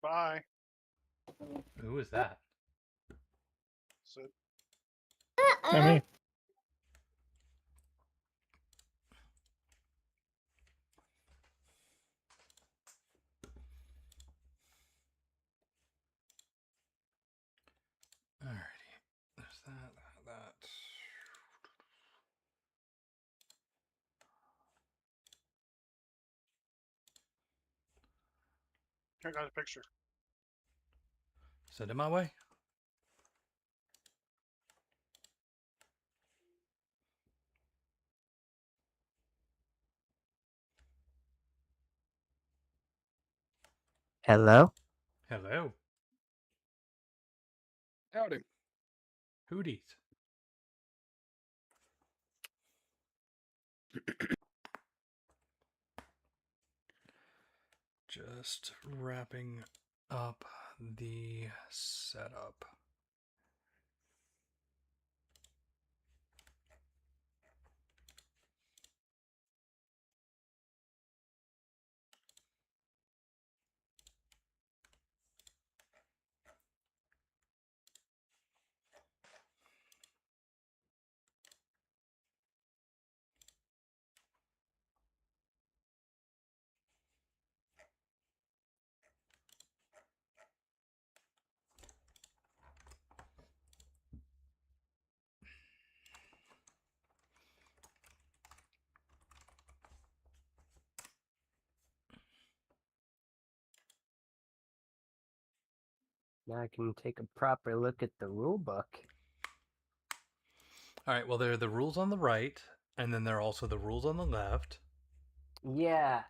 Bye. Who is that? So, Not me. Alrighty. There's that. I got a picture. Send it my way. Hello? Hello. Howdy. Hooties. Just wrapping up the setup. Now I can take a proper look at the rule book. Alright, well, there are the rules on the right, and then there are also the rules on the left. Yeah,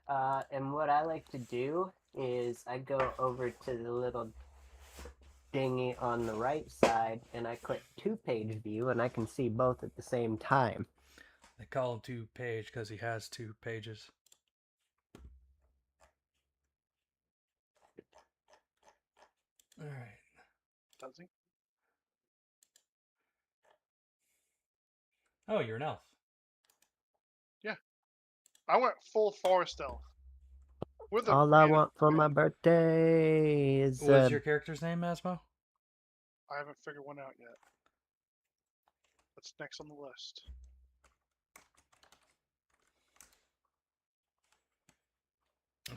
and what I like to do is I go over to the little dinghy on the right side, and I click 2-page view, and I can see both at the same time. They call him 2-page because he has 2 pages. Alright. Does he? Oh, you're an elf. I went full forest elf. With a All I man- want for my birthday is What's your character's name, Asmo? I haven't figured one out yet. What's next on the list?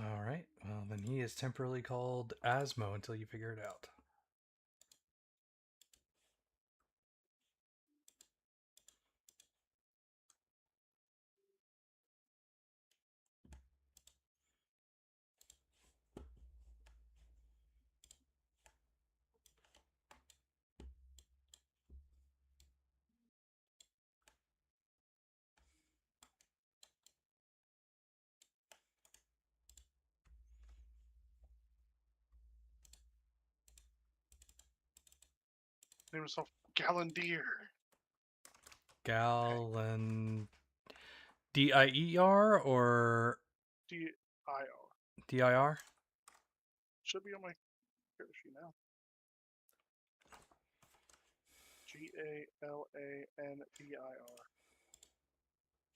Alright, well, then he is temporarily called Asmo until you figure it out. Name himself Galandir. Galen... D-I-E-R or D-I-R. D-I-R? Should be on my character sheet now.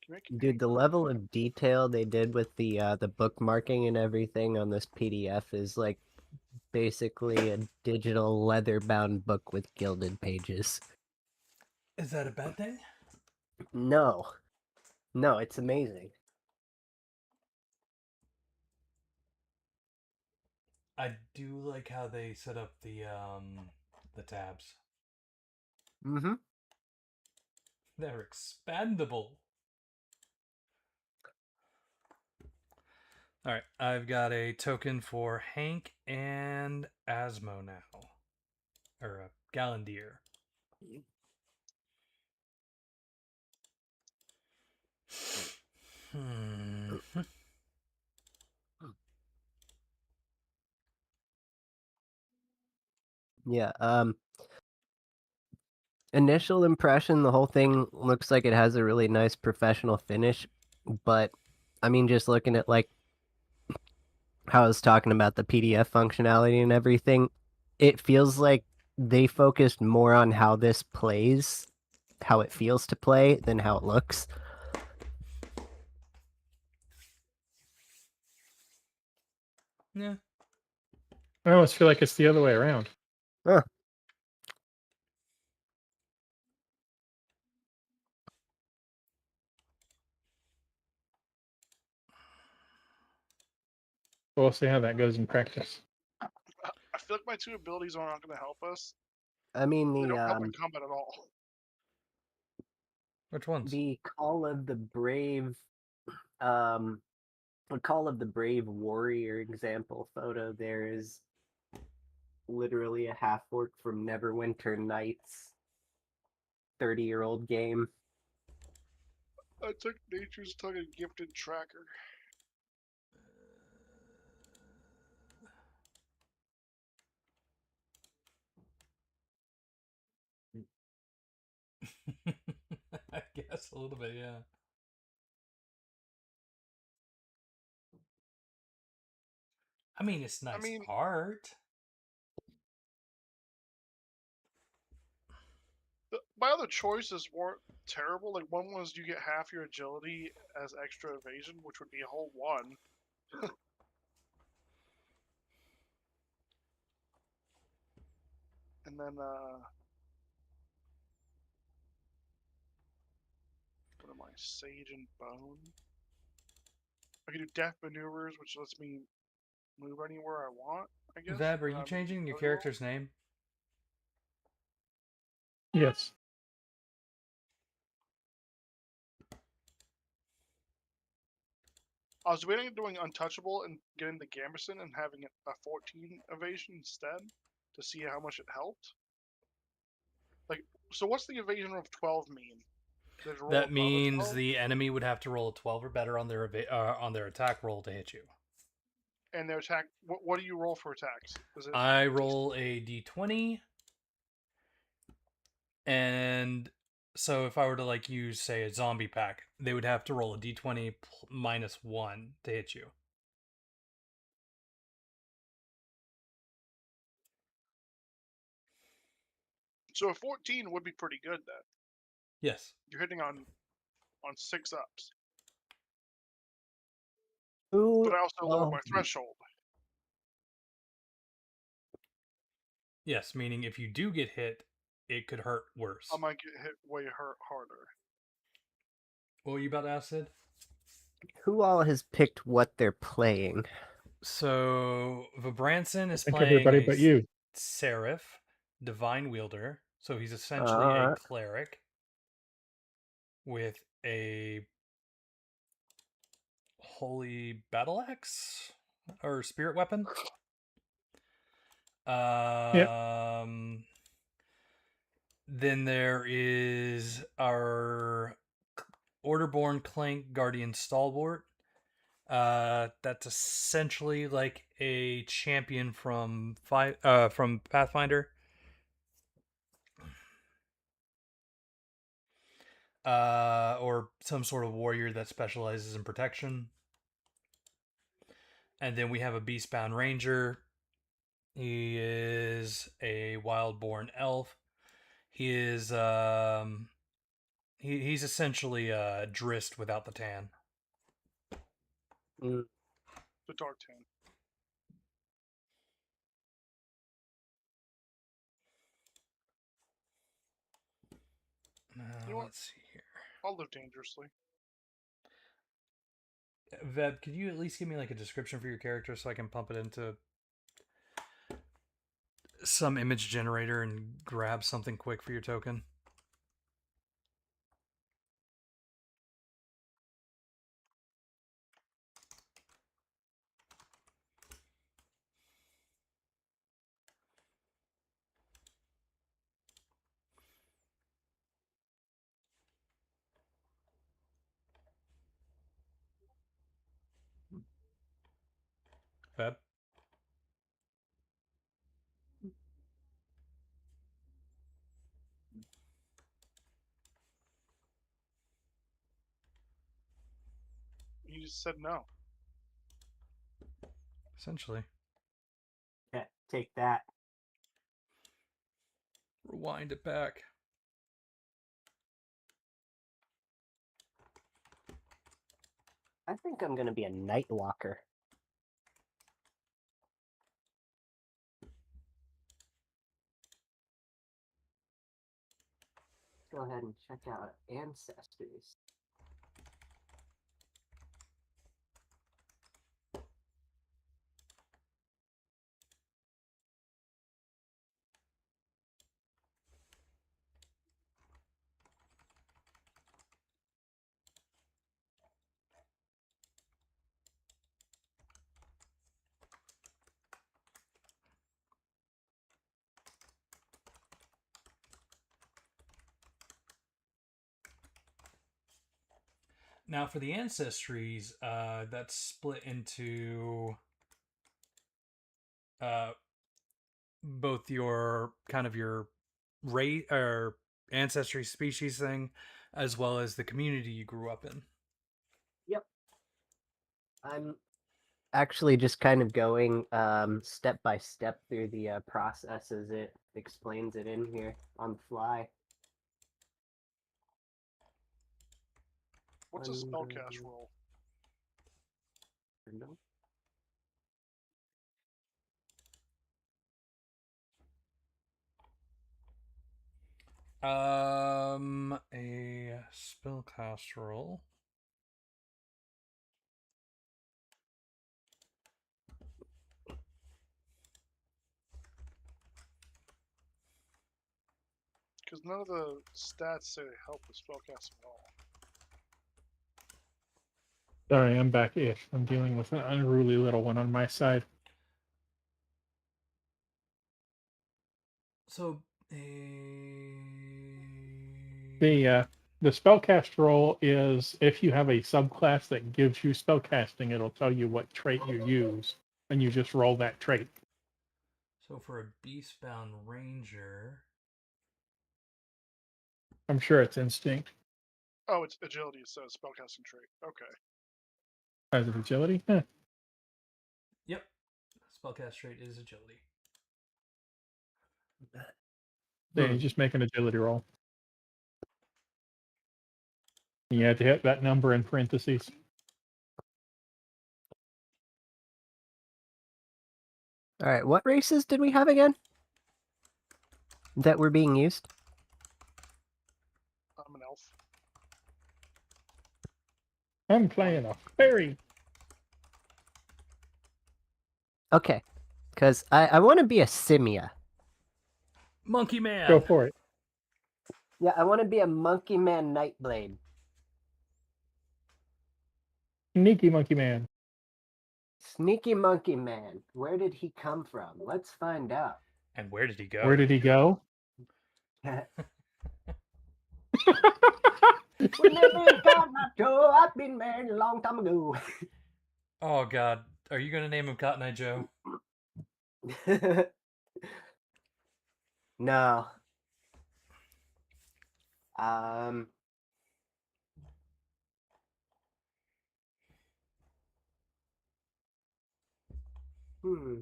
Galandir. Dude, the level of detail they did with the bookmarking and everything on this PDF is like basically a digital leather-bound book with gilded pages. Is that a bad thing? No. No, it's amazing. I do like how they set up the tabs. Mm-hmm. They're expandable. Alright, I've got a token for Hank and Asmo now. Or Galandir. Yeah, initial impression, the whole thing looks like it has a really nice professional finish, but I mean, just looking at like how I was talking about the PDF functionality and everything, it feels like they focused more on how this plays, how it feels to play, than how it looks. Yeah. I almost feel like it's the other way around. Huh. We'll see how that goes in practice. I feel like my two abilities are not going to help us. I mean, They don't help in combat at all. Which ones? the Call of the Brave, the Call of the Brave Warrior example photo there is literally a half-orc from Neverwinter Nights 30-year-old game. I took Nature's Tongue and Gifted Tracker. I guess a little bit, yeah. I mean, it's nice art. My other choices weren't terrible. Like, one was you get half your agility as extra evasion, which would be a whole 1. And then, what am I? Sage and Bone. I can do Death Maneuvers, which lets me move anywhere I want, I guess. Veb, are you changing your character's name? Yes. I was waiting on doing Untouchable and getting the Gamberson and having a 14 evasion instead to see how much it helped. Like, so what's the evasion of 12 mean? That means the enemy would have to roll a 12 or better on their attack roll to hit you. And their attack, what do you roll for attacks? Is it I roll a d20, and so if I were to like use, say, a zombie pack, they would have to roll a d20 minus 1 to hit you. So a 14 would be pretty good then. Yes. You're hitting on 6 ups. Ooh, But I also lowered my threshold. Yes, meaning if you do get hit, it could hurt worse. I might get hit way harder. What were you about to ask, Sid? Who all has picked what they're playing? So Vibranson is I think playing everybody a but you. Seraph, Divine Wielder. So he's essentially a cleric with a holy battle axe or spirit weapon. Then there is our Orderborn Clank Guardian Stalwart. That's essentially like a champion from Pathfinder. Or some sort of warrior that specializes in protection. And then we have a Beastbound Ranger. He is a wild-born elf. He is he's essentially Drist without the tan. The dark tan. Let's see here. I'll live dangerously. Veb, could you at least give me like a description for your character so I can pump it into some image generator and grab something quick for your token? Veb? You just said no. Essentially. Yeah, take that. Rewind it back. I think I'm going to be a Nightwalker. go ahead and check out Ancestors. Now for the ancestries, that's split into both your kind of your race or ancestry species thing, as well as the community you grew up in. Yep. I'm actually just kind of going step by step through the process as it explains it in here on the fly. What's a spellcast roll? No. A spellcast roll. Because none of the stats say they help with spellcasting at all. Sorry, I'm back-ish. I'm dealing with an unruly little one on my side. So The spellcast roll is if you have a subclass that gives you spellcasting, it'll tell you what trait you use, and you just roll that trait. So for a beastbound ranger, I'm sure it's instinct. Oh, it's agility, so spellcasting trait. Okay. As of agility? yep, spellcast trait is agility. Yeah, you just make an agility roll. You have to hit that number in parentheses. All right, what races did we have again that were being used? I'm an elf. I'm playing a fairy. Okay, because I want to be a Simia. Monkey man. Go for it. Yeah, I want to be a Monkey Man Nightblade. Sneaky monkey man. Sneaky Monkey Man. Where did he come from? Let's find out. And where did he go? Where did he go? When they got my toe, I've been married a long time ago. Oh God, are you gonna name him Cotton Eye Joe? No. Um. Hmm.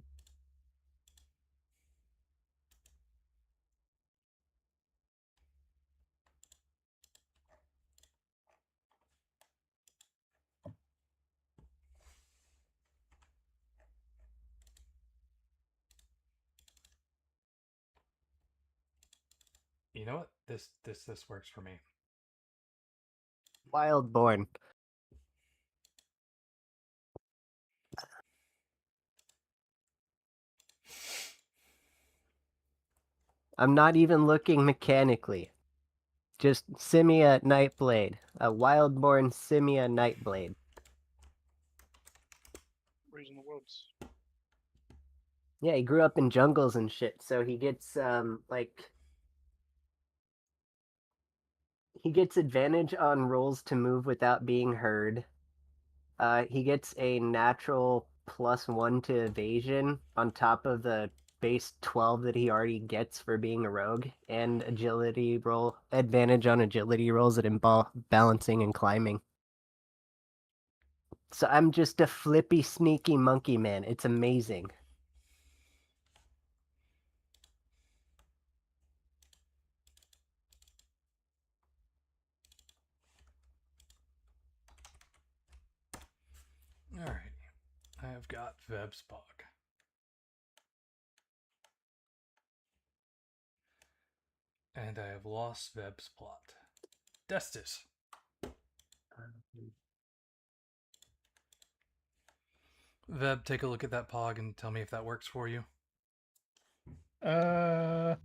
You know what? This works for me. Wildborn. I'm not even looking mechanically. Just Simia Nightblade. A Wildborn Simia Nightblade. Raised in the woods. Yeah, he grew up in jungles and shit, so he gets he gets advantage on rolls to move without being heard. He gets a natural +1 to evasion on top of the base 12 that he already gets for being a rogue, and agility roll advantage on agility rolls at balancing and climbing. So I'm just a flippy, sneaky monkey man. It's amazing. All right, I have got Vebspog. And I have lost Veb's plot. Destis. Veb, take a look at that pog and tell me if that works for you. Uh,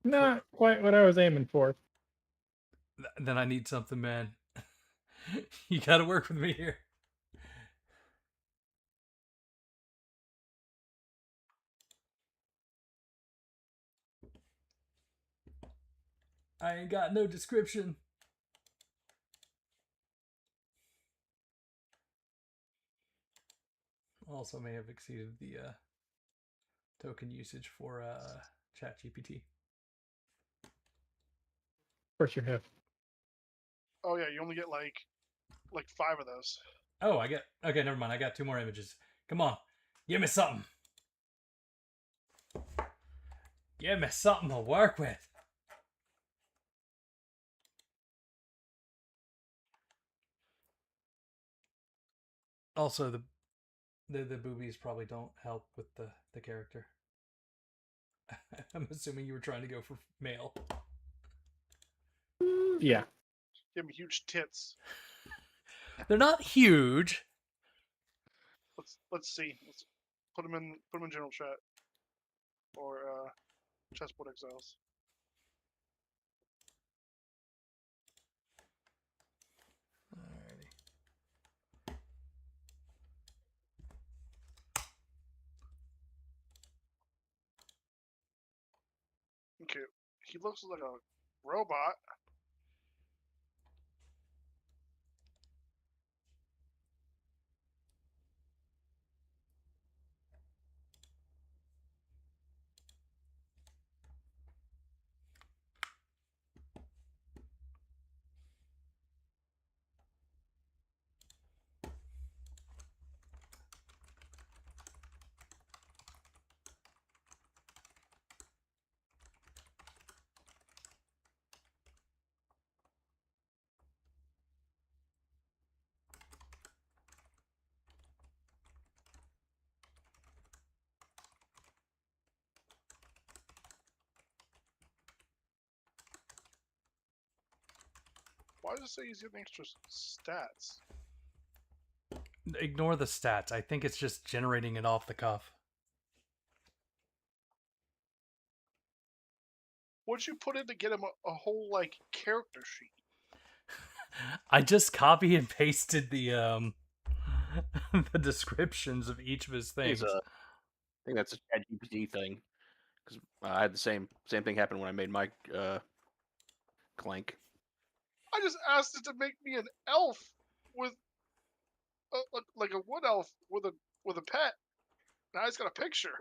Not quite what I was aiming for. Then I need something, man. You gotta work with me here. I ain't got no description. Also may have exceeded the token usage for ChatGPT. Of course you have. Oh yeah, you only get like 5 of those. Oh, okay, never mind. I got 2 more images. Come on. Give me something. Give me something to work with. Also, the boobies probably don't help with the character. I'm assuming you were trying to go for male. Yeah. Give me huge tits. They're not huge. Let's see. Let's put them in general chat or chessboard exiles. Alrighty. Okay, he looks like a robot. Why does it say he's getting extra stats? Ignore the stats. I think it's just generating it off the cuff. What'd you put in to get him a whole like character sheet? I just copy and pasted the the descriptions of each of his things. I think that's a ChatGPT thing because I had the same thing happen when I made my Clank. I just asked it to make me an elf with like a wood elf with a pet. Now it's got a picture.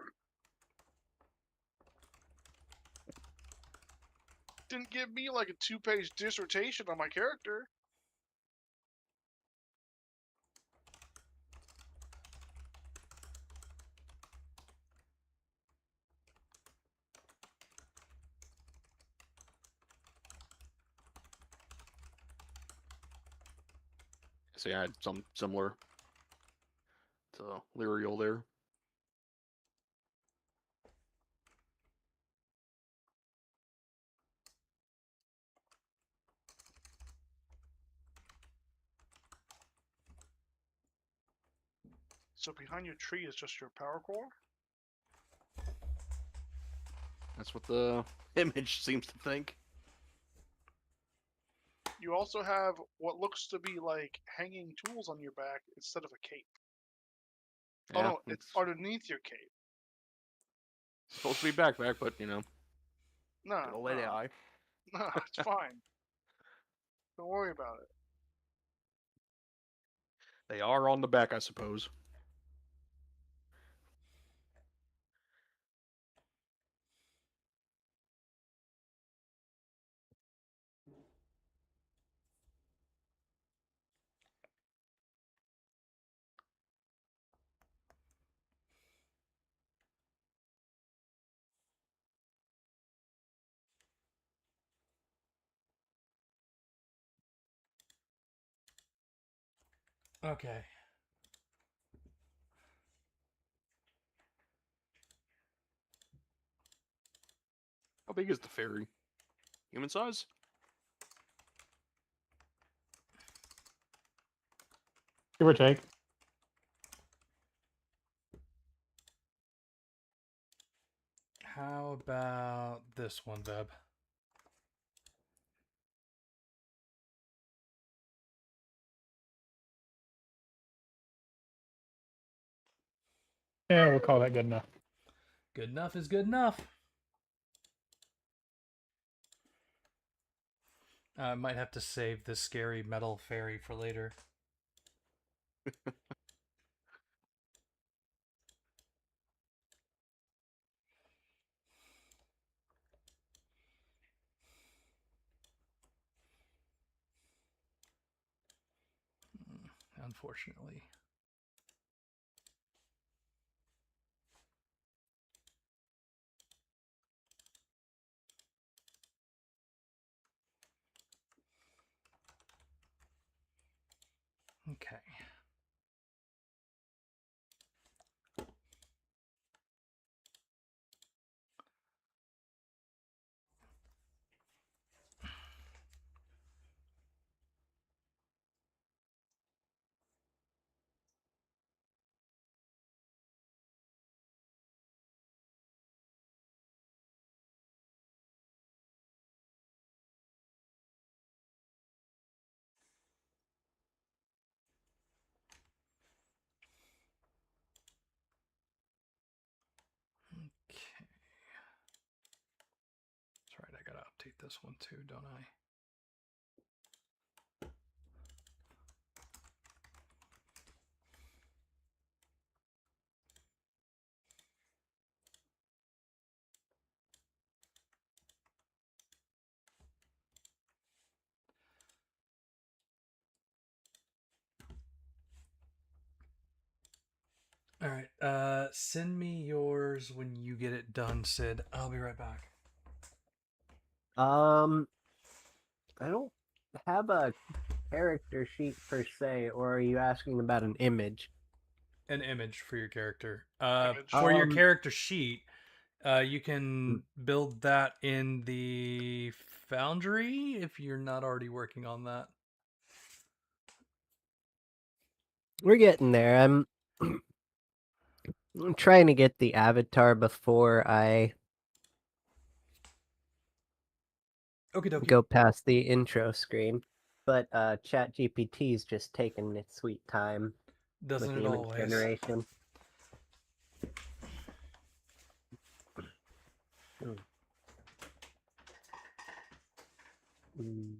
Didn't give me like a 2-page dissertation on my character. See, I had some similar to Lyriel there. So behind your tree is just your power core? That's what the image seems to think. You also have what looks to be like hanging tools on your back instead of a cape. Yeah, Oh no, it's underneath your cape. supposed to be backpack, but you know, No, good old AI. no, it's fine. Don't worry about it. They are on the back, I suppose. Okay. How big is the fairy? Human size? Give or take. How about this one, Veb? Yeah, we'll call that good enough. Good enough is good enough. I might have to save this scary metal fairy for later. Unfortunately. Okay. Okay. That's right, I gotta update this one too, don't I? All right. Send me yours when you get it done, Sid. I'll be right back. I don't have a character sheet per se, or are you asking about an image? An image for your character. Image. For your Um, character sheet, you can build that in the Foundry if you're not already working on that. We're getting there. I'm trying to get the avatar before I Okie dokie. go past the intro screen. But ChatGPT's just taking its sweet time Doesn't with the it image always? generation. Mm.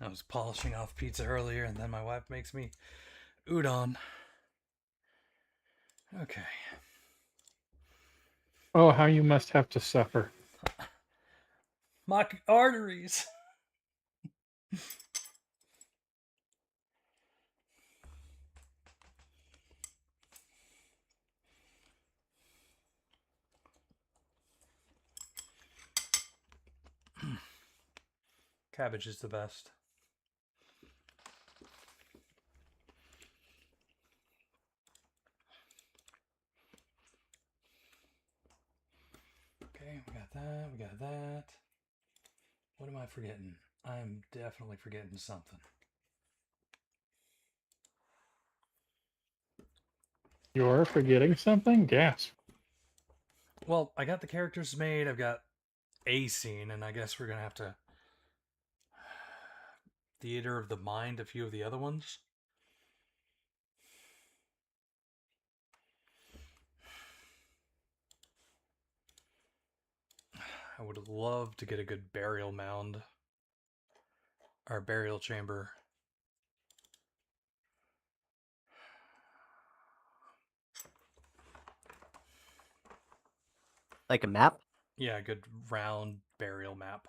I was polishing off pizza earlier, and then my wife makes me udon. Okay. Oh, how you must have to suffer. My arteries. Cabbage is the best. Okay, we got that. We got that. What am I forgetting? I'm definitely forgetting something. You're forgetting something? Gasp. Well, I got the characters made. I've got a scene, and I guess we're gonna have to theater of the mind a few of the other ones. I would love to get a good burial mound or burial chamber. Like a map? Yeah, a good round burial map.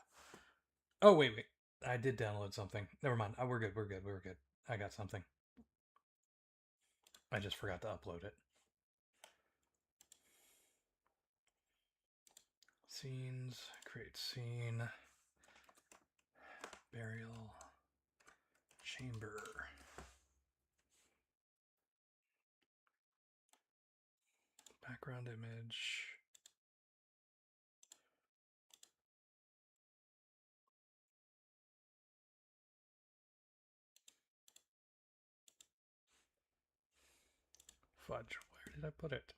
Oh, wait. I did download something. Never mind. Oh, we're good. We're good. We're good. I got something. I just forgot to upload it. Scenes. Create scene. Burial chamber. Background image. Fudge. Where did I put it?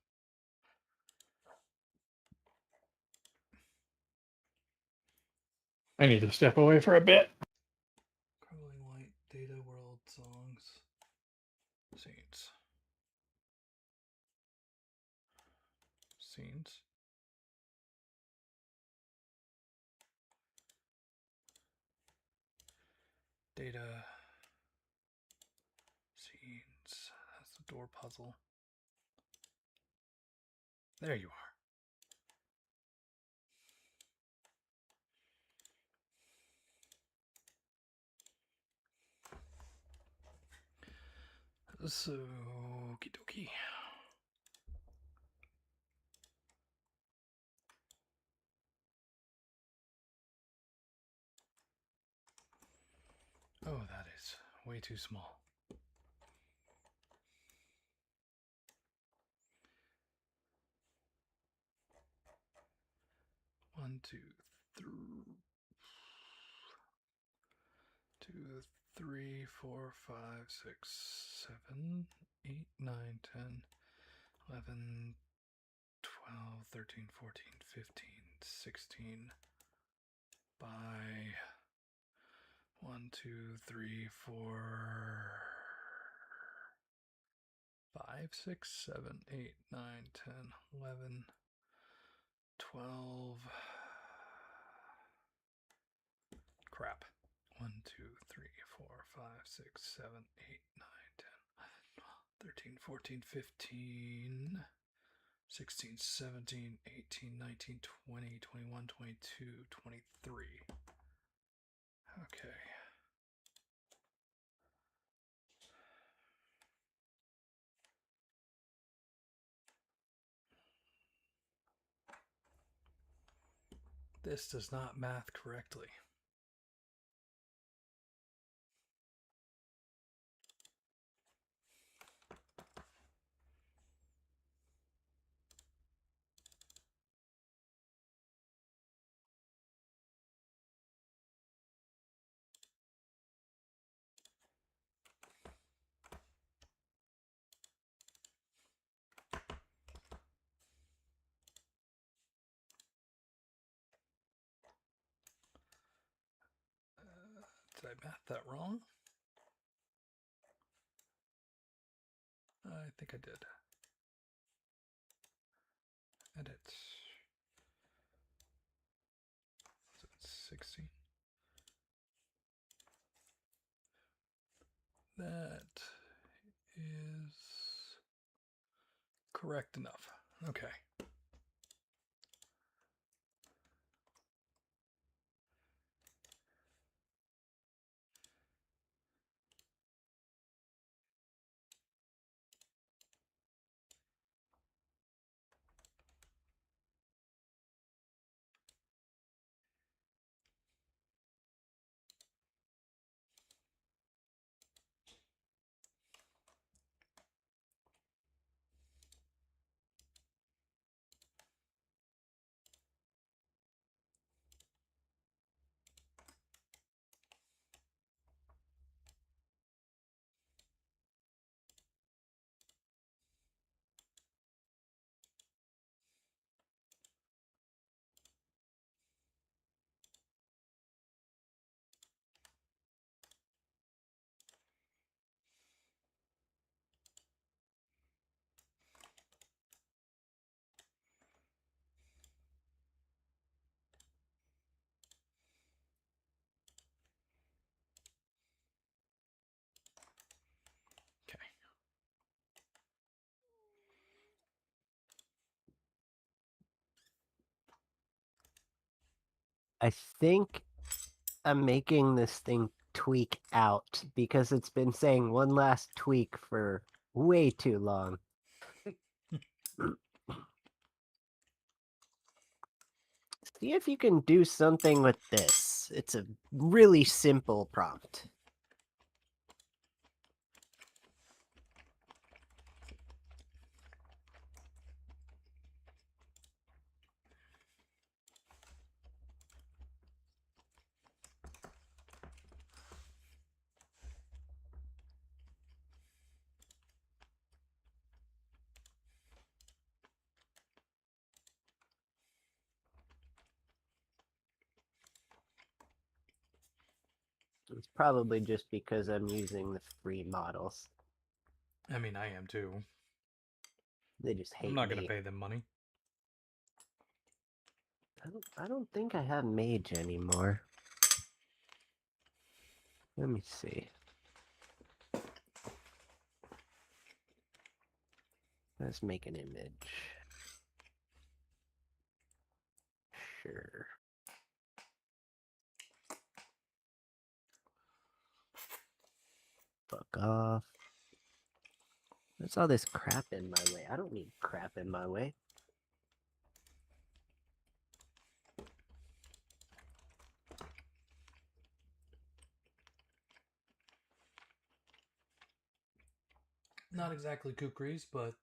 I need to step away for a bit. Crumbling light. Data. World. Songs. Scenes. Scenes. Data. Scenes. That's the door puzzle. There you are. So, okie dokie. Oh, that is way too small. One, two, three, 4, 5, 6, 7, 8, 9, 10, 11, 12, 13, 14, 15, 16 by 1, 2, 3, 4, 5, 6, 7, 8, 9, 10, 11, 12. Crap. 1, 2, 3, 4, 5, 6, 7, 8, 9, 10, 13, 14, 15, 16, 17, 18, 19, 20, 21, 22, 23. Okay. This does not math correctly. Did I math that wrong? I think I did. Edit. So it's 16. That is correct enough. Okay. I think I'm making this thing tweak out because it's been saying one last tweak for way too long. See if you can do something with this. It's a really simple prompt. It's probably just because I'm using the free models. I mean, I am too. They just hate I'm not me. gonna pay them money. I don't think I have mage anymore. Let me see. Let's make an image. Sure. Fuck off. What's all this crap in my way? I don't need crap in my way. Not exactly kukris, but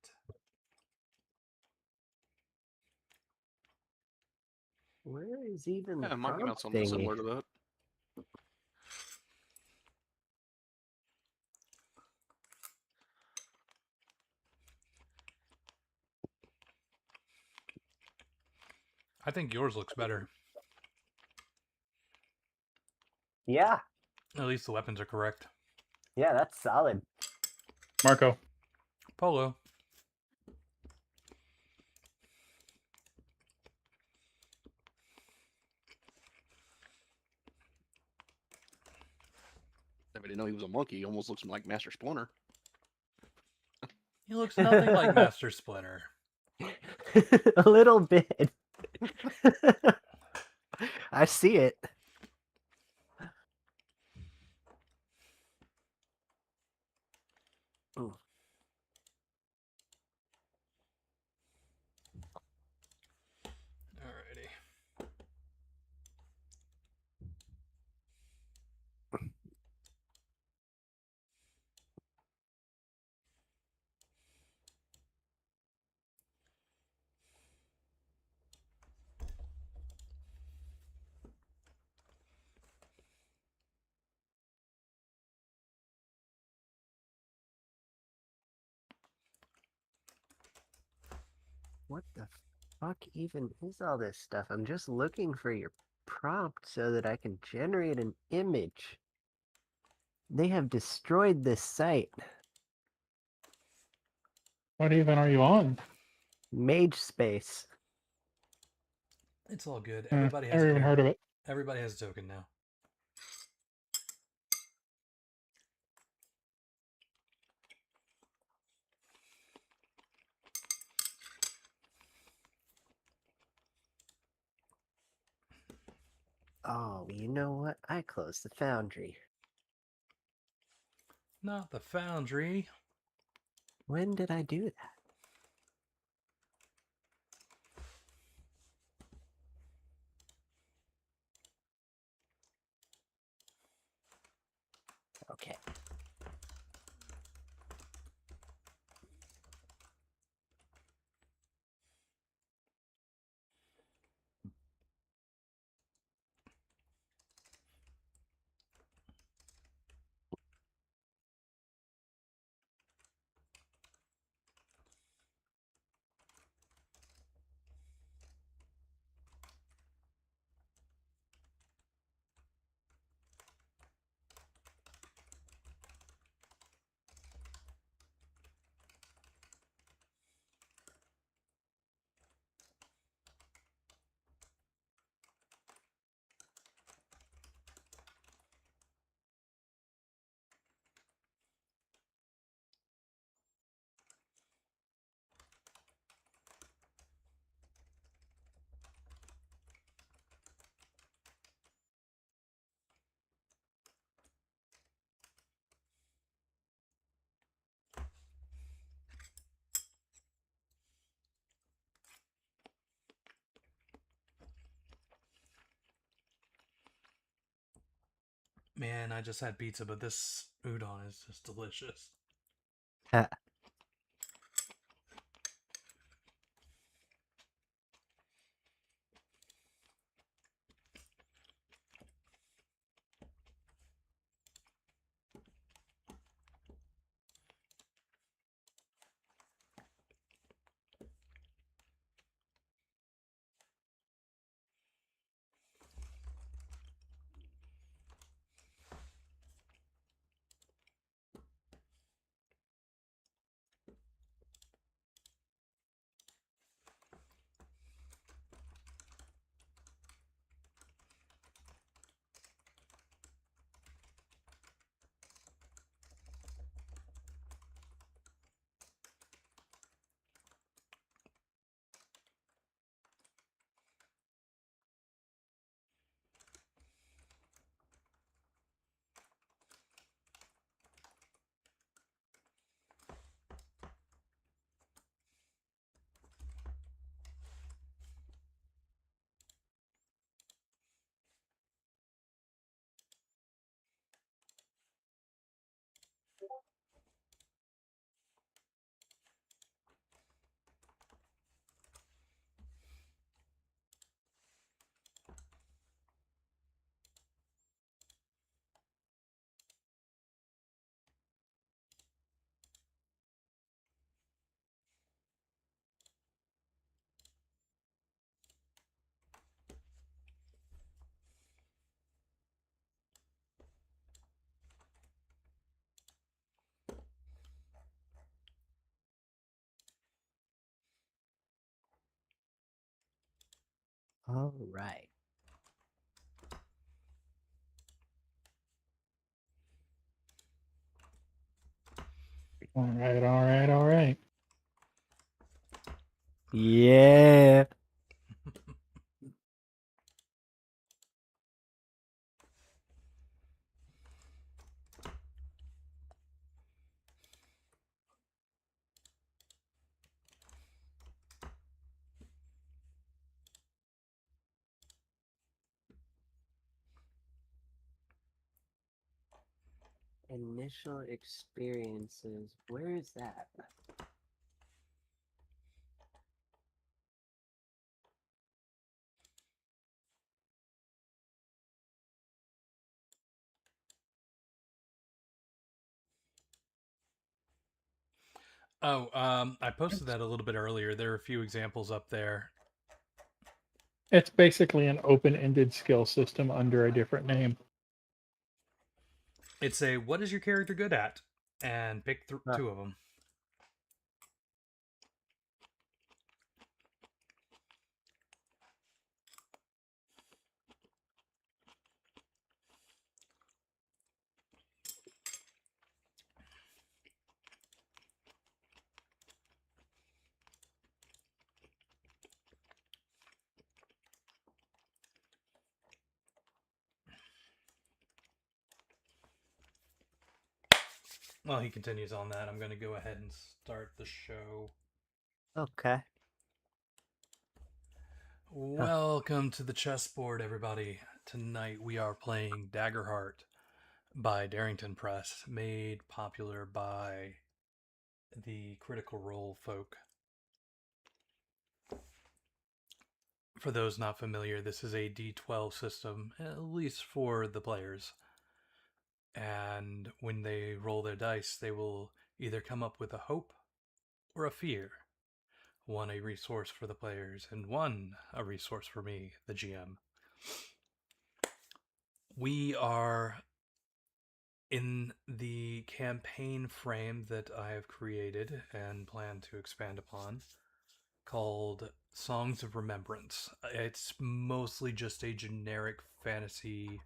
Where is even Yeah, the it might be on prompt something thingy? similar to that. I think yours looks better. Yeah, At least the weapons are correct. yeah, that's solid. Marco. Polo. If I didn't know he was a monkey, he almost looks like Master Splinter. He looks nothing like Master Splinter. A little bit. I see it. Ooh. Alrighty. What the fuck even is all this stuff? I'm just looking for your prompt so that I can generate an image. They have destroyed this site. What even are you on? Mage space. It's all good. Hmm, Everybody has never a even heard of it. Everybody has a token now. Oh, you know what? I closed the foundry. Not the foundry. When did I do that? Okay. Man, I just had pizza, but this udon is just delicious. All right. All right, all right, all right. Yeah. Initial experiences. Where is that? Oh, I posted that a little bit earlier. There are a few examples up there. It's basically an open-ended skill system under a different name. It's a what is your character good at? And pick two of them. While he continues on that, I'm going to go ahead and start the show. Okay. Welcome to the chessboard, everybody. Tonight we are playing Daggerheart by Darrington Press, made popular by the Critical Role folk. For those not familiar, this is a D12 system, at least for the players. And when they roll their dice, they will either come up with a hope or a fear. One a resource for the players, and one a resource for me, the GM. We are in the campaign frame that I have created and plan to expand upon, called Songs of Remembrance. It's mostly just a generic fantasy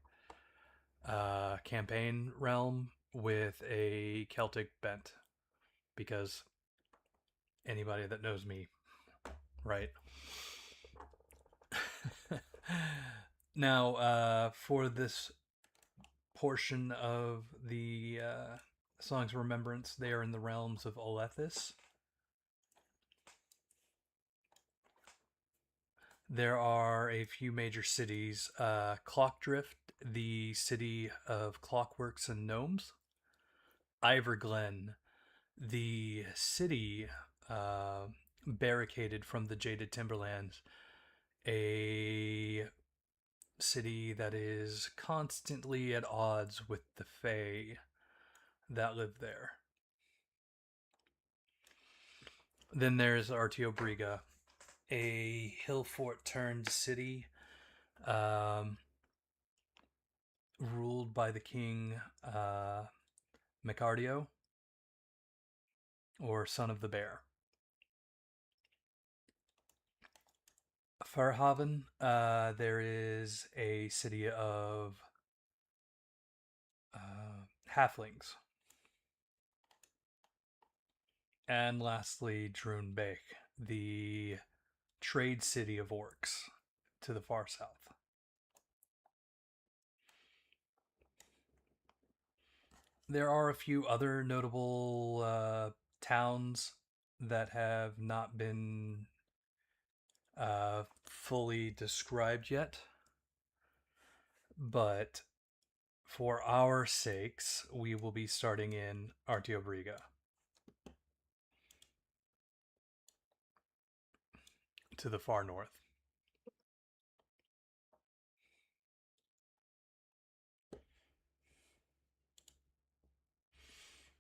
campaign realm with a Celtic bent, because anybody that knows me, right? Now, for this portion of the Songs of Remembrance, they are in the realms of Ollethis. There are a few major cities. Clockdrift the city of clockworks and gnomes. Iverglen, the city barricaded from the Jaded Timberlands, a city that is constantly at odds with the Fae that live there. Then there's Artio Briga, a hill fort turned city ruled by the king Micardio, or Son of the Bear. Farhaven, there is a city of halflings. And lastly, Droonbeek, the trade city of orcs to the far south. There are a few other notable towns that have not been fully described yet, but for our sakes, we will be starting in Artio Briga. To the far north.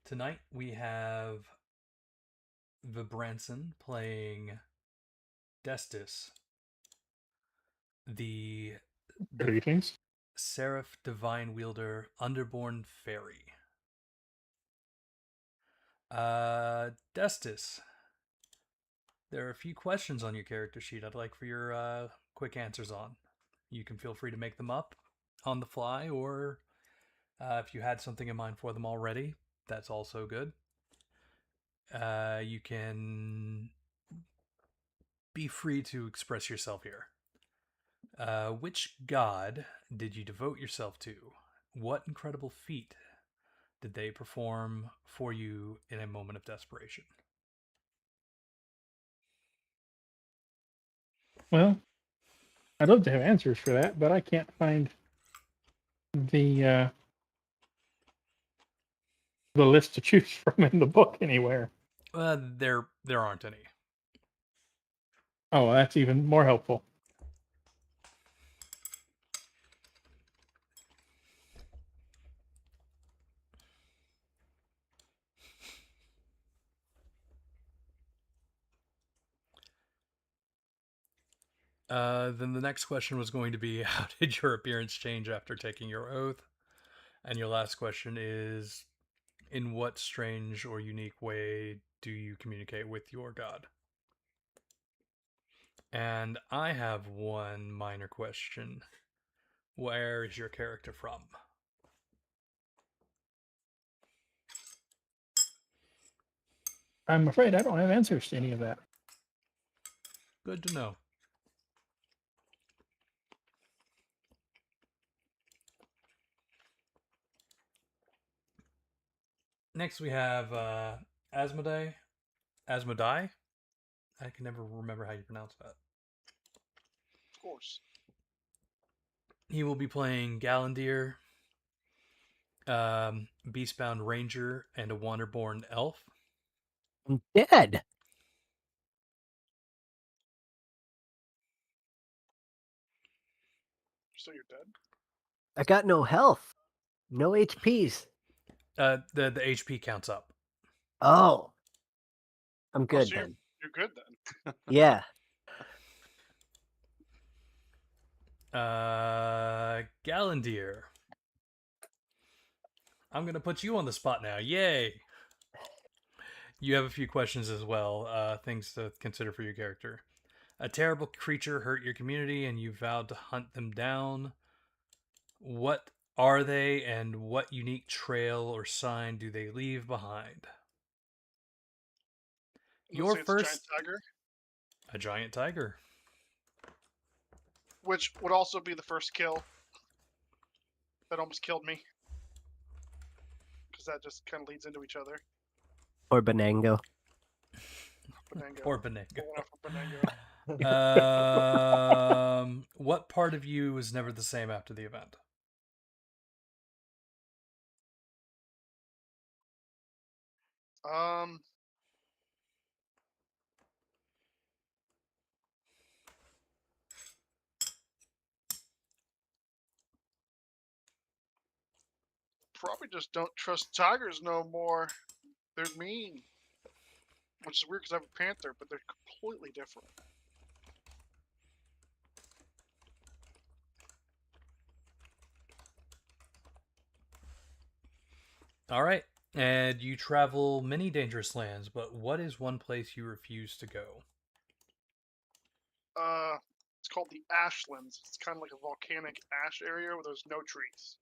Tonight we have Vibranson playing Destis, the Greetings. Seraph Divine Wielder Underborn Fairy. Destis, there are a few questions on your character sheet I'd like for your quick answers on. You can feel free to make them up on the fly, or if you had something in mind for them already, that's also good. You can be free to express yourself here. Which god did you devote yourself to? What incredible feat did they perform for you in a moment of desperation? Well, I'd love to have answers for that, but I can't find the list to choose from in the book anywhere. There aren't any. Oh, well, that's even more helpful. Then the next question was going to be, how did your appearance change after taking your oath? And your last question is, in what strange or unique way do you communicate with your god? And I have one minor question. Where is your character from? I'm afraid I don't have answers to any of that. Good to know. Next we have Asmodai. Asmodai? I can never remember how you pronounce that. Of course. He will be playing Galandir, Beastbound Ranger, and a Wanderborn Elf. I'm dead. So you're dead? I got no health. No HPs. The HP counts up. Oh. I'm good so then. You're good then. Yeah. Galandir. I'm going to put you on the spot now. Yay! You have a few questions as well, things to consider for your character. A terrible creature hurt your community and you vowed to hunt them down. What are they, and what unique trail or sign do they leave behind? Your Let's say it's first... a giant tiger. A giant tiger. Which would also be the first kill. That almost killed me. Because that just kind of leads into each other. Or Benango. Benango. Or Benango. Going off for Benango. What part of you is never the same after the event? Um, probably just don't trust tigers no more. They're mean, which is weird because I have a panther, but they're completely different. All right. And you travel many dangerous lands, but what is one place you refuse to go? It's called the Ashlands. It's kind of like a volcanic ash area where there's no trees.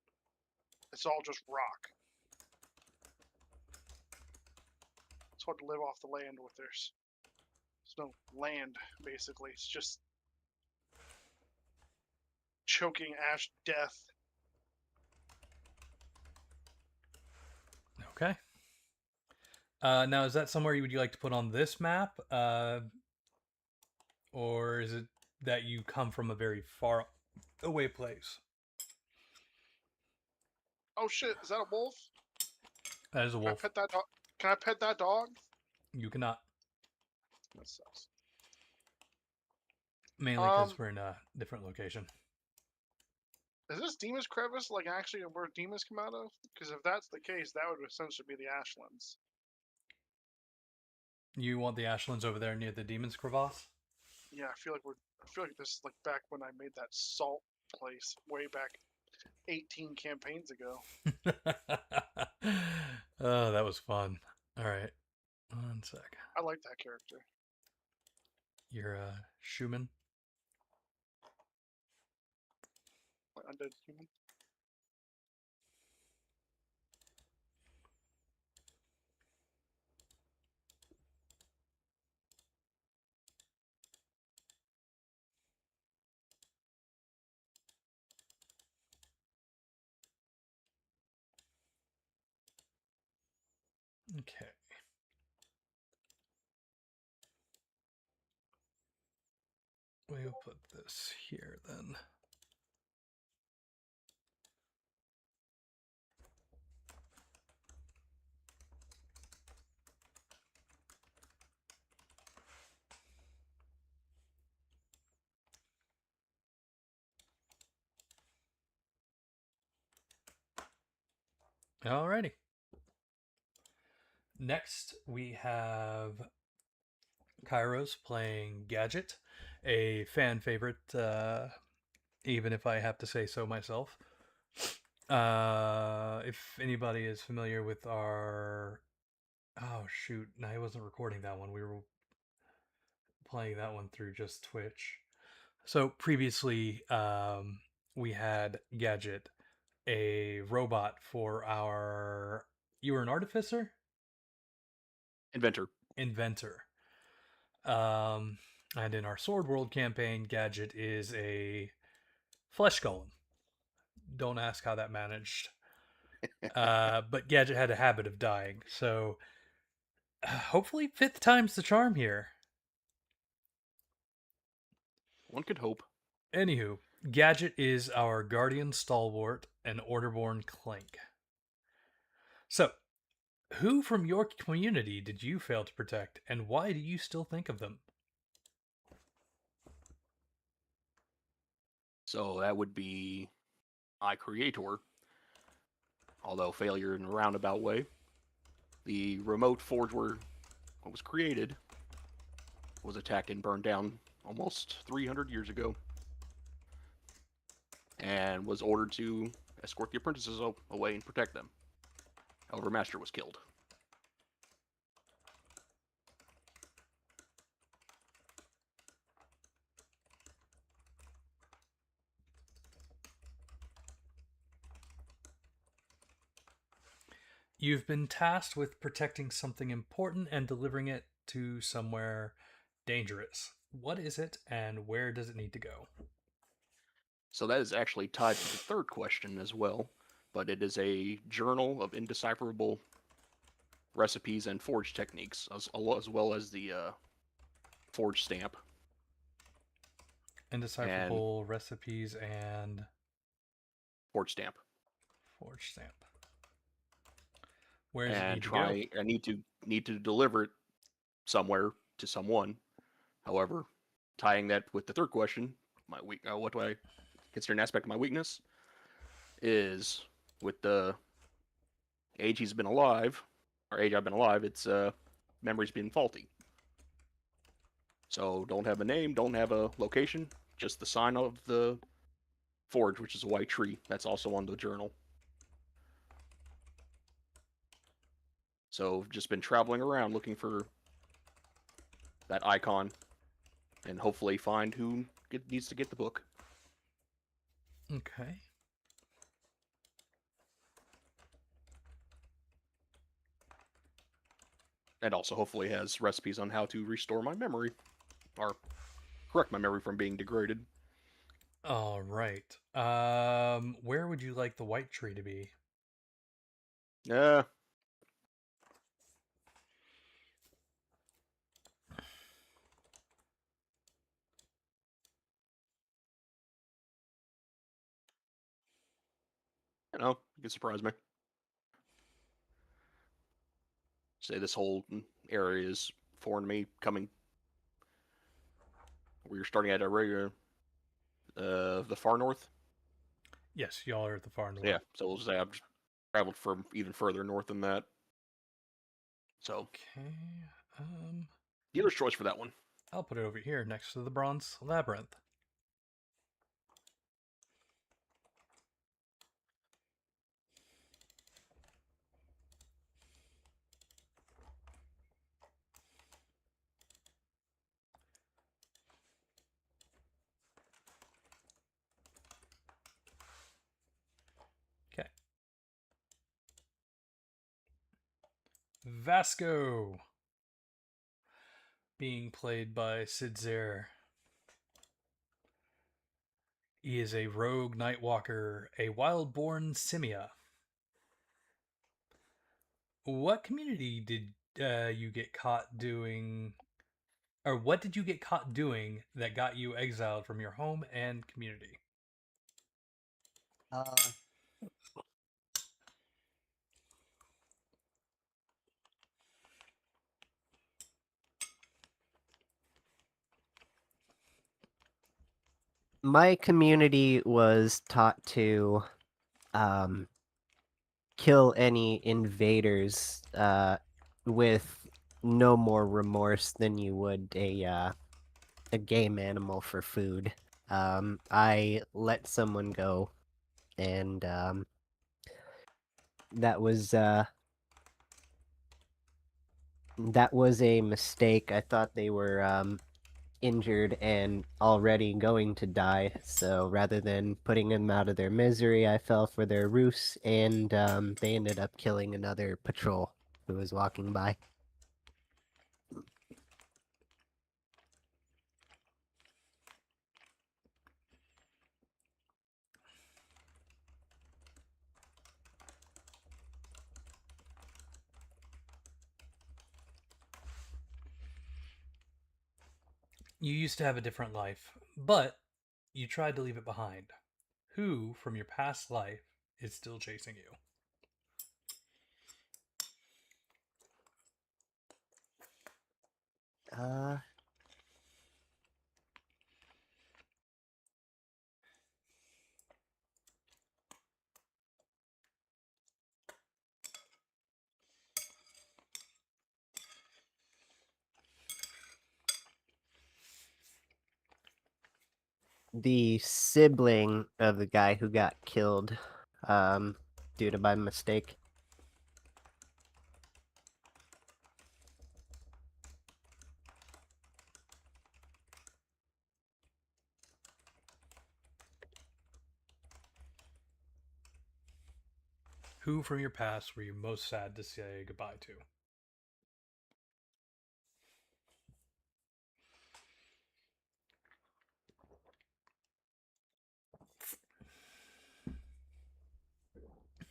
It's all just rock. It's hard to live off the land with there's no land, basically. It's just choking ash death. Okay. Now, is that somewhere you would like to put on this map? Or is it that you come from a very far away place? Oh shit, is that a wolf? That is a Can I wolf. pet that dog? Can I pet that dog? You cannot. That sucks. Mainly because we're in a different location. Is this Demon's Crevice like actually where demons come out of? Because if that's the case, that would essentially be the Ashlands. You want the Ashlands over there near the Demon's Crevasse? Yeah, I feel like this is like back when I made that salt place way back 18 campaigns ago. Oh, that was fun. All right. 1 sec. I like that character. You're Schumann. Like undead human. Okay. We'll put this here then. Alrighty. Next, we have Kairos playing Gadget, a fan favorite, even if I have to say so myself. If anybody is familiar with our... Oh, shoot. No, I wasn't recording that one. We were playing that one through just Twitch. So previously, we had Gadget, a robot for our... You were an artificer? Inventor. Inventor. And in our Sword World campaign, Gadget is a flesh golem. Don't ask how that managed. But Gadget had a habit of dying, so hopefully 5th time's the charm here. One could hope. Anywho, Gadget is our guardian stalwart and Orderborn Clank. So, who from your community did you fail to protect, and why do you still think of them? So that would be my creator, although failure in a roundabout way. The remote forge where it was created was attacked and burned down almost 300 years ago, and was ordered to escort the apprentices away and protect them. However, Master was killed. You've been tasked with protecting something important and delivering it to somewhere dangerous. What is it, and where does it need to go? So that is actually tied to the third question as well, but it is a journal of indecipherable recipes and forge techniques, as well as the forge stamp. Indecipherable recipes and forge stamp. forge stamp. Where does it and need to go? I need to deliver it somewhere to someone. However, tying that with the third question, what do I consider an aspect of my weakness is with the age he's been alive, or age I've been alive, it's memory's been faulty. So don't have a name, don't have a location, just the sign of the forge, which is a white tree. That's also on the journal. So just been traveling around looking for that icon, and hopefully find who needs to get the book. Okay. And also hopefully has recipes on how to restore my memory, or correct my memory from being degraded. All right. Where would you like the white tree to be? Yeah. You can surprise me. Say this whole area is foreign to me, coming. We're starting at a regular, the far north. Yes, y'all are at the far north. Yeah, so we'll say I've traveled from even further north than that. So, Okay. dealer's choice for that one. I'll put it over here next to the bronze labyrinth. Okay. Vasco, being played by Sid Zer. He is a rogue nightwalker, a wild-born simia. What community did you get caught doing, or what did you get caught doing that got you exiled from your home and community? My community was taught to kill any invaders with no more remorse than you would a game animal for food. I let someone go, and that was a mistake. I thought they were injured and already going to die, so rather than putting them out of their misery, I fell for their ruse, and they ended up killing another patrol who was walking by. You used to have a different life, but you tried to leave it behind. Who from your past life is still chasing you? Uh, the sibling of the guy who got killed due to by mistake. Who from your past were you most sad to say goodbye to?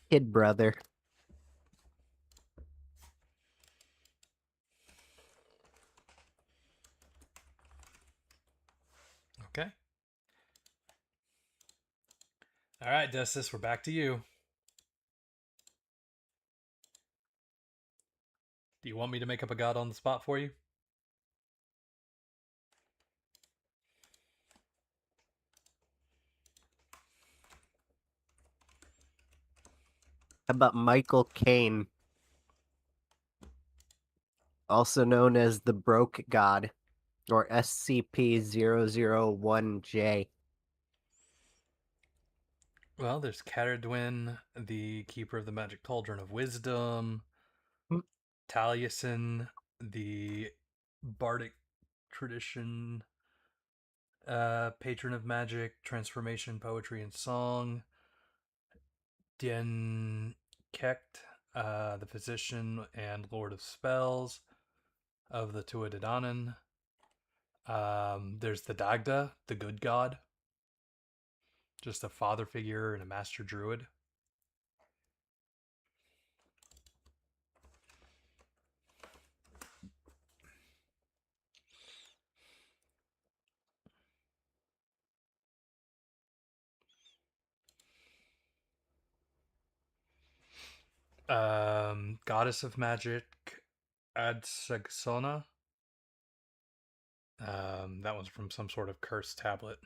Kid brother. Okay. All right, Destis, we're back to you. You want me to make up a god on the spot for you? How about Michael Caine, also known as the Broke God, or SCP-001J? Well, there's Caradwin, the keeper of the magic cauldron of wisdom. Hmm. Taliesin, the bardic tradition, patron of magic, transformation, poetry, and song. Dien Kekt, the physician and lord of spells of the Tuatha. There's the Dagda, the good god, just a father figure and a master druid. Goddess of magic, Adsagsona. That was from some sort of cursed tablet.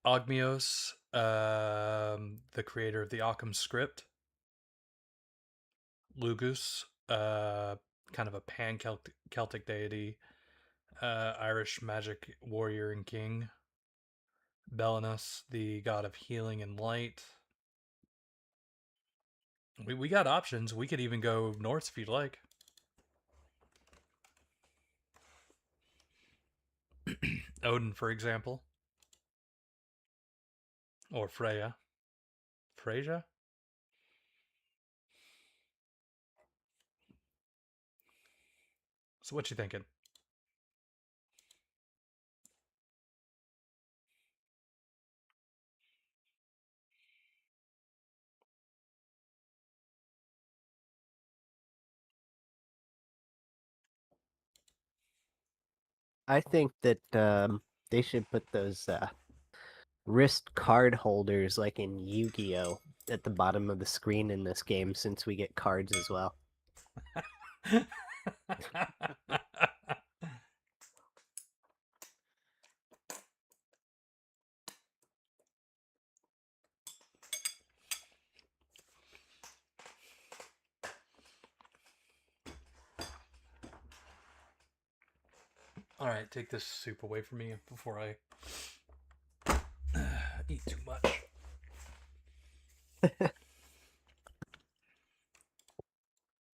Ogmios, the creator of the Occam script. Lugus, kind of a pan-Celtic deity. Irish magic warrior and king. Belinus, the god of healing and light. We got options. We could even go north if you'd like. Odin, for example. Or Freya. Freyja? So what you thinking? I think that they should put those wrist card holders like in Yu-Gi-Oh at the bottom of the screen in this game, since we get cards as well. Alright, take this soup away from me before I eat too much.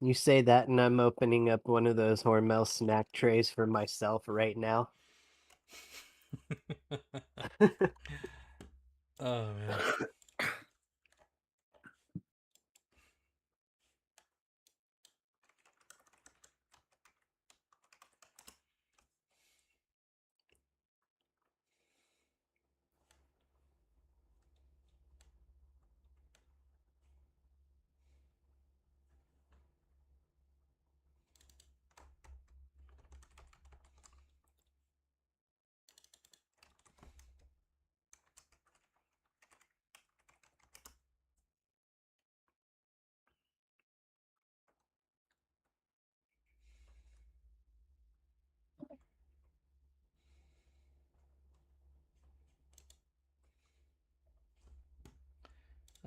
You say that, and I'm opening up one of those Hormel snack trays for myself right now. Oh, man.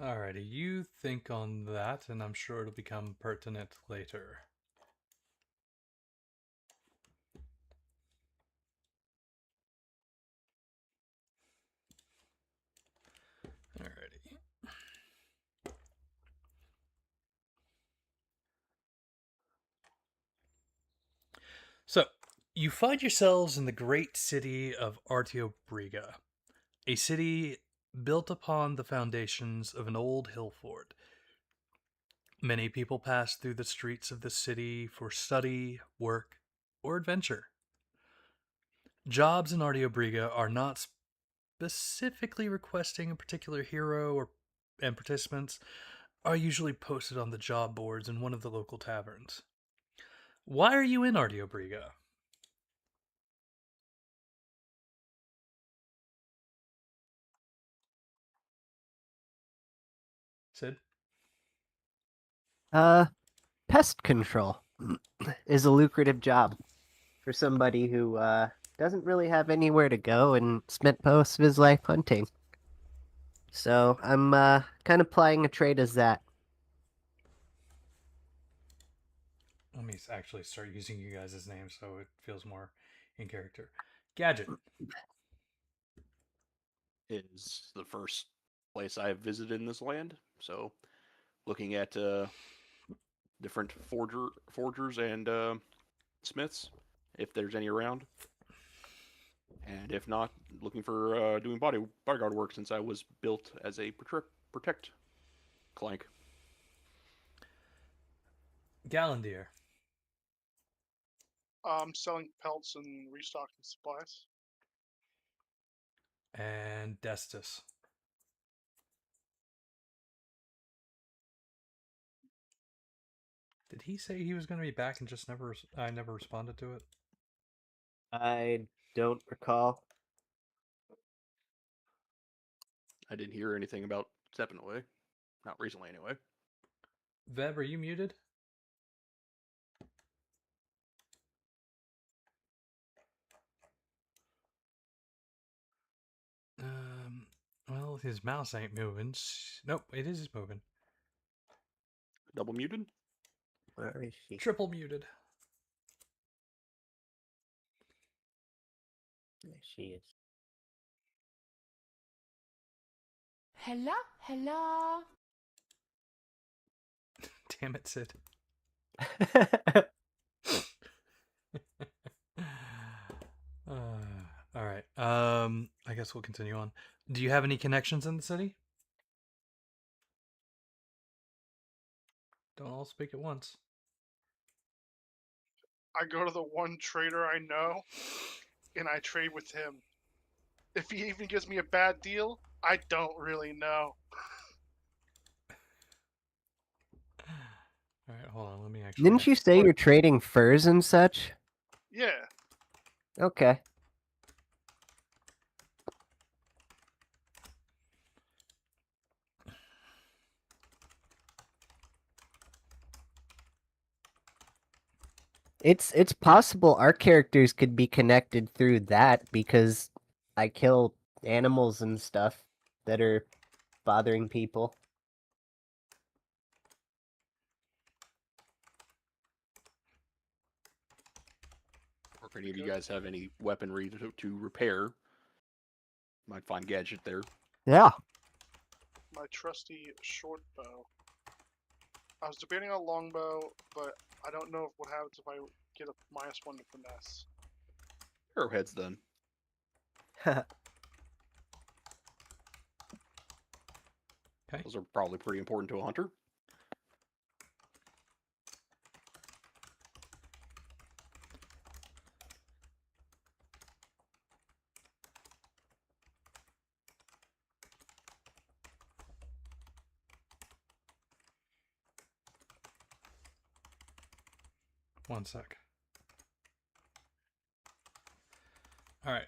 Alrighty, you think on that, and I'm sure it'll become pertinent later. Alrighty. So, you find yourselves in the great city of Artiobriga, a city built upon the foundations of an old hill fort. Many people pass through the streets of the city for study, work, or adventure. Jobs in Artiobriga are not specifically requesting a particular hero, and participants are usually posted on the job boards in one of the local taverns. Why are you in Artiobriga? Sid? Pest control. is a lucrative job for somebody who doesn't really have anywhere to go and spent most of his life hunting. So I'm kind of plying a trade as that. Let me actually start using you guys' names so it feels more in character. Gadget. Is the first place I have visited in this land. So, looking at different forgers and smiths, if there's any around, and if not, looking for doing bodyguard work since I was built as a protect clank. Gallandier. Selling pelts and restocking supplies. And Destus. Did he say he was going to be back and just I never responded to it? I don't recall. I didn't hear anything about stepping away. Not recently, anyway. Veb, are you muted? Well, his mouse ain't moving. Nope, it is moving. Double muted? Where is she? Triple muted. There she is. Hello, hello. Damn it, Sid. All right. I guess we'll continue on. Do you have any connections in the city? Don't all speak at once. I go to the one trader I know, and I trade with him. If he even gives me a bad deal, I don't really know. All right, hold on. Let me actually. Didn't you say you're trading furs and such? Yeah. Okay. It's possible our characters could be connected through that because I kill animals and stuff that are bothering people. Or if any of you guys have any weaponry to repair, might find Gadget there. Yeah. My trusty short bow. I was debating on longbow, but I don't know what happens if I get a -1 to finesse. Arrowheads then. Okay. Those are probably pretty important to a hunter. One sec. All right.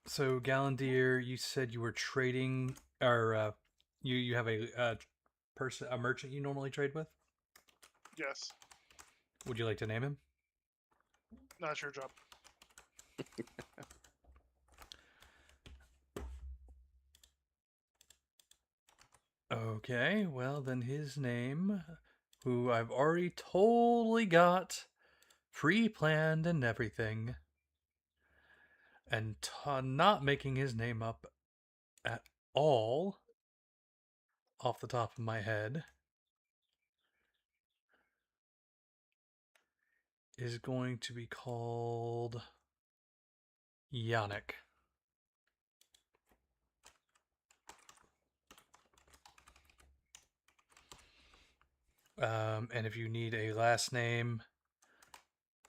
So, Gallandier, you said you were trading, or you have a merchant you normally trade with. Yes. Would you like to name him? Not your job. Okay, well then his name, who I've already totally got pre-planned and everything, and not making his name up at all off the top of my head, is going to be called Yannick. And if you need a last name,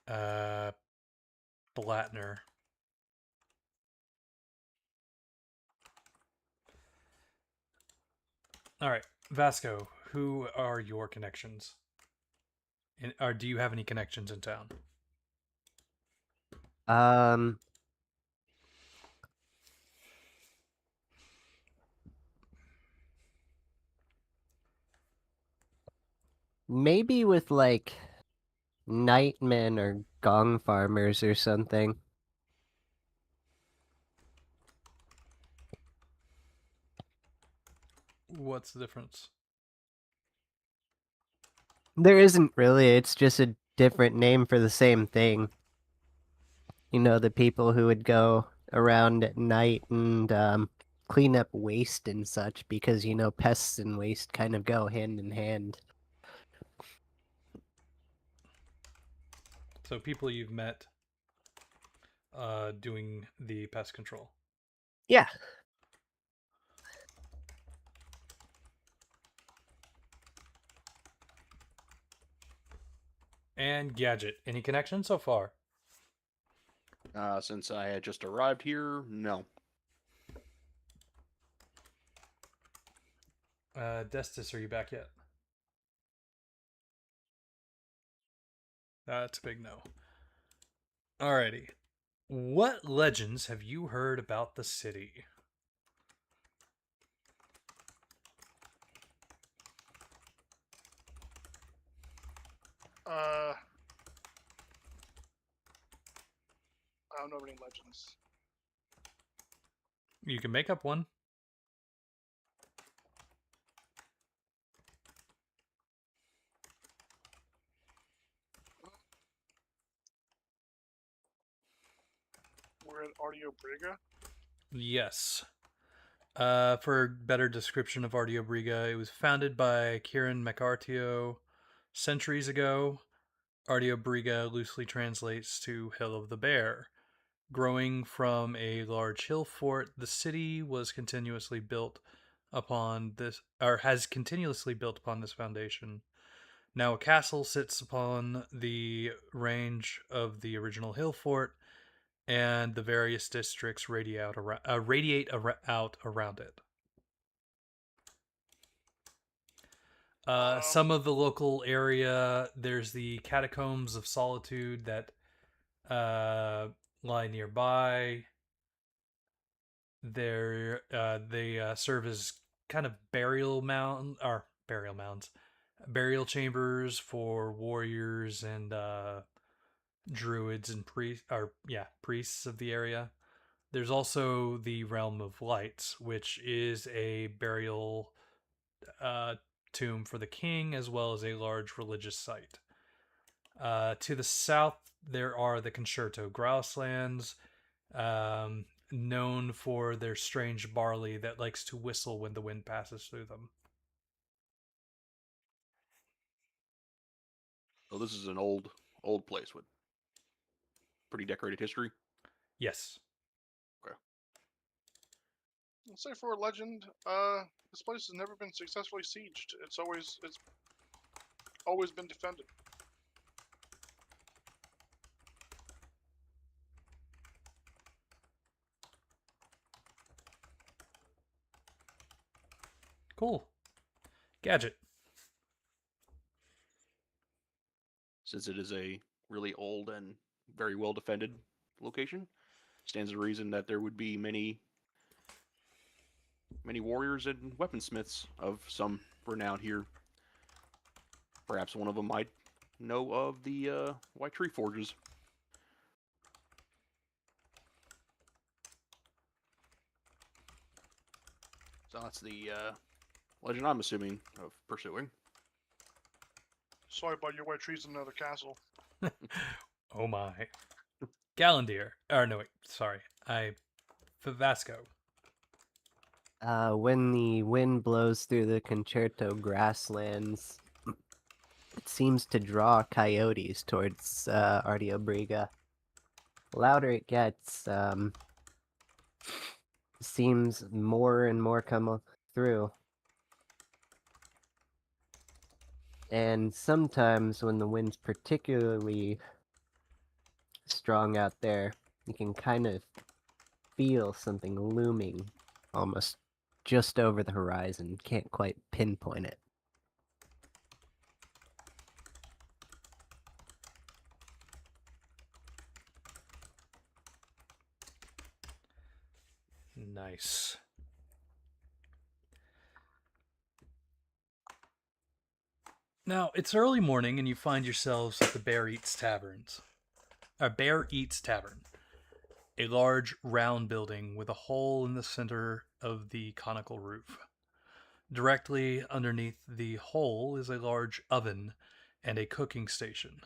Blatner. All right, Vasco, who are your connections? Or do you have any connections in town? Maybe with like nightmen or gong farmers or something. What's the difference? There isn't really, it's just a different name for the same thing. You know, the people who would go around at night and clean up waste and such, because, you know, pests and waste kind of go hand in hand. So people you've met doing the pest control. Yeah. And Gadget. Any connection so far? Since I had just arrived here, no. Destis, are you back yet? That's a big no. Alrighty. What legends have you heard about the city? I don't know any legends. You can make up one. We're at Audio Briga. Yes. For a better description of Ardeo Briga, it was founded by Kieran McArtio centuries ago. Ardeo Briga loosely translates to Hill of the Bear. Growing from a large hill fort, the city was continuously built upon this, or has continuously built upon this foundation. Now a castle sits upon the range of the original hill fort, and the various districts radiate out around it. Some of the local area, there's the Catacombs of Solitude that lie nearby. They serve as kind of burial mounds, burial chambers for warriors and druids and priests of the area. There's also the Realm of Lights, which is a burial tomb for the king, as well as a large religious site. To the south, there are the Concerto Grasslands, known for their strange barley that likes to whistle when the wind passes through them. So this is an old place with pretty decorated history. Yes. I'll say for a legend, this place has never been successfully sieged. It's always been defended. Cool. Gadget. Since it is a really old and very well defended location, stands to reason that there would be many warriors and weaponsmiths of some renown here. Perhaps one of them might know of the White Tree Forges. So that's the legend I'm assuming of pursuing. Sorry about your white trees in another castle. Oh my. Gallandir. Or no, wait. Sorry. Vasco. When the wind blows through the Concerto Grasslands, it seems to draw coyotes towards Ardeo Briga. The louder it gets, seems more and more come through. And sometimes when the wind's particularly strong out there, you can kind of feel something looming almost just over the horizon. Can't quite pinpoint it. Nice. Now, it's early morning and you find yourselves at the Bear Eats Tavern, a large round building with a hole in the center of the conical roof. Directly underneath the hole is a large oven and a cooking station.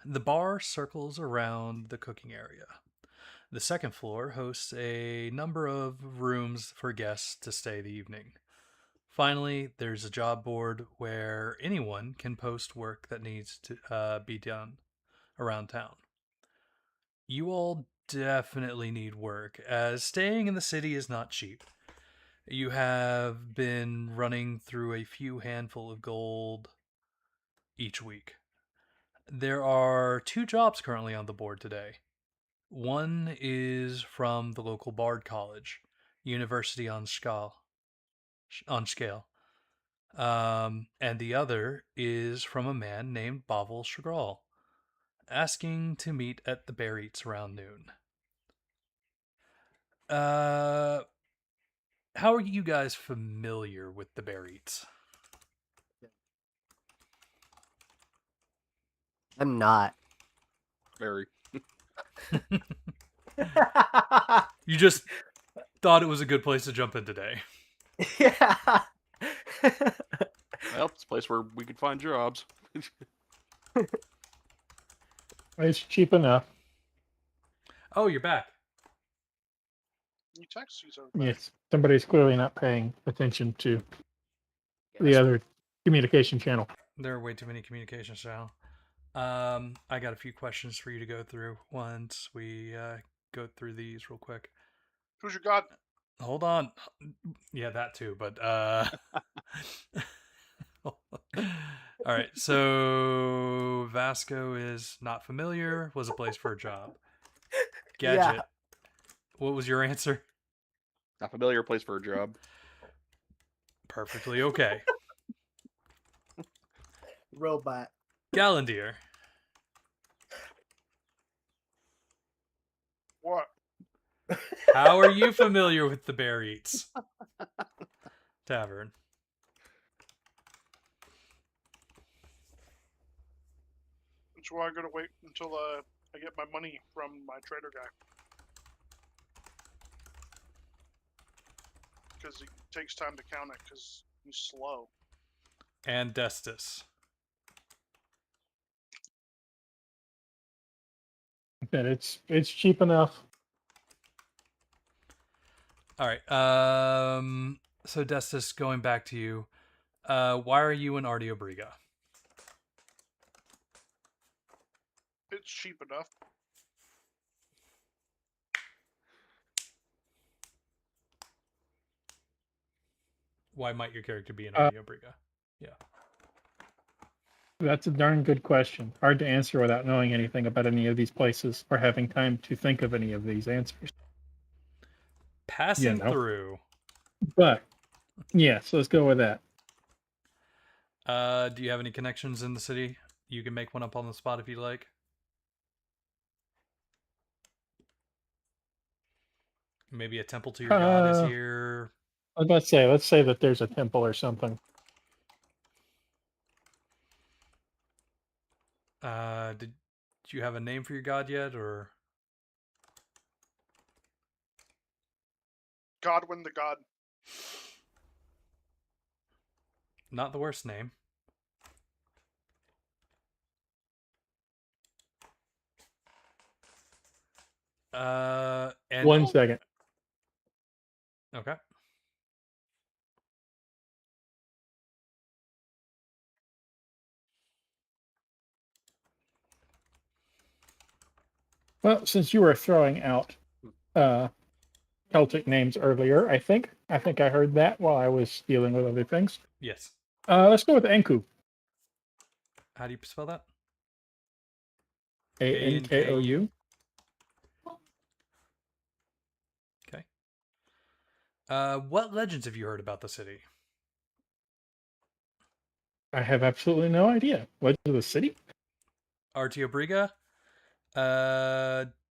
The bar circles around the cooking area. The second floor hosts a number of rooms for guests to stay the evening. Finally, there's a job board where anyone can post work that needs to be done around town. You all definitely need work, as staying in the city is not cheap. You have been running through a few handful of gold each week. There are 2 jobs currently on the board today. One is from the local Bard College, University on Scale. And the other is from a man named Bavel Chagall, asking to meet at the Bear Eats around noon. How are you guys familiar with the Bear Eats? I'm not. Very. You just thought it was a good place to jump in today. Yeah. Well, it's a place where we could find jobs. It's cheap enough. Oh, you're back. You text these over. Yes, somebody's clearly not paying attention to the other communication channel. There are way too many communications channels. I got a few questions for you to go through once we go through these real quick. Who's your god? Hold on. Yeah, that too, but all right. So Vasco is not familiar, was a place for a job. Gadget. Yeah. What was your answer? Not familiar place for a job. Perfectly okay. Robot. Gallandier. What? How are you familiar with the Bear Eats Tavern? That's why I gotta wait until I get my money from my trader guy. Because it takes time to count it, because he's slow. And Destus. That it's cheap enough. All right. So Destus, going back to you, why are you in Artio Briga? It's cheap enough. Why might your character be in Uh, Artio Briga? Yeah. That's a darn good question. Hard to answer without knowing anything about any of these places or having time to think of any of these answers. Passing know. through. But yes, let's go with that. Do you have any connections in the city? You can make one up on the spot if you like. Maybe a temple to your god is here. Let's say that there's a temple or something. Did you have a name for your god yet, or Godwin the god. not the worst name? And 1 second. Okay. Well, since you were throwing out Celtic names earlier, I think I heard that while I was dealing with other things. Yes. Let's go with Ankou. How do you spell that? Ankou. Okay. What legends have you heard about the city? I have absolutely no idea. What is the city? Artio Briga.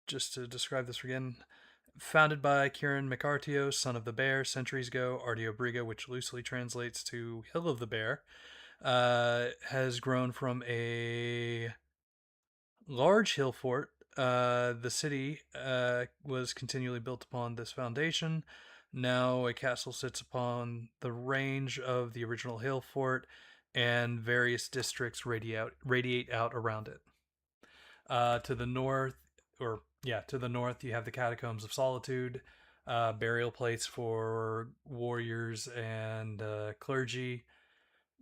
Just to describe this again, founded by Kieran McArtio, son of the bear, centuries ago. Artio Briga, which loosely translates to Hill of the Bear, has grown from a large hill fort. The city was continually built upon this foundation. Now a castle sits upon the range of the original hill fort, and various districts radiate out around it. To the north, to the north, you have the Catacombs of Solitude, burial places for warriors and clergy.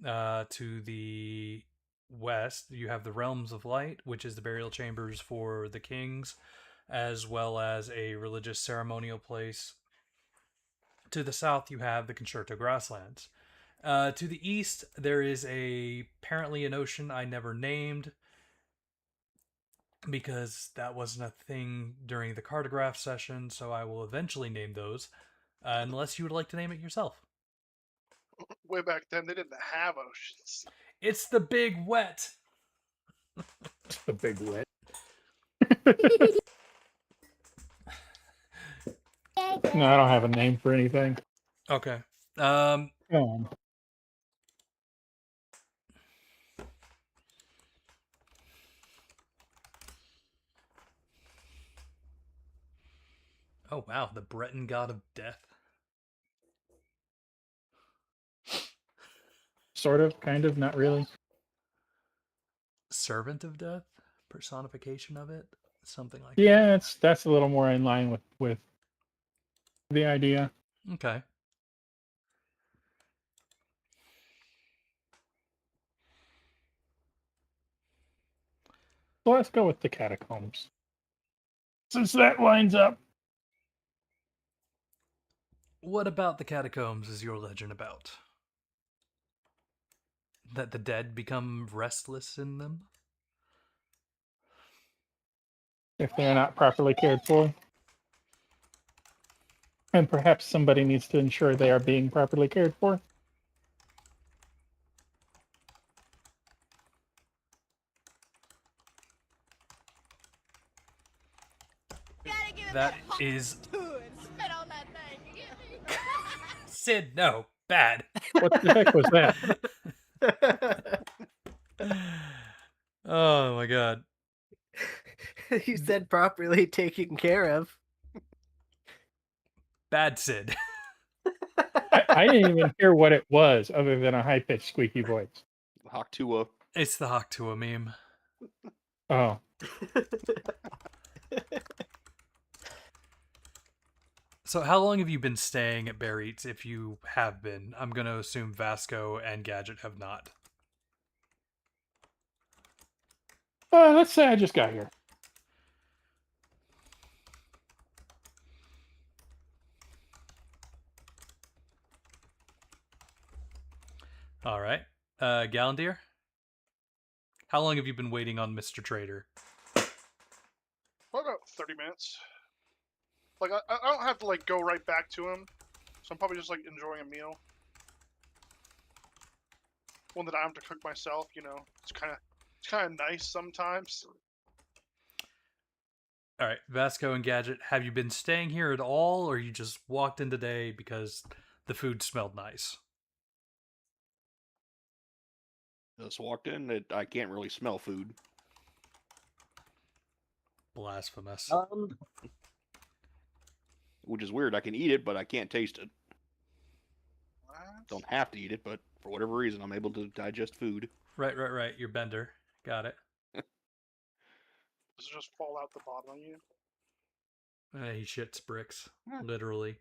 To the west, you have the Realms of Light, which is the burial chambers for the kings, as well as a religious ceremonial place. To the south, you have the Concerto Grasslands. To the east, there is apparently an ocean I never named because that wasn't a thing during the cartograph session, so I will eventually name those, unless you would like to name it yourself. Way back then, they didn't have oceans. It's the Big Wet. It's the big wet. No, I don't have a name for anything. Okay. Come on. Oh wow, the Breton god of death. Sort of, kind of, not really. Servant of death? Personification of it? Something like Yeah, that's a little more in line with the idea. that. Okay. So let's go with the catacombs. Since that lines up. What about the catacombs is your legend about? That the dead become restless in them? If they're not properly cared for. And perhaps somebody needs to ensure they are being properly cared for. That is Spit on that thing. You get me? Sid, no. Bad. What the heck was that? Oh my god. You said properly taken care of. Bad Sid. I didn't even hear what it was other than a high-pitched squeaky voice. Haktua. It's the Haktua meme. Oh. So how long have you been staying at Bear Eats, if you have been? I'm going to assume Vasco and Gadget have not. Let's say I just got here. All right. Gallandier? How long have you been waiting on Mr. Trader? For about 30 minutes. Like, I don't have to, like, go right back to him. So I'm probably just, like, enjoying a meal. One that I have to cook myself, you know. It's kind of nice sometimes. All right, Vasco and Gadget, have you been staying here at all, or you just walked in today because the food smelled nice? Just walked in. I can't really smell food. Blasphemous. Which is weird. I can eat it, but I can't taste it. What? Don't have to eat it, but for whatever reason, I'm able to digest food. Right. You're Bender. Got it. Does it just fall out the bottom on you? He shits bricks, literally.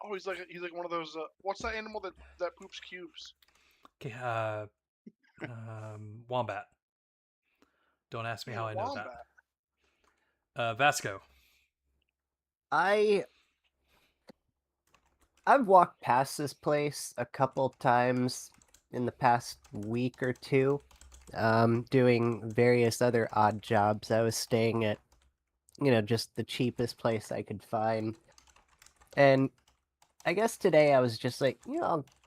Oh, he's like one of those. What's that animal that poops cubes? Okay, wombat. Don't ask me how I know Wombat. that. Vasco. I've walked past this place a couple times in the past week or two, doing various other odd jobs. I was staying at, just the cheapest place I could find. And I guess today I was just like,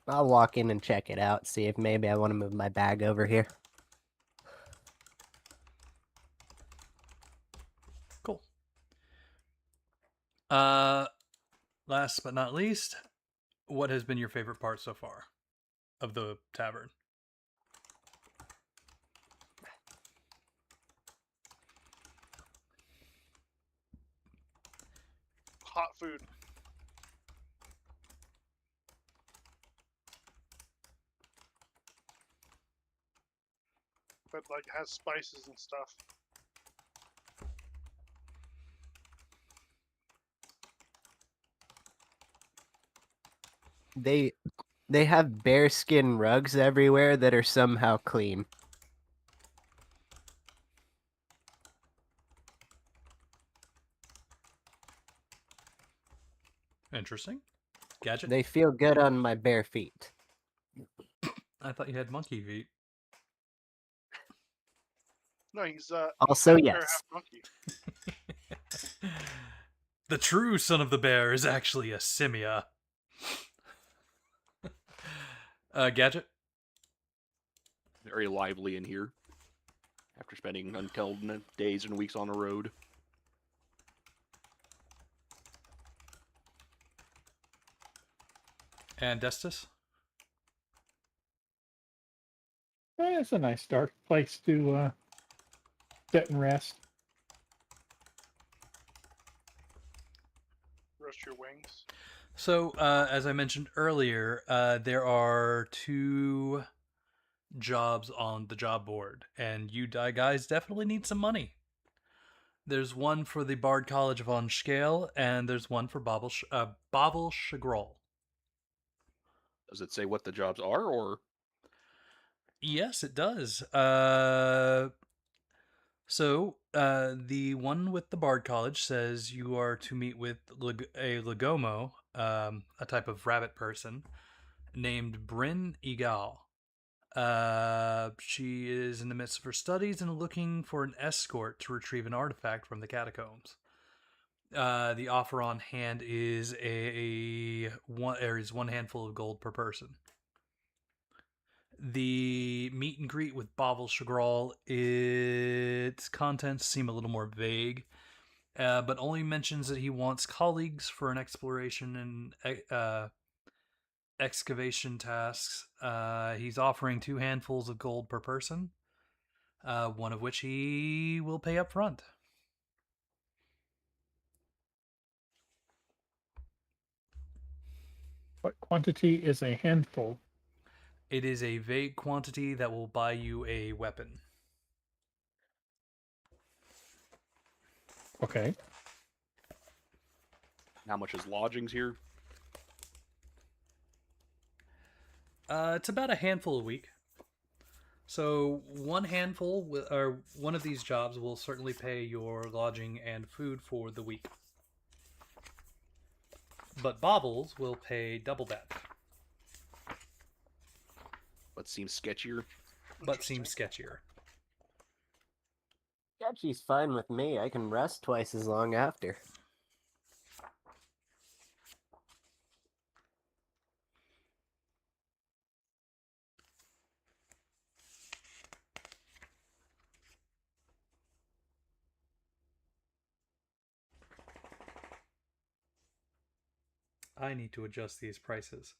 I'll walk in and check it out, see if maybe I want to move my bag over here. Cool. Last but not least, what has been your favorite part so far of the tavern? hot food. But like has spices and stuff. They have bearskin rugs everywhere that are somehow clean. Interesting. Gadget? They feel good on my bare feet. I thought you had monkey feet. No, he's Also, half bear, yes. half monkey. The true son of the bear is actually a simia. Gadget? Very lively in here. After spending untold days and weeks on the road. And Destus? It's a nice dark place to sit and rest. Rest your wings. So, as I mentioned earlier, there are 2 jobs on the job board, and you guys definitely need some money. There's one for the Bard College von Scale, and there's one for Babel Shagrol. Does it say what the jobs are, or? Yes, it does. So, the one with the Bard College says you are to meet with a Legomo, a type of rabbit person, named Bryn Egal. She is in the midst of her studies and looking for an escort to retrieve an artifact from the catacombs. The offer on hand is one handful of gold per person. The meet and greet with Bavel Chagral, its contents seem a little more vague, but only mentions that he wants colleagues for an exploration and excavation tasks. He's offering 2 handfuls of gold per person, one of which he will pay up front. What quantity is a handful? It is a vague quantity that will buy you a weapon. Okay. How much is lodgings here? It's about a handful a week. So one handful, or one of these jobs will certainly pay your lodging and food for the week. But Bobbles will pay double that. What seems sketchier? But seems sketchier. Sketchy's fine with me. I can rest twice as long after. I need to adjust these prices.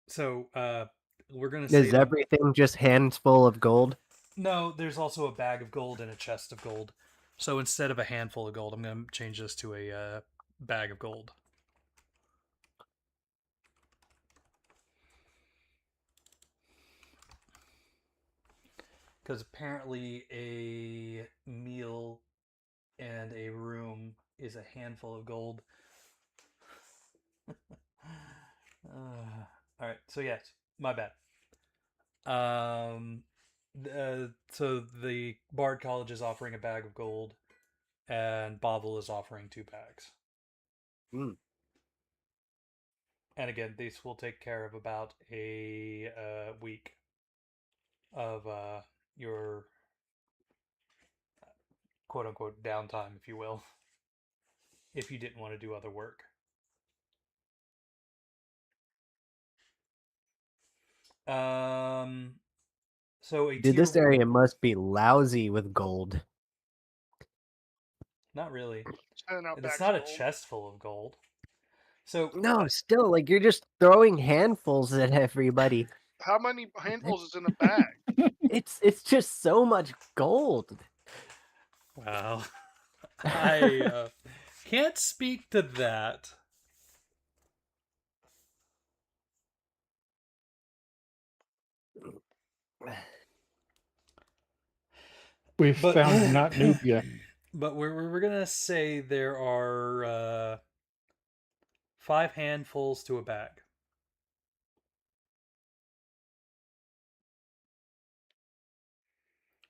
So, we're going to say... Is everything just handful of gold? No, there's also a bag of gold and a chest of gold. So instead of a handful of gold, I'm going to change this to a bag of gold. Because apparently a meal and a room is a handful of gold. Alright, so yes, my bad. So the Bard College is offering a bag of gold, and Bovel is offering 2 bags. Mm. And again, these will take care of about a week of your quote-unquote downtime, if you will, if you didn't want to do other work. So Dude, this area must be lousy with gold. Not really. Out It's bags not of a gold. chest full of gold. So No, still, like, you're just throwing handfuls at everybody. How many handfuls is in a bag? It's just so much gold. wow. I can't speak to that. We've But found not Nubia. but we're gonna say there are 5 handfuls to a bag.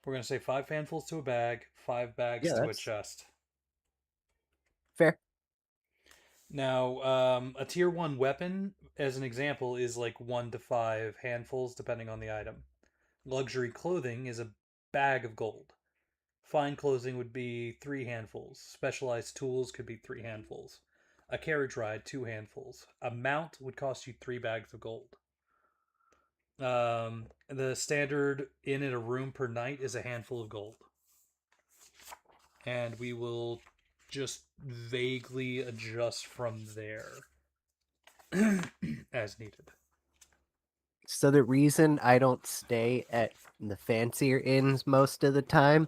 We're gonna say 5 handfuls to a bag, 5 bags Yeah, to a that's chest. fair. Now, a tier 1 weapon, as an example, is like 1 to 5 handfuls depending on the item. Luxury clothing is a bag of gold. Fine clothing would be 3 handfuls. Specialized tools could be 3 handfuls. A carriage ride, 2 handfuls. A mount would cost you 3 bags of gold. The standard inn in a room per night is a handful of gold. And we will just vaguely adjust from there as needed. So the reason I don't stay at the fancier inns most of the time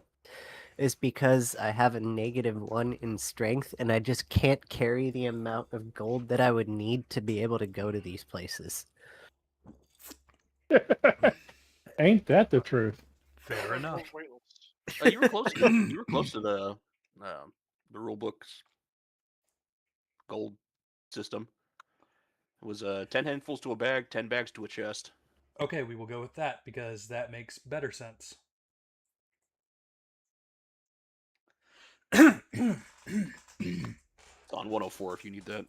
is because I have a -1 in strength and I just can't carry the amount of gold that I would need to be able to go to these places. Ain't that the truth? Fair Like, enough. weightless. You were close. You were close to the rule book's gold system. It was 10 handfuls to a bag, 10 bags to a chest. Okay, we will go with that because that makes better sense. It's on 104 if you need that.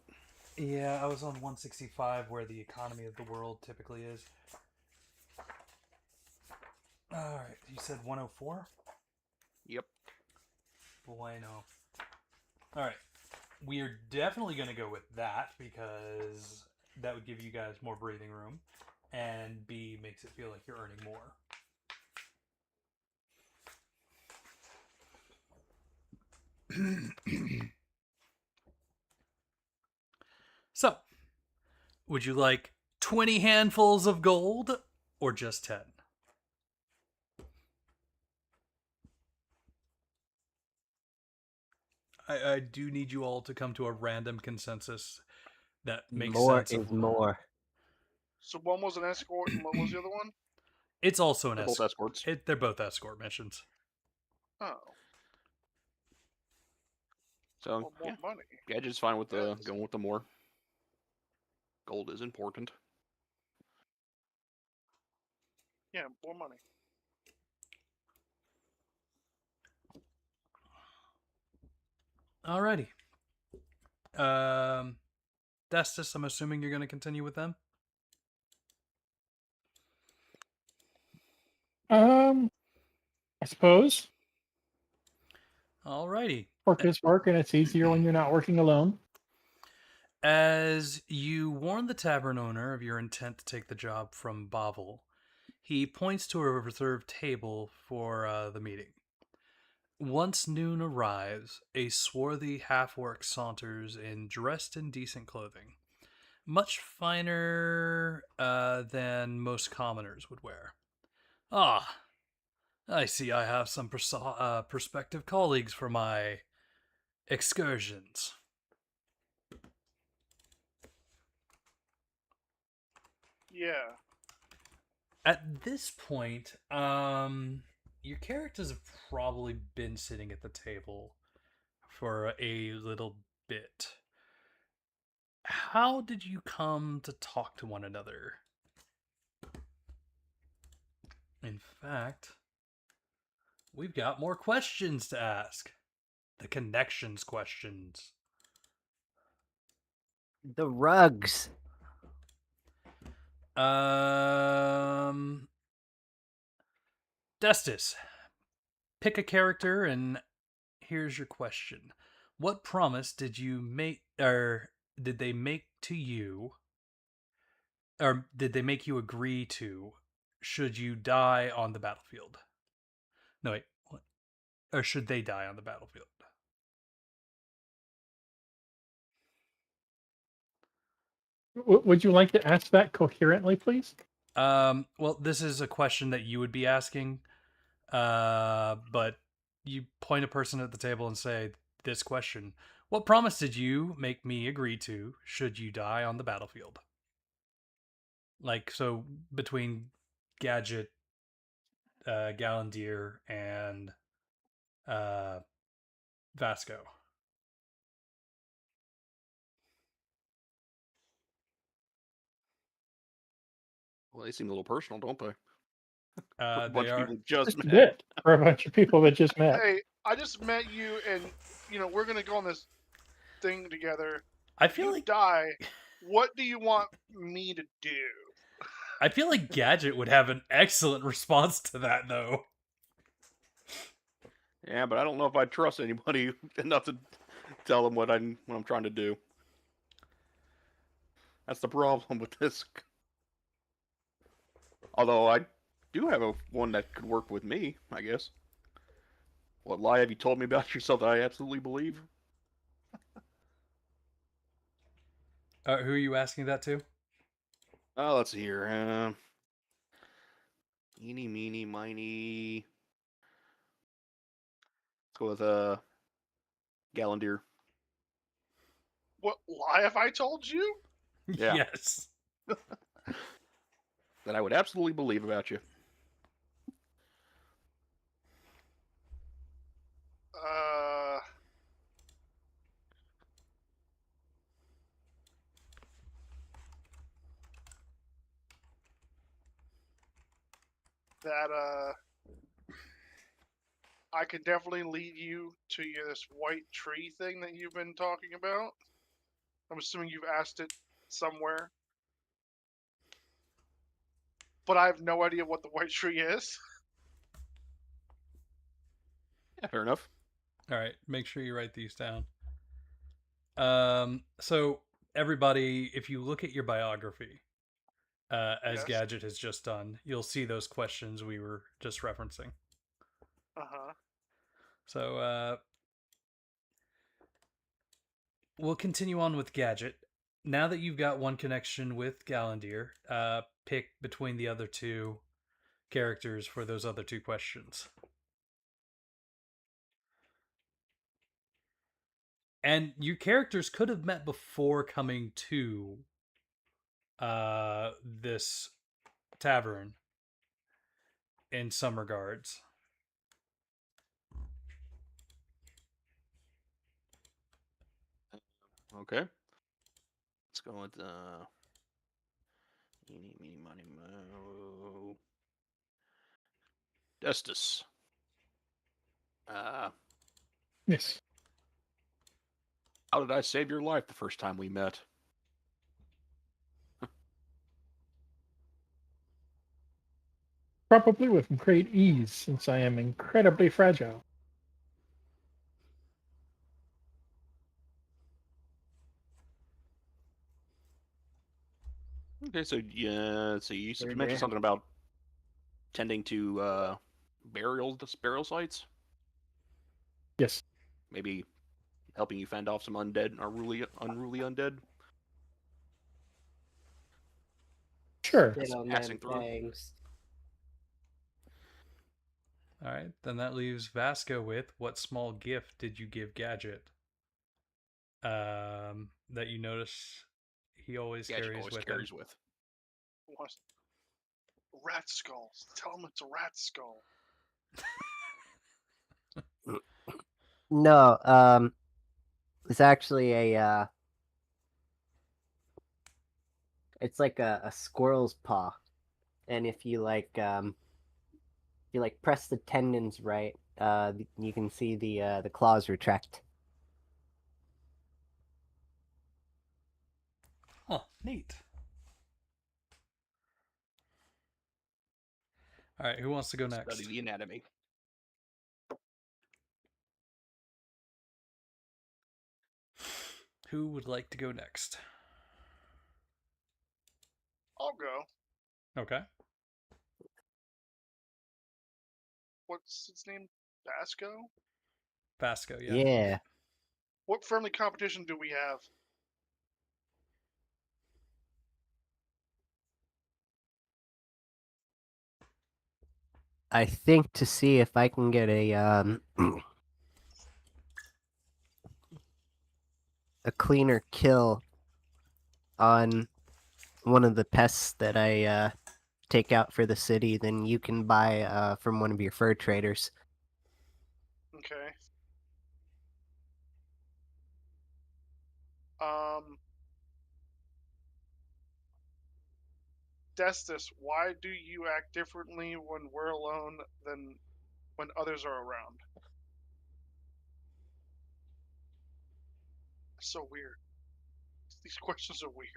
Yeah, I was on 165 where the economy of the world typically is. Alright, you said 104? Yep. Bueno. Alright, we are definitely going to go with that because that would give you guys more breathing room, and B, makes it feel like you're earning more. So, would you like 20 handfuls of gold or just 10? I do need you all to come to a random consensus that makes More sense. is more. So one was an escort, and what was the other one? It's also an They're both escorts. They're both escort missions. Oh, So well, more money. Gadget's fine with the Yes. going with the more. Gold is important. Yeah, more money. Alrighty. Destus, I'm assuming you're going to continue with them? I suppose Alrighty. work is work, and it's easier when you're not working alone. As you warn the tavern owner of your intent to take the job from Bavel, he points to a reserved table for the meeting. Once noon arrives, a swarthy half-orc saunters in dressed in decent clothing, much finer than most commoners would wear. Ah, I see I have some prospective colleagues for my excursions. Yeah. At this point, your characters have probably been sitting at the table for a little bit. How did you come to talk to one another? In fact, we've got more questions to ask. The connections questions. The rugs. Destus, pick a character and here's your question. What promise did you make, or did they make to you, or did they make you agree to, should you die on the battlefield? No, wait. What? Or should they die on the battlefield? Would you like to ask that coherently, please? Well, this is a question that you would be asking, but you point a person at the table and say, this question. What promise did you make me agree to should you die on the battlefield? Like, so between Gadget, Galandir, and Vasco. Well, they seem a little personal, don't they? A They bunch of are. people just Just a met. bit for a bunch of people that just met. Hey, I just met you, and we're gonna go on this thing together. I feel You like die. What do you want me to do? I feel like Gadget would have an excellent response to that, though. Yeah, but I don't know if I trust anybody enough to tell them what I'm trying to do. That's the problem with this. Although I do have one that could work with me, I guess. What lie have you told me about yourself that I absolutely believe? Who are you asking that to? Let's see here. Eeny, meeny, miny. Let's go with Galandir. What lie have I told you? Yeah. Yes. That I would absolutely believe about you. That I can definitely lead you to this white tree thing that you've been talking about. I'm assuming you've asked it somewhere. But I have no idea what the white tree is. Yeah, fair enough. All right, make sure you write these down. So everybody, if you look at your biography, as Yes. Gadget has just done, you'll see those questions we were just referencing. Uh-huh. So we'll continue on with Gadget. Now that you've got one connection with Galandir, pick between the other two characters for those other two questions. And your characters could have met before coming to this tavern in some regards. Okay. Let's go with eeny, meeny, miny, mo. Destus. Yes. How did I save your life the first time we met? Probably with great ease, since I am incredibly fragile. Okay, so yeah, so you Sure mentioned did. something about tending to burial sites. Yes. Maybe helping you fend off some unruly undead. Sure. Spit on passing them through. things. All right, then that leaves Vasco with what small gift did you give Gadget? That you notice he always Gadget carries always with carries him. with. What's- Rat skulls. Tell him it's a rat skull. No, it's actually a it's like a squirrel's paw, and if you press the tendons right, you can see the claws retract. Huh, neat. All right, who wants to go next? Study the anatomy. Who would like to go next? I'll go. Okay. What's its name? Vasco? Vasco, yeah. Yeah. What friendly competition do we have? I think to see if I can get a a cleaner kill on one of the pests that I take out for the city, then you can buy from one of your fur traders. Okay. Destus, why do you act differently when we're alone than when others are around? So weird. These questions are weird.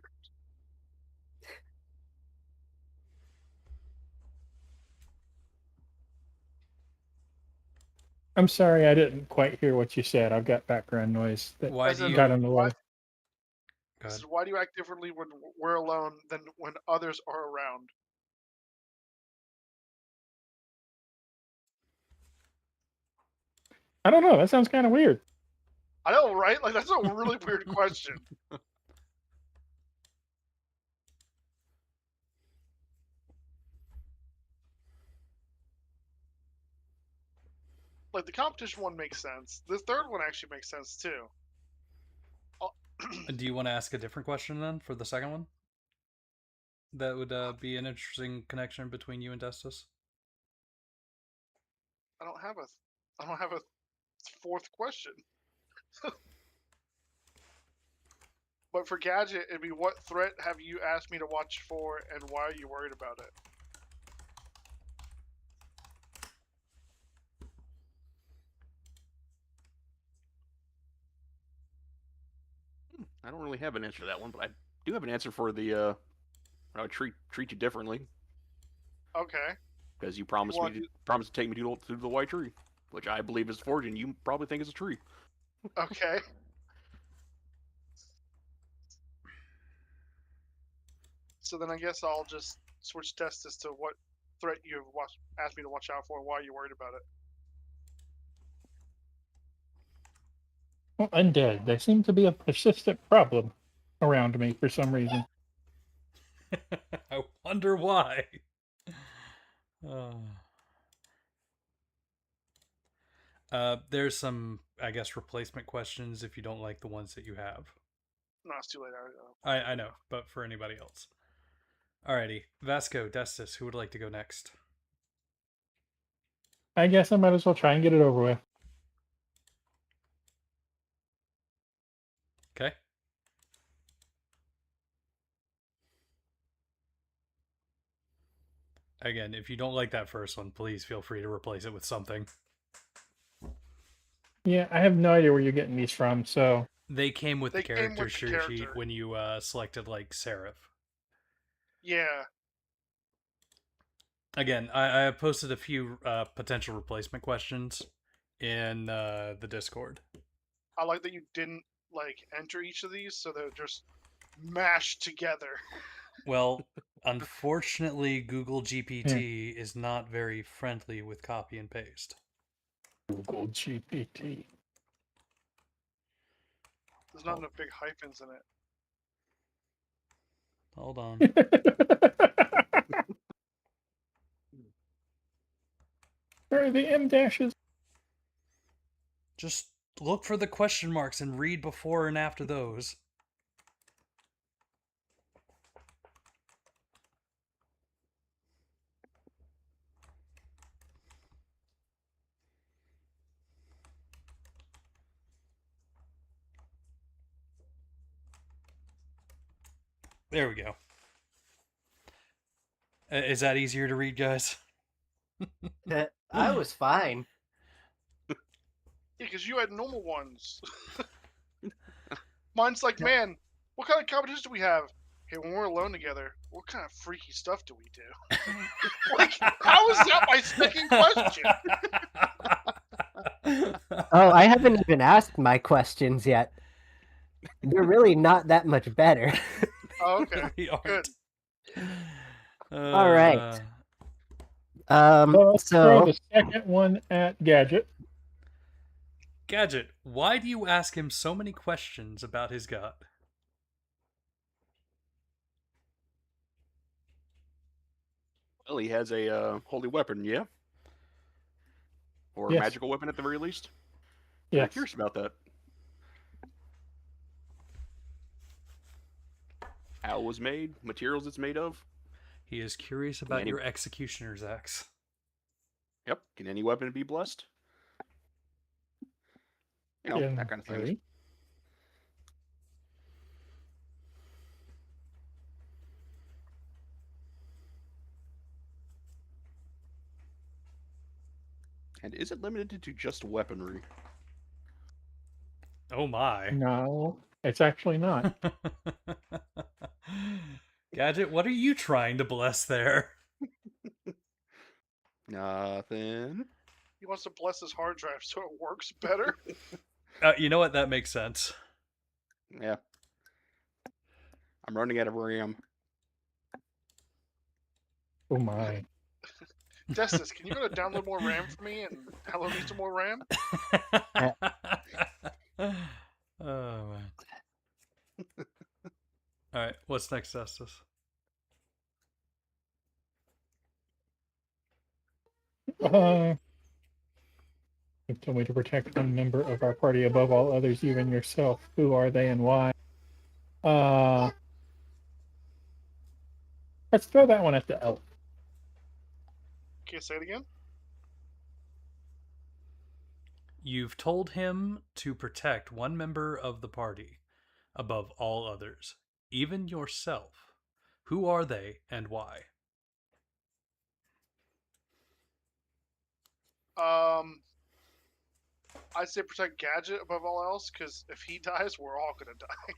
I'm sorry, I didn't quite hear what you said. I've got background noise that Why As do in, got you? in the why, way. Go ahead. why do you act differently when we're alone than when others are around? I don't know. That sounds kind of weird. I know, right? Like, that's a really weird question. Like, the competition one makes sense. The third one actually makes sense, too. Do you want to ask a different question then for the second one? That would be an interesting connection between you and Destus. I don't have a fourth question. But for Gadget, it'd be, what threat have you asked me to watch for, and why are you worried about it? I don't really have an answer to that one, but I do have an answer for the I would treat you differently Okay. because you promised want me to take me to the white tree, which I believe is fortune. You probably think is a tree. Okay. So then I guess I'll just switch tests as to what threat you've asked me to watch out for and why you're worried about it. Well, undead. They seem to be a persistent problem around me for some reason. I wonder why. There's some, I guess, replacement questions if you don't like the ones that you have. No, it's too late. I know, but for anybody else. Alrighty, Vasco, Destus, who would like to go next? I guess I might as well try and get it over with. Okay. Again, if you don't like that first one, please feel free to replace it with something. Yeah, I have no idea where you're getting these from, so They came with They the came character with the sheet character. when you selected like Seraph. Yeah. Again, I have posted a few potential replacement questions in the Discord. I like that you didn't like enter each of these, so they're just mashed together. Well, unfortunately, Google GPT is not very friendly with copy and paste. Google GPT. There's not enough big hyphens in it. Hold on. Where are the M dashes? Just look for the question marks and read before and after those. There we go. Is that easier to read, guys? I was fine. Yeah, because you had normal ones. Mine's like, man, what kind of competition do we have? Hey, when we're alone together, what kind of freaky stuff do we do? Like, how is that my second question? Oh, I haven't even asked my questions yet. They're really not that much better. Oh, okay. They aren't. Good. All right. So let's throw So the second one at Gadget. Gadget, why do you ask him so many questions about his god? Well, he has a holy weapon, yeah, or a Yes. magical weapon at the very least. Yes. I'm curious about that. how it was made, materials it's made of. He is curious about any- your executioner's axe. Yep. Can any weapon be blessed? You know, In that kind of thing. theory. And is it limited to just weaponry? Oh my. No, it's actually not. Gadget, what are you trying to bless there? Nothing. He wants to bless his hard drive so it works better. You know what? That makes sense. Yeah. I'm running out of RAM. Oh my. Destis, can you go to download more RAM for me and download me some more RAM? Oh man. Alright, what's next, Justice? You told me to protect one member of our party above all others, even yourself. Who are they and why? Let's throw that one at the elf. Can you say it again? You've told him to protect one member of the party above all others, even yourself. Who are they and why? I'd say protect Gadget above all else, because if he dies, we're all gonna die.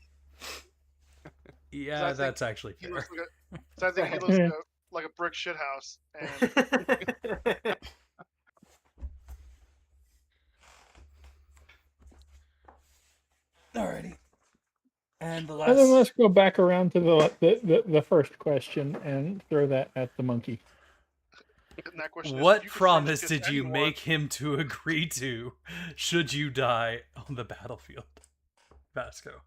Yeah, think that's actually He fair. looks like so I think he looks like a brick shit house. And Alrighty. And the And then let's last. go back around to the first question and throw that at the monkey. that question is, What if you could promise French kiss did you anyone- make him to agree to should you die on the battlefield? Vasco.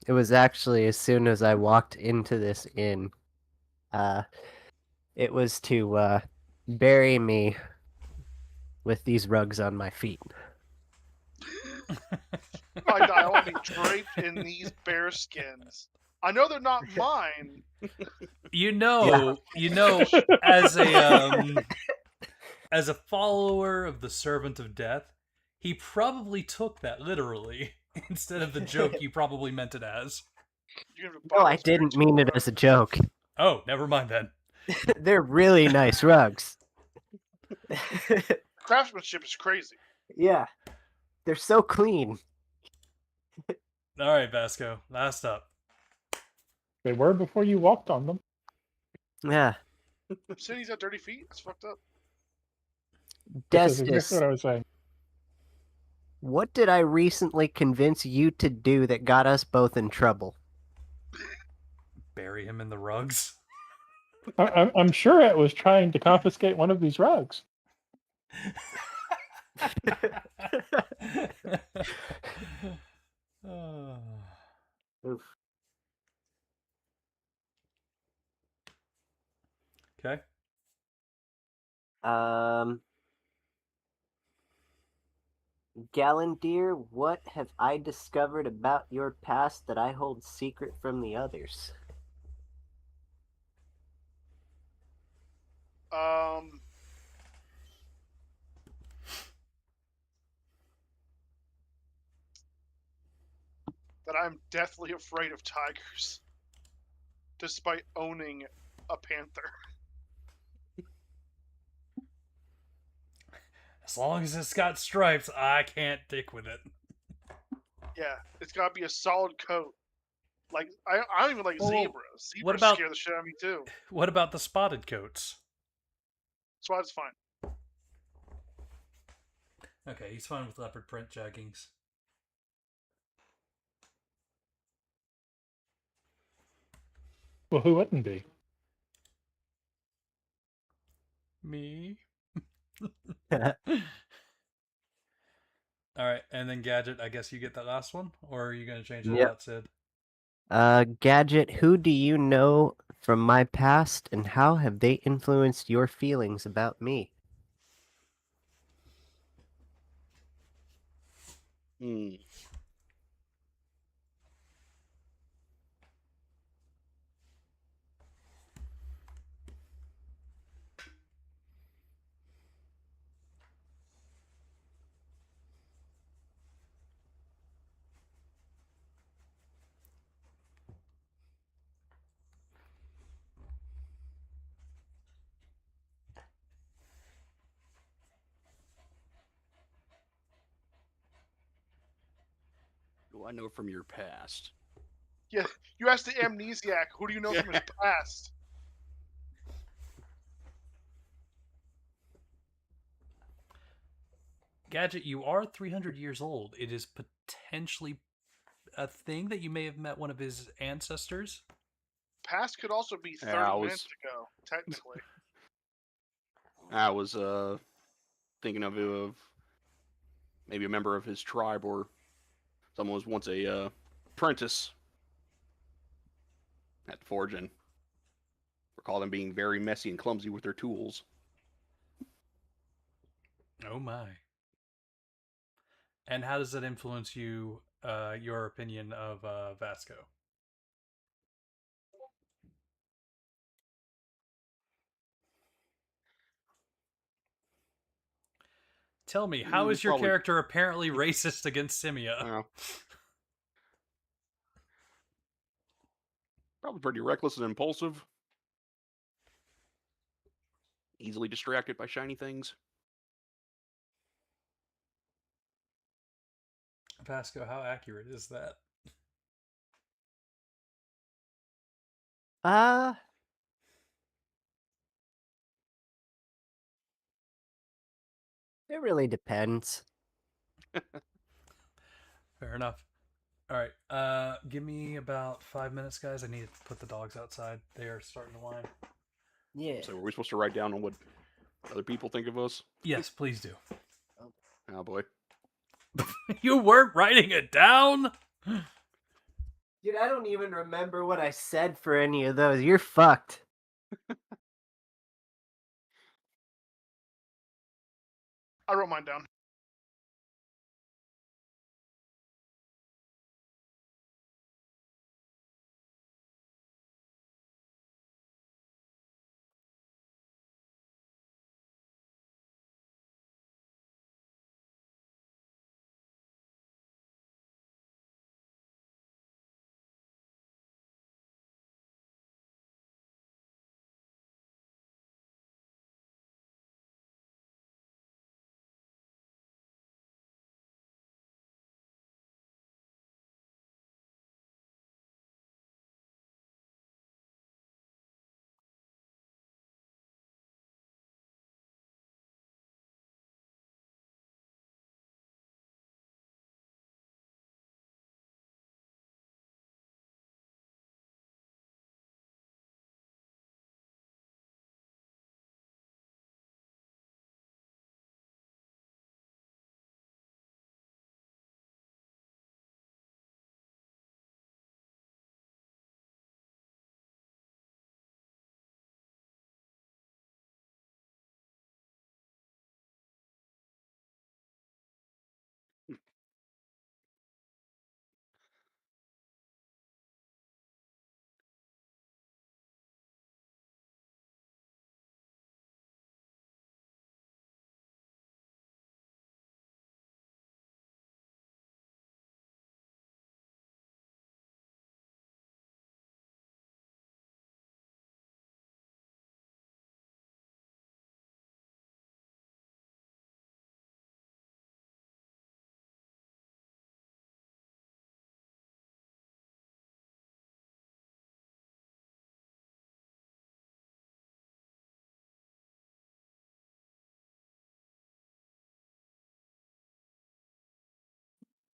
It was actually as soon as I walked into this inn. It was to bury me with these rugs on my feet. I want to be draped in these bear skins. I know they're not mine. You know, as a follower of the Servant of Death, he probably took that literally instead of the joke you probably meant it as. No, I didn't mean it as a joke. Oh, never mind then. They're really nice rugs. Craftsmanship is crazy. Yeah, they're so clean. All right, Vasco, last up. They were before you walked on them. Yeah. Saying he's got dirty feet? That's fucked up. This is exactly Destis, what I was saying. what did I recently convince you to do that got us both in trouble? Bury him in the rugs. I'm sure it was trying to confiscate one of these rugs. Oof. Okay. Gallandir, what have I discovered about your past that I hold secret from the others? That I'm deathly afraid of tigers, despite owning a panther. As long as it's got stripes, I can't dick with it. Yeah, it's got to be a solid coat. Like I don't even like Well, zebras. what Zebras about- scare the shit out of me too. What about the spotted coats? So that's fine. Okay, he's fine with leopard print jeggings. Well, who wouldn't be? Me? All right, and then Gadget, I guess you get that last one? Or are you going to change it Yep. out, Sid? Gadget, who do you know from my past, and how have they influenced your feelings about me? Hmm. Do I know from your past? Yeah, you asked the amnesiac, who do you know from his past? Gadget, you are 300 years old. It is potentially a thing that you may have met one of his ancestors. Past could also be 30 Yeah, minutes ago, technically. I was thinking of maybe a member of his tribe, or someone was once a apprentice at the forge, and recall them being very messy and clumsy with their tools. Oh my. And how does that influence you, your opinion of Vasco? Tell me, how is your Probably, character apparently racist against Simia? probably pretty reckless and impulsive. Easily distracted by shiny things. Vasco, how accurate is that? Uh, it really depends. Fair enough. All right, give me about 5 minutes, guys. I need to put the dogs outside. They are starting to whine. Yeah. So, were we supposed to write down on what other people think of us? Yes, please do. Oh boy. You weren't writing it down? Dude, I don't even remember what I said for any of those. You're fucked. I wrote mine down.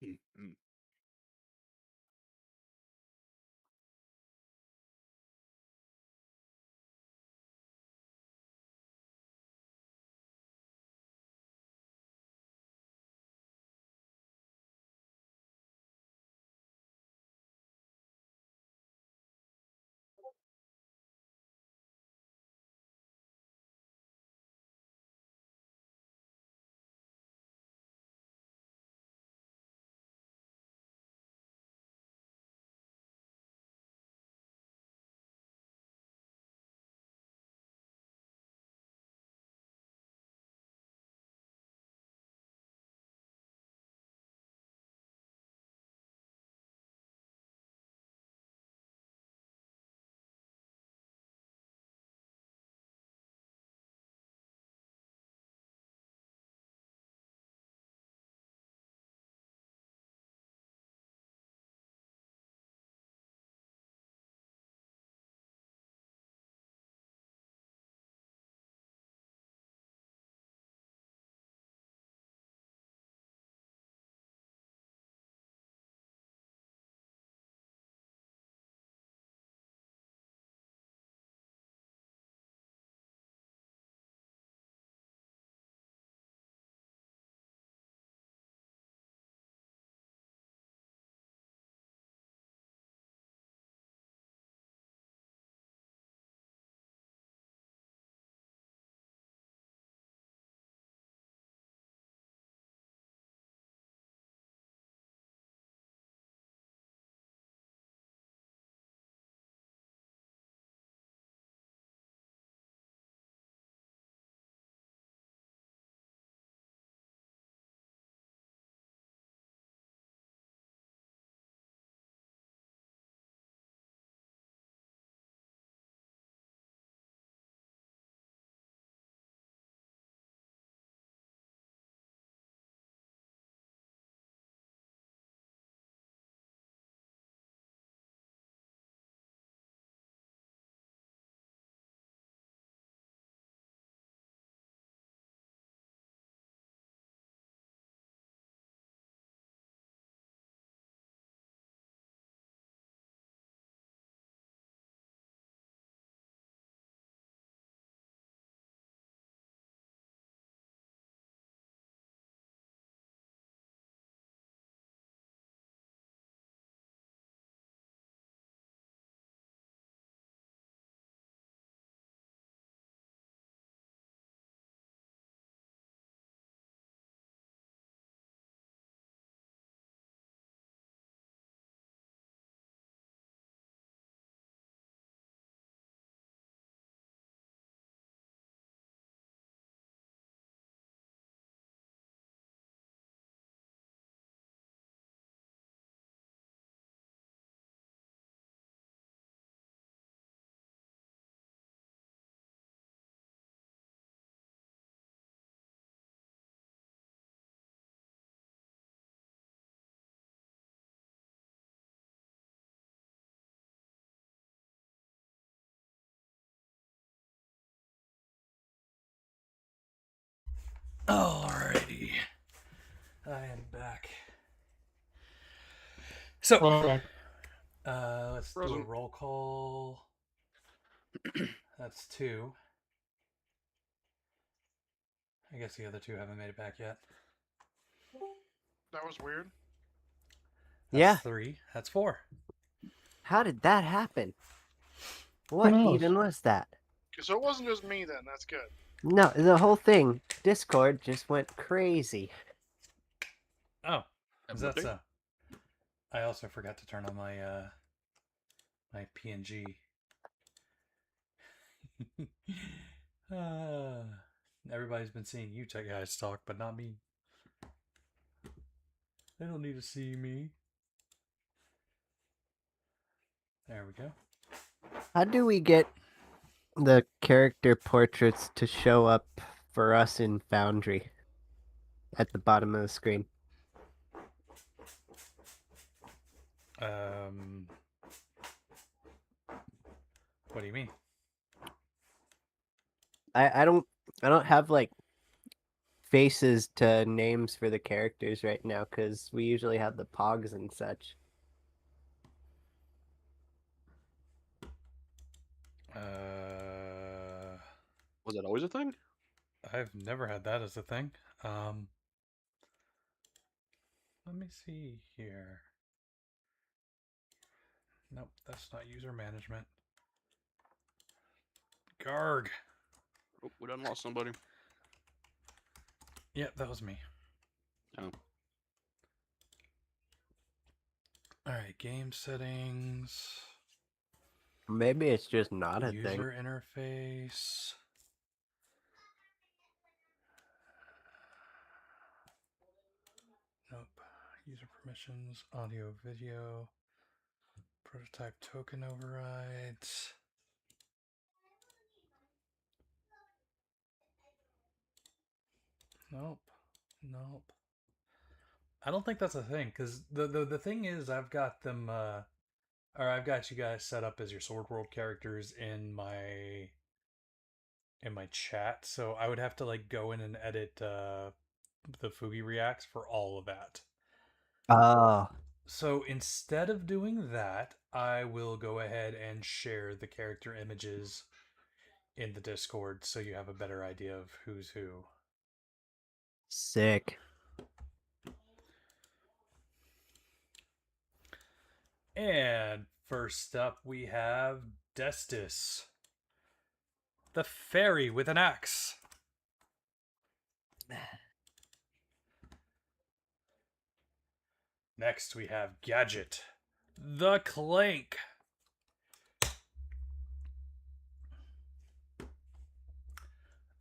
Mm-hmm. Alrighty. I am back. So, Okay. let's do a Present. roll call. That's 2. I guess the other 2 haven't made it back yet. That was weird. That's Yeah. 3. That's 4. How did that happen? What knows? even was that? So it wasn't just me then. That's good. No, the whole thing, Discord just went crazy. Oh, is that Update? so? I also forgot to turn on my my PNG. Everybody's been seeing you guys talk, but not me. They don't need to see me. There we go. How do we get the character portraits to show up for us in Foundry at the bottom of the screen? What do you mean? I don't have like faces to names for the characters right now because we usually have the pogs and such. Was that always a thing? I've never had that as a thing. Let me see here. Nope, that's not user management. Garg. Oh, we done lost somebody. Yep, that was me. Oh. Alright, game settings. Maybe it's just not a thing. User interface. Nope. User permissions, audio, video, prototype token overrides. Nope. Nope. I don't think that's a thing, because the thing is I've got them or I've got you guys set up as your Sword World characters in my chat, so I would have to like go in and edit the Fugi reacts for all of that. Oh, So instead of doing that, I will go ahead and share the character images in the Discord so you have a better idea of who's who. sick. And first up we have Destis, the fairy with an axe. Next we have Gadget, the Clank.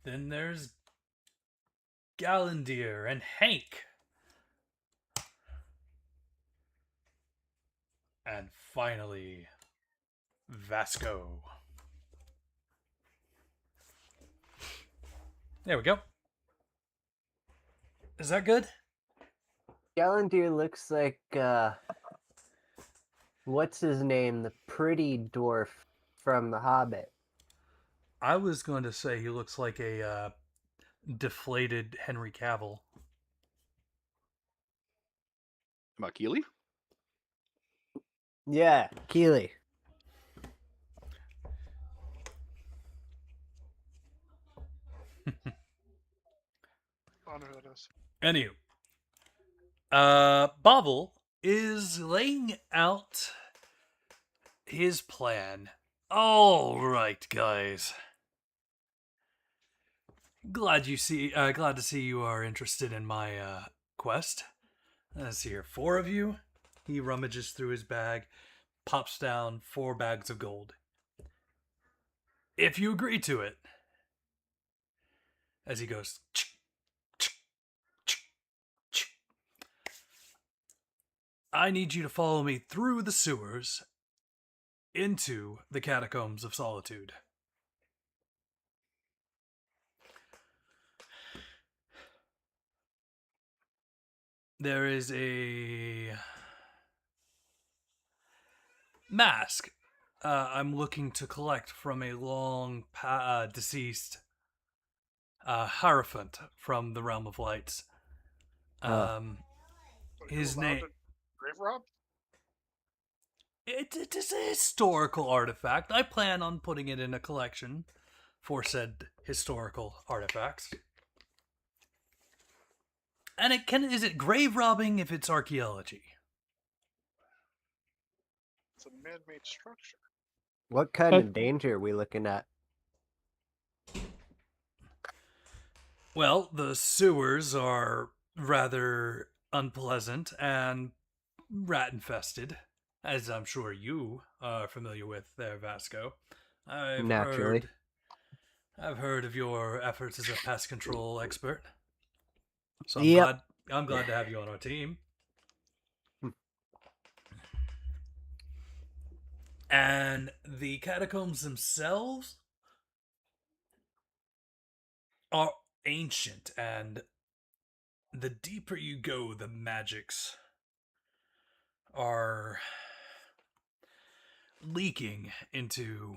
Then there's Gallandir and Hank. And finally, Vasco. There we go. Is that good? Gallandir looks like what's his name? The pretty dwarf from The Hobbit. I was going to say he looks like a deflated Henry Cavill. About Keeley? Yeah, Keeley. I don't know who that is. Anywho, Bobble is laying out his plan. All right, guys. Glad to see you are interested in my quest. Let's see here, 4 of you. He rummages through his bag, pops down 4 bags of gold. If you agree to it, as he goes, I need you to follow me through the sewers into the Catacombs of Solitude. There is a mask I'm looking to collect from a long deceased Hierophant from the Realm of Lights. His You allowed name. to grave rob? It is a historical artifact. I plan on putting it in a collection for said historical artifacts. And is it grave robbing if it's archaeology? It's a man-made structure. What kind of danger are we looking at? Well, the sewers are rather unpleasant and rat infested, as I'm sure you are familiar with there, Vasco. Naturally. I've heard of your efforts as a pest control expert. So Yep. I'm glad to have you on our team. And the catacombs themselves are ancient, and the deeper you go, the magics are leaking into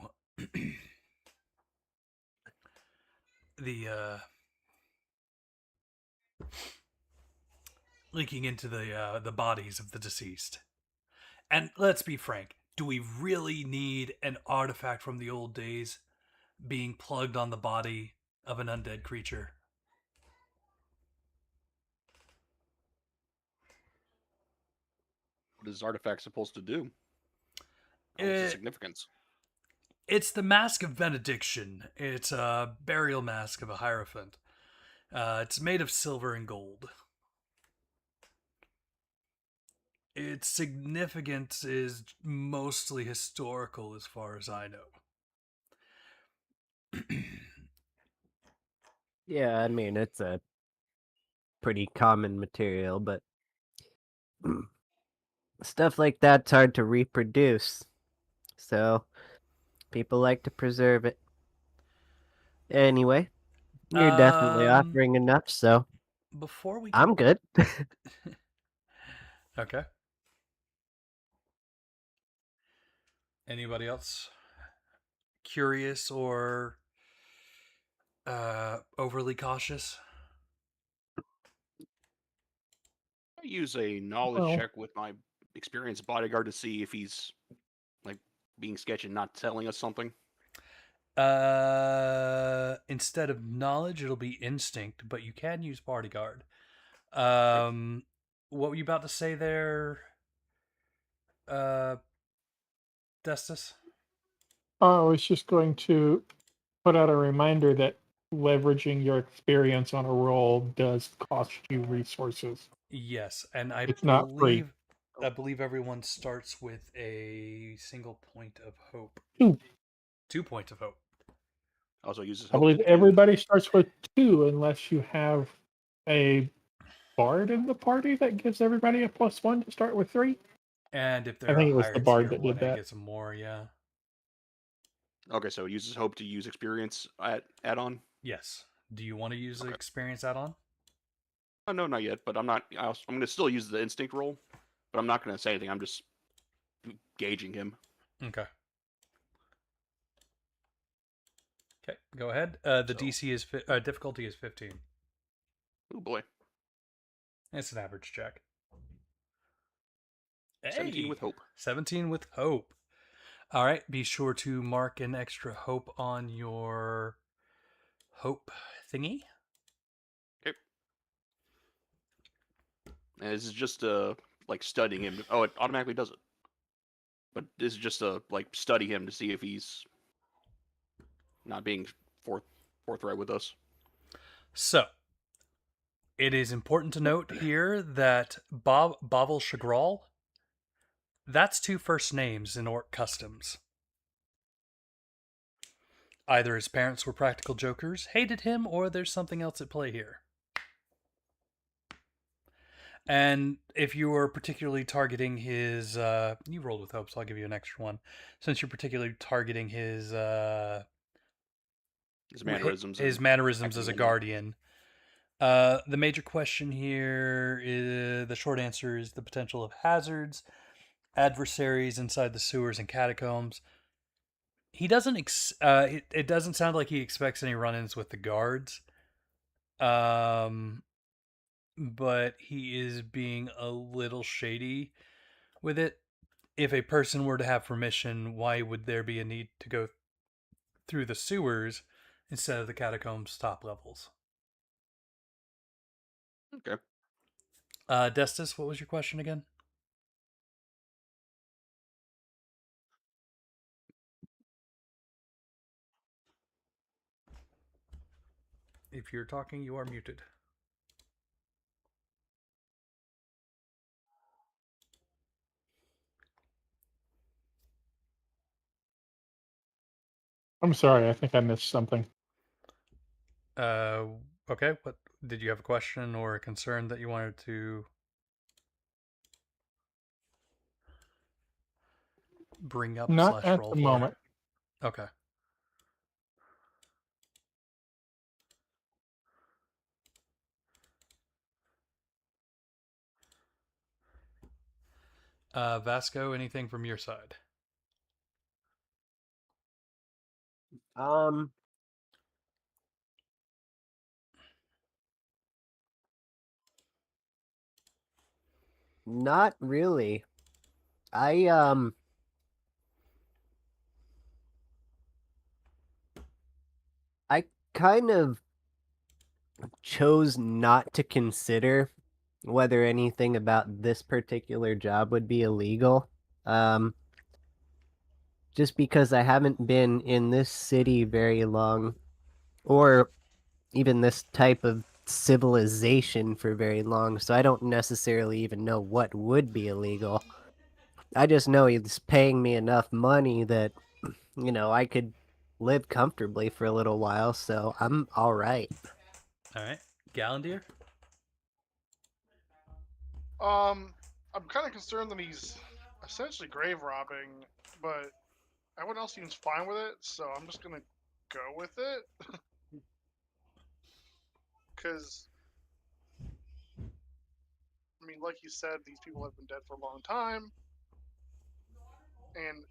the bodies of the deceased. And let's be frank, do we really need an artifact from the old days being plugged on the body of an undead creature? What is this artifact supposed to do? What's the significance? It's the Mask of Benediction. It's a burial mask of a Hierophant. It's made of silver and gold. Its significance is mostly historical as far as I know. Yeah, I mean, it's a pretty common material, but stuff like that's hard to reproduce. So people like to preserve it. Anyway, you're definitely offering enough, so before we I'm good. Okay. Anybody else curious or overly cautious? I use a knowledge check with my experienced bodyguard to see if he's like being sketchy and not telling us something. Instead of knowledge, it'll be instinct, but you can use bodyguard. What were you about to say there, Destus? I was just going to put out a reminder that leveraging your experience on a roll does cost you resources. Yes, and It's not free. I believe everyone starts with a single point of hope. 2 points of hope. Also uses I hope. believe everybody starts with 2 unless you have a bard in the party that gives everybody a +1 to start with 3. And if I they're think a it was higher the bard tier that one, did that. it gets more, yeah. Okay, so it uses hope to use experience add-on? Yes. Do you want to use the experience add-on? No, not yet, but I'm not. I'm going to still use the instinct roll, but I'm not going to say anything. I'm just gauging him. Okay. Okay, go ahead. The DC is difficulty is 15. Oh boy. It's an average check. 17 with hope. 17 with hope. All right, be sure to mark an extra hope on your hope thingy. Okay. And this is just like studying him. Oh, it automatically does it. But this is just like study him to see if he's not being forthright with us. So, it is important to note here that Bavel Chagral, that's 2 first names in Orc customs. Either his parents were practical jokers, hated him, or there's something else at play here. And if you were particularly targeting his, you rolled with hope, so I'll give you an extra one. Since you're particularly targeting his mannerisms. His mannerisms as a guardian. The major question here is, the short answer is the potential of hazards, adversaries inside the sewers and catacombs. He doesn't. It doesn't sound like he expects any run-ins with the guards. But he is being a little shady with it. If a person were to have permission, why would there be a need to go through the sewers instead of the catacombs top levels? Okay. Destus, what was your question again? If you're talking, you are muted. I'm sorry, I think I missed something. Uh, okay. What did you have a question or a concern that you wanted to bring up Not slash at roll the for? moment. Okay. Vasco, anything from your side? Um, not really. I I kind of chose not to consider whether anything about this particular job would be illegal. Um, just because I haven't been in this city very long, or even this type of civilization for very long, so I don't necessarily even know what would be illegal. I just know he's paying me enough money that, I could live comfortably for a little while, so I'm all right. All right. Gallandier? I'm kind of concerned that he's essentially grave robbing, but everyone else seems fine with it, so I'm just gonna go with it. Because, I mean, like you said, these people have been dead for a long time, and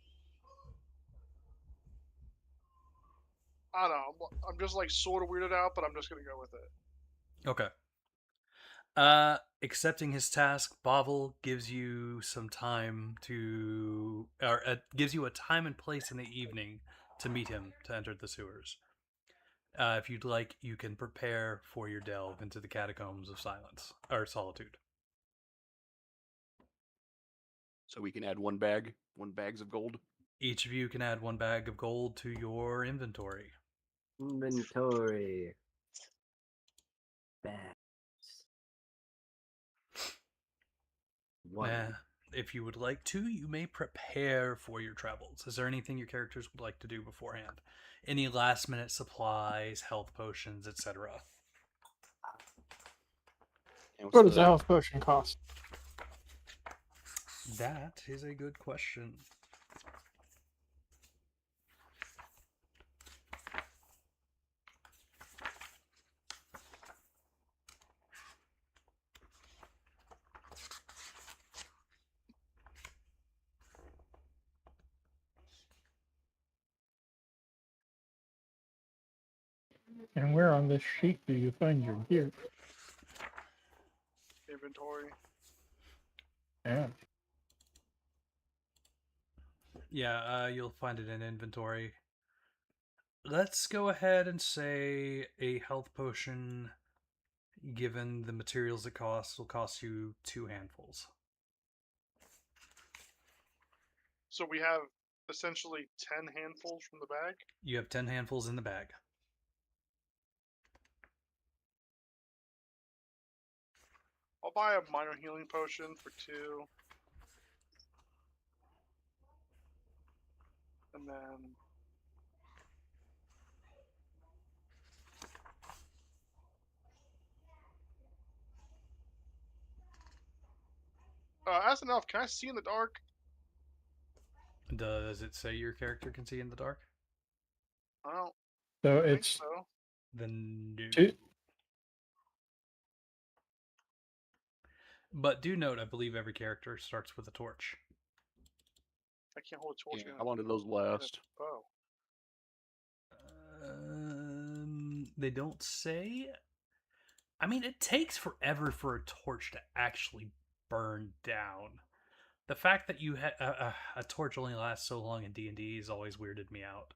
I don't know. I'm just like sort of weirded out, but I'm just gonna go with it. Okay. Accepting his task, Bavel gives you some time to, or gives you a time and place in the evening to meet him to enter the sewers. If you'd like, you can prepare for your delve into the catacombs of silence or solitude. So we can add one bags of gold. Each of you can add 1 bag of gold to your inventory. Inventory. Bags. One. If you would like to, you may prepare for your travels. Is there anything your characters would like to do beforehand? Any last minute supplies, health potions, etc.? And what's What does the the health potion cost? That is a good question. And where on this sheet do you find your gear? Inventory. Yeah. Yeah, you'll find it in inventory. Let's go ahead and say a health potion, given the materials it costs, will cost you 2 handfuls. So we have essentially 10 handfuls from the bag. You have 10 handfuls in the bag. I'll buy a minor healing potion for 2. And then as enough, can I see in the dark? Does it say your character can see in the dark? I don't So think it's so. Then no. two. But do note, I believe every character starts with a torch. I can't hold a torch. Yeah, in I wanted those in a last. bow. They don't say. I mean, it takes forever for a torch to actually burn down. The fact that you had a torch only lasts so long in D&D has always weirded me out.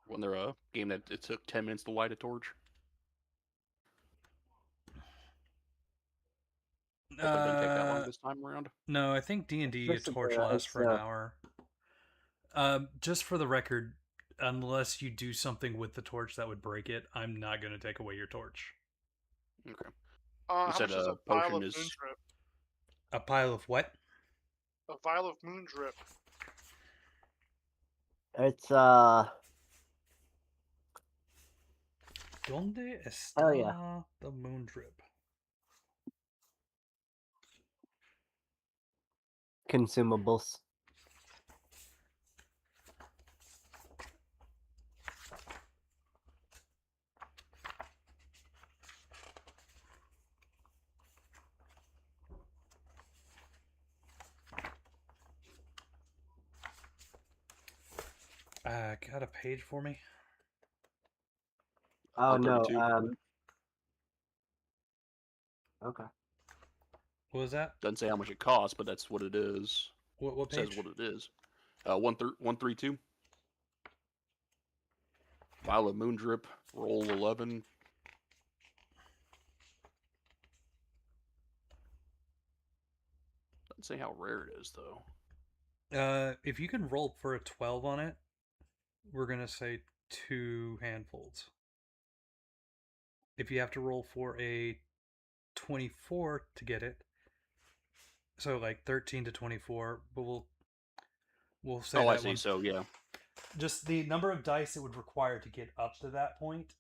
When they're a game that it took 10 minutes to light a torch. Hope it doesn't take that long this time around. No, I think D&D a Especially torch for lasts us, for an hour. Just for the record, unless you do something with the torch that would break it, I'm not going to take away your torch. Okay. How said much is a a vial potion of is- moon drip? A pile of what? A vial of moon drip. It's ¿Dónde está Oh, yeah. the moon drip? consumables. Got a page for me? Oh no. 132. Okay. What was that? Doesn't say how much it costs, but that's what it is. What It page? says what it is. 132. Vial of moon drip. Roll 11. Doesn't say how rare it is though. If you can roll for a 12 on it, we're going to say 2 handfuls. If you have to roll for a 24 to get it, so like 13 to 24, but we'll say Oh, that I see. one. So yeah. Just the number of dice it would require to get up to that point,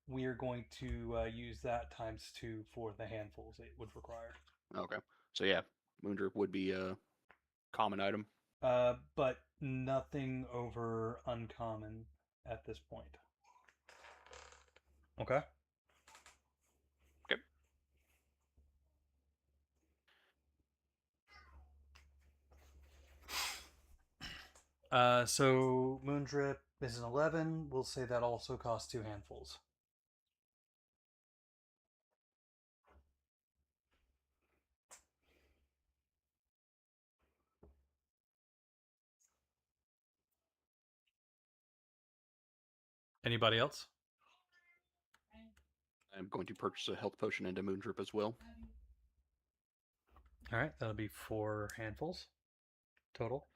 we are going to use that times 2 for the handfuls it would require. Okay. So yeah, moon drip would be a common item. But nothing over uncommon at this point. Okay. Okay. So Moondrip is an 11. We'll say that also costs 2 handfuls. Anybody else? I'm going to purchase a health potion and a moon drip as well. All right, that'll be 4 handfuls total.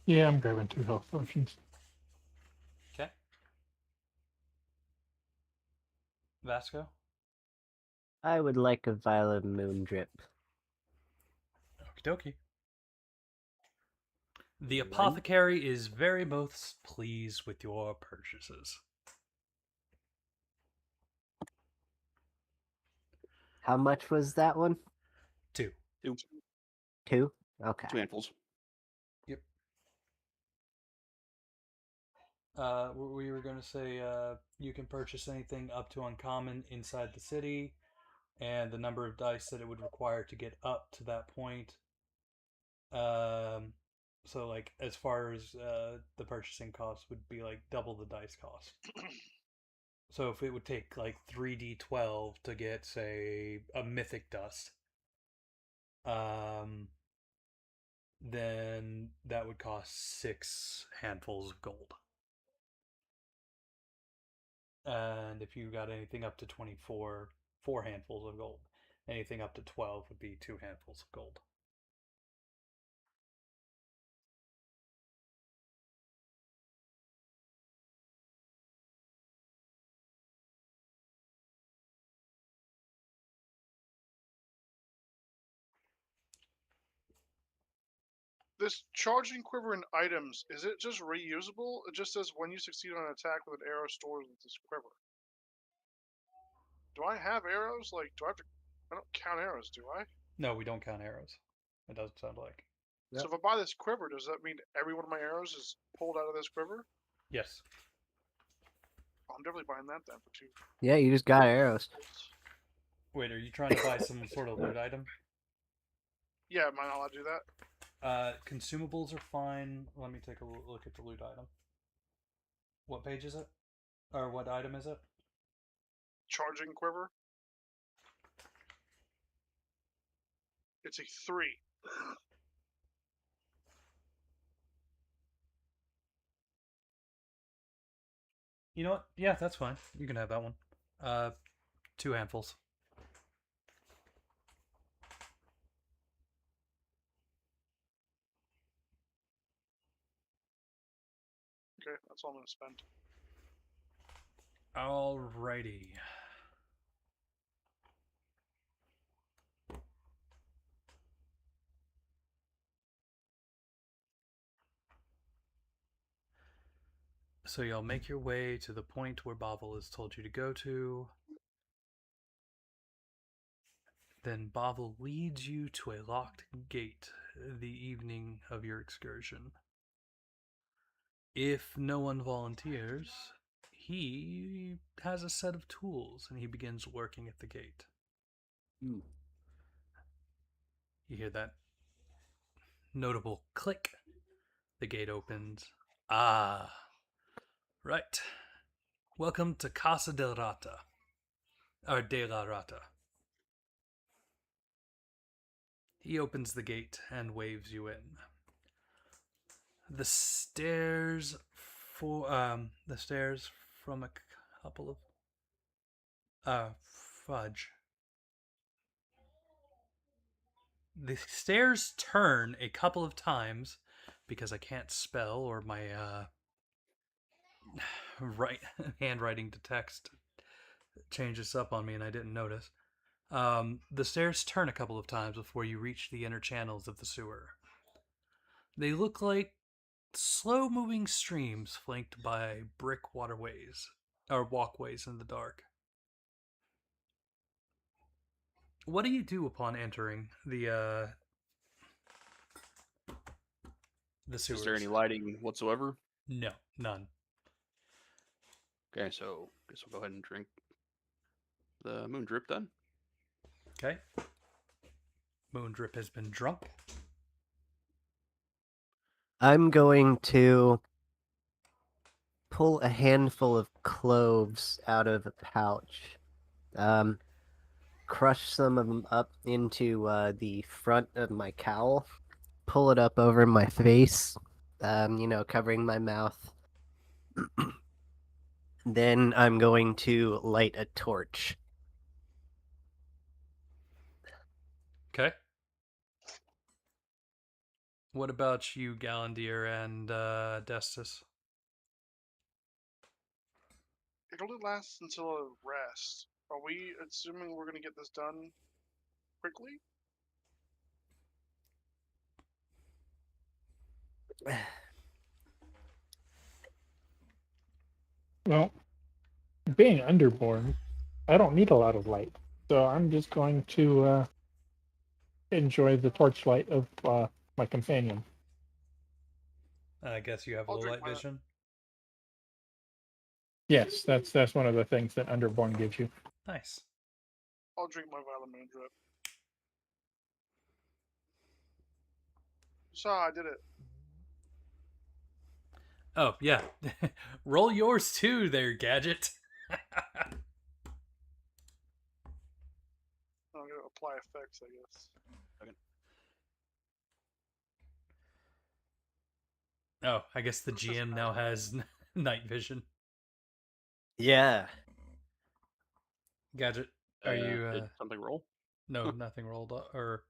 Yeah, I'm grabbing 2 health potions. Okay. Vasco? I would like a vial of moon drip. Okie dokie. The One. apothecary is very most pleased with your purchases. How much was that one? 2. 2? Okay. 2 handfuls. Yep. We were going to say you can purchase anything up to uncommon inside the city, and the number of dice that it would require to get up to that point. So like as far as the purchasing cost would be like double the dice cost. So if it would take like 3d12 to get, say, a mythic dust, then that would cost 6 handfuls of gold. And if you got anything up to 24, 4 handfuls of gold. Anything up to 12 would be 2 handfuls of gold. This charging quiver in items, is it just reusable? It just says when you succeed on an attack with an arrow stored with this quiver. Do I have arrows? Like, do I have to... I don't count arrows, do I? No, we don't count arrows. It doesn't sound like. So if I buy this quiver, does that mean every one of my arrows is pulled out of this quiver? Yes. Oh, I'm definitely buying that then for 2. Yeah, you just got arrows. Wait, are you trying to buy some sort of loot item? Yeah, am I not allowed to do that? Consumables are fine. Let me take a look at the loot item. What page is it? Or what item is it? Charging quiver. It's a 3. You know what? Yeah, that's fine. You can have that one. 2 handfuls. Okay, that's all I'm gonna spend. Alrighty. So y'all make your way to the point where Bavel has told you to go to. Then Bavel leads you to a locked gate the evening of your excursion. If no one volunteers, he has a set of tools and he begins working at the gate. Hmm. You hear that notable click. The gate opens. Ah, right. Welcome to Casa del Rata. Or de la Rata. He opens the gate and waves you in. The stairs from a couple of fudge. The stairs turn a couple of times because I can't spell or my handwriting to text changes up on me and I didn't notice. The stairs turn a couple of times before you reach the inner channels of the sewer. They look like slow-moving streams flanked by brick waterways or walkways in the dark. What do you do upon entering the sewers? Is there any lighting whatsoever? No, none. Okay, so guess we'll go ahead and drink the moon drip then. Okay. Moondrip has been drunk. I'm going to pull a handful of cloves out of a pouch, crush some of them up into the front of my cowl, pull it up over my face, covering my mouth. Then I'm going to light a torch. Okay. What about you, Galandir and Destus? It only lasts until a rest. Are we assuming we're gonna get this done quickly? Well, being underborn, I don't need a lot of light, so I'm just going to enjoy the torchlight of my companion. I guess you have I'll low drink light my- vision. Yes, that's one of the things that underborn gives you. Nice. I'll drink my violet moon drip. So I did it. Oh, yeah. Roll yours too there, Gadget. I'm gonna apply effects, I guess. Oh, I guess the GM now has night vision. Yeah. Gadget, are you... Did something roll? No, nothing rolled or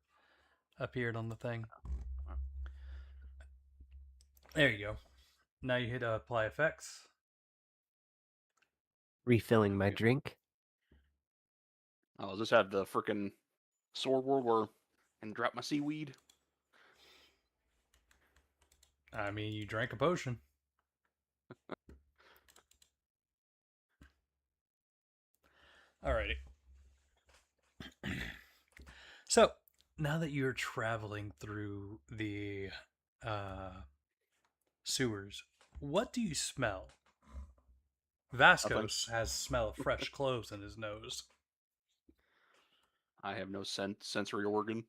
appeared on the thing. There you go. Now you hit apply effects. Refilling my drink. Oh, I'll just have the frickin' sword war and drop my seaweed. I mean, you drank a potion. Alrighty. So, now that you're traveling through the sewers, what do you smell? Vascos has smell of fresh clothes in his nose. I have no sensory organ.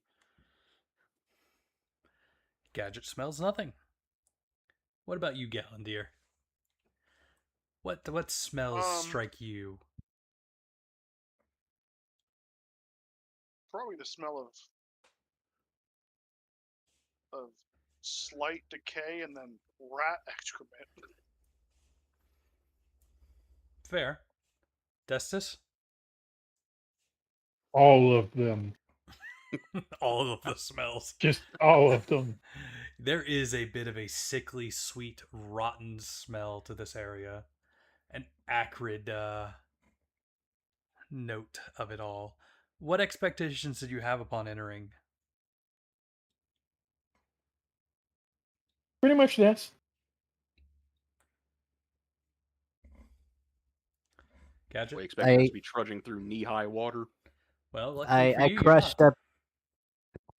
Gadget smells nothing. What about you, Gallandier? What smells strike you? Probably the smell of slight decay and then rat excrement. Fair. Destus? All of them. All of the smells. Just all of them. There is a bit of a sickly, sweet, rotten smell to this area. An acrid note of it all. What expectations did you have upon entering? Pretty much this. Gadget? We expected us to be trudging through knee-high water. Well, luckily for I you, you're crushed not. up.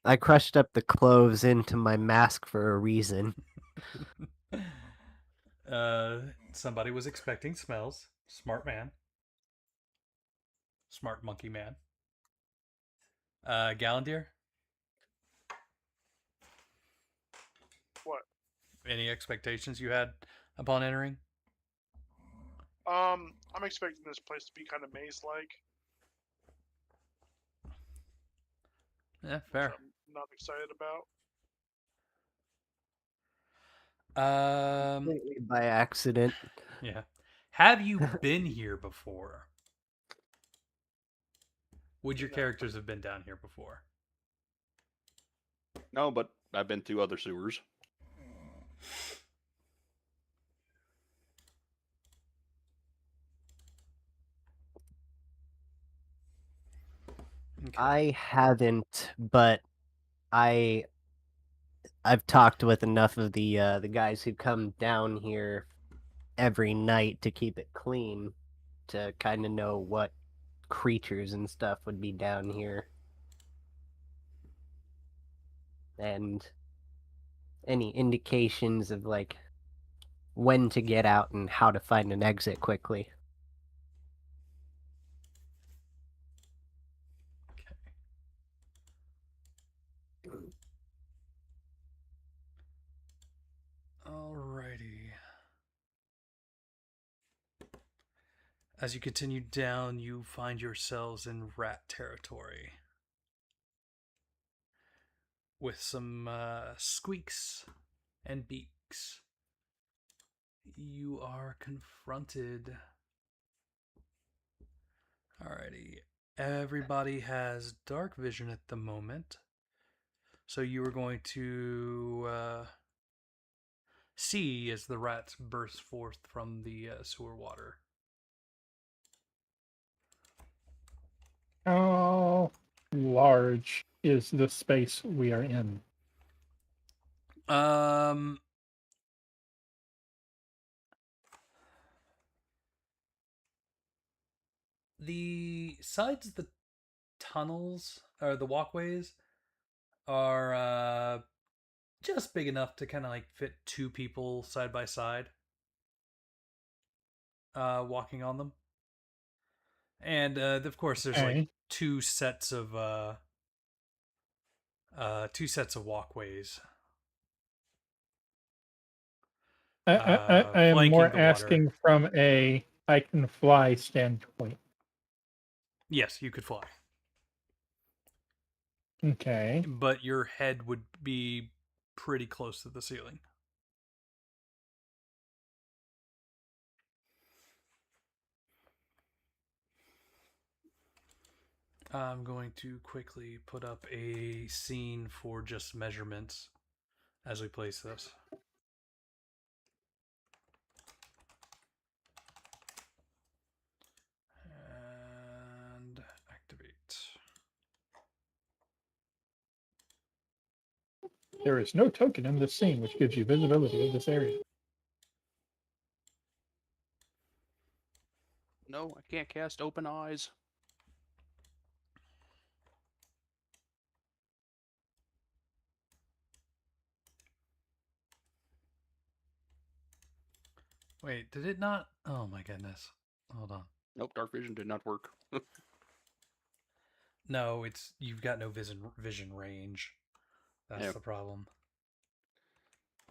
I crushed up the cloves into my mask for a reason. Somebody was expecting smells. Smart man. Smart monkey man. Gallandier? What? Any expectations you had upon entering? I'm expecting this place to be kind of maze-like. Yeah, fair. Which I'm not excited about. Completely by accident. Yeah. Have you been here before? Would your No. characters have been down here before? No, but I've been through other sewers. Okay. I haven't, but I've talked with enough of the guys who come down here every night to keep it clean to kind of know what creatures and stuff would be down here. And any indications of like when to get out and how to find an exit quickly. Alrighty. As you continue down, you find yourselves in rat territory. With some squeaks and beaks. You are confronted. Alrighty. Everybody has dark vision at the moment. So you are going to see as the rats burst forth from the sewer water. How large is the space we are in? The sides of the tunnels or the walkways are just big enough to kind of like fit two people side by side walking on them. And of course there's like two sets of walkways. I am flanking more the asking water. from a I can fly standpoint. Yes, you could fly. Okay. But your head would be pretty close to the ceiling. I'm going to quickly put up a scene for just measurements as we place this. And activate. There is no token in this scene which gives you visibility of this area. No, I can't cast open eyes. Wait, did it not? Oh my goodness. Hold on. Nope, dark vision did not work. No, it's you've got no vision range. That's Yeah. the problem.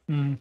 Hmm.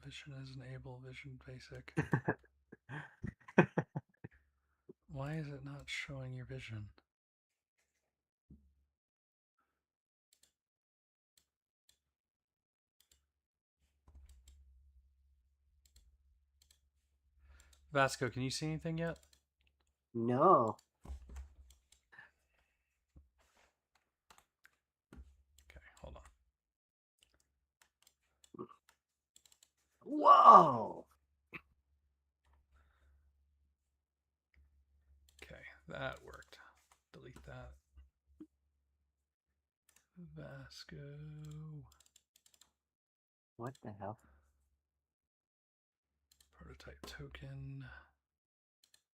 Vision is enable, vision basic. Why is it not showing your vision? Vasco, can you see anything yet? No. Okay, hold on. Whoa. Okay, that worked. Delete that. Vasco. What the hell? Prototype token.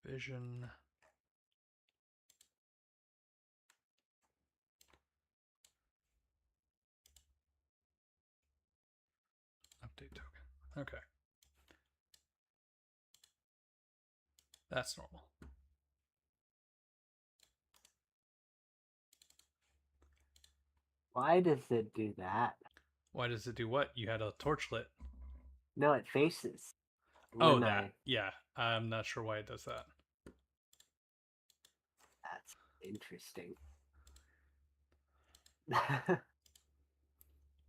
Vision. Update token. Okay. That's normal. Why does it do that? Why does it do what? You had a torch lit. No, it faces. Oh, when that. Yeah. I'm not sure why it does that. That's interesting.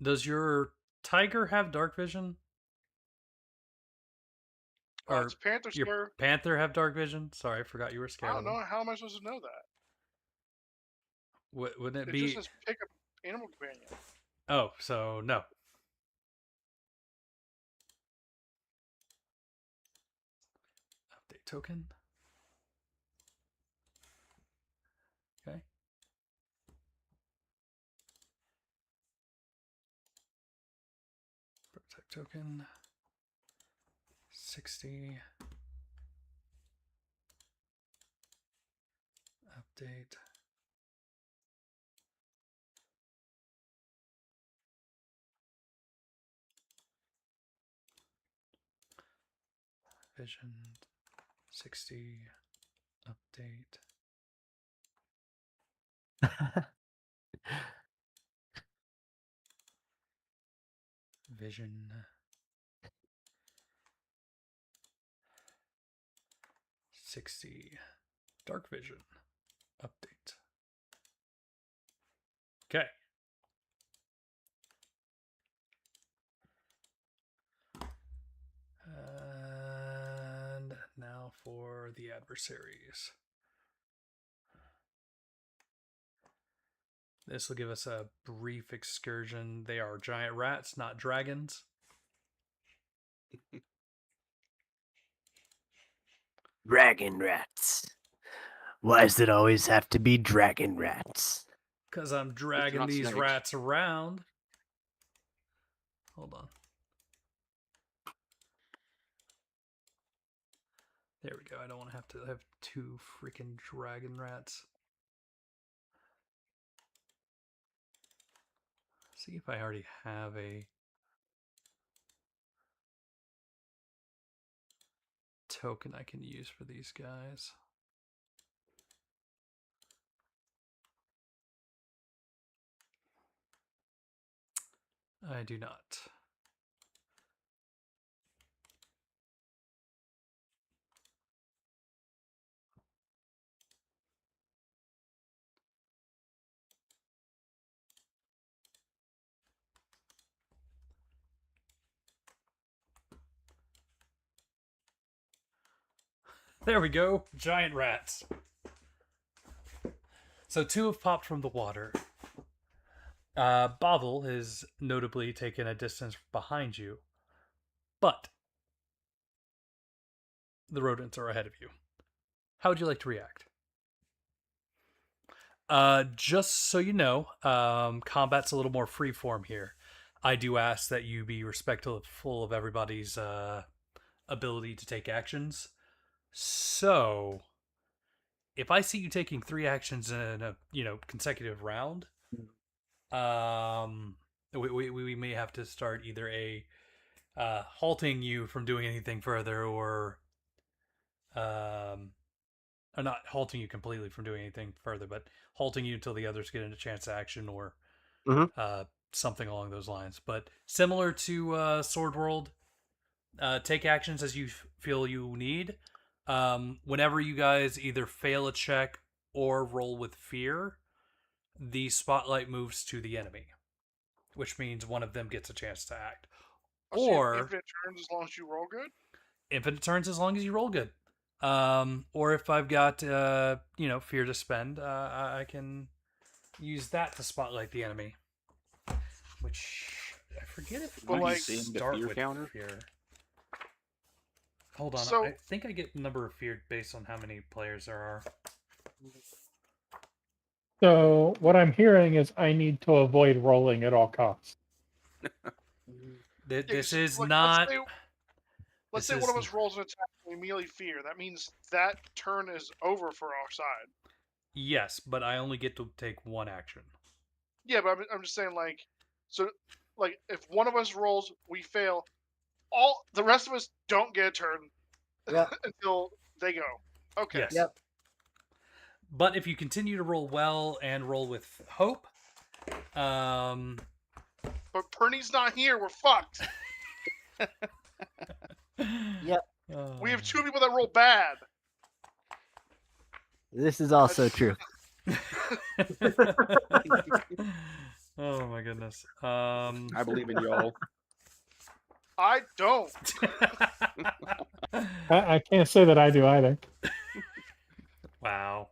Does your tiger have dark vision? Or It's Panther, your sir. panther have dark vision? Sorry, I forgot you were I scared don't of them. know. How am I supposed to know that? Wouldn't it It be? just says pick up animal companion. Oh, so no. Update token. Okay. Protect token. 60. Update. Vision. 60. Update. Vision. 60. Dark vision. Update. Okay. And now for the adversaries. This will give us a brief excursion. They are giant rats, not dragons. Dragon rats. Why does it always have to be dragon rats? Because I'm dragging not these snakes. rats around. Hold on. There we go. I don't want to have two freaking dragon rats. See if I already have a token I can use for these guys. I do not. There we go. Giant rats. So 2 have popped from the water. Bovel has notably taken a distance behind you, but the rodents are ahead of you. How would you like to react? Just so you know, combat's a little more freeform here. I do ask that you be respectful of everybody's ability to take actions. So, if I see you taking 3 actions in a consecutive round, we may have to start either halting you from doing anything further, or not halting you completely from doing anything further, but halting you until the others get a chance to action, or something along those lines. But similar to Sword World, take actions as you feel you need. Whenever you guys either fail a check or roll with fear, the spotlight moves to the enemy, which means one of them gets a chance to act. Oh, so Or infinite turns as long as you roll good. Infinite turns as long as you roll good. Or if I've got fear to spend, I can use that to spotlight the enemy. Which I forget if But, I like, start fear with counter? fear. Hold on, So- I think I get the number of fear based on how many players there are. So what I'm hearing is I need to avoid rolling at all costs. Yeah, This 'cause, is like, not. Let's this say one of is- us rolls an attack and we immediately fear. That means that turn is over for our side. Yes, but I only get to take 1 action. Yeah, but I'm just saying, like, so, like, if one of us rolls, we fail. All the rest of us don't get a turn Yep. until they go. Okay. Yes. Yep. But if you continue to roll well and roll with hope, But Pernie's not here. We're fucked. Yep. We have 2 people that roll bad. This is also true. Oh my goodness. I believe in y'all. I don't. I can't say that I do either. Wow.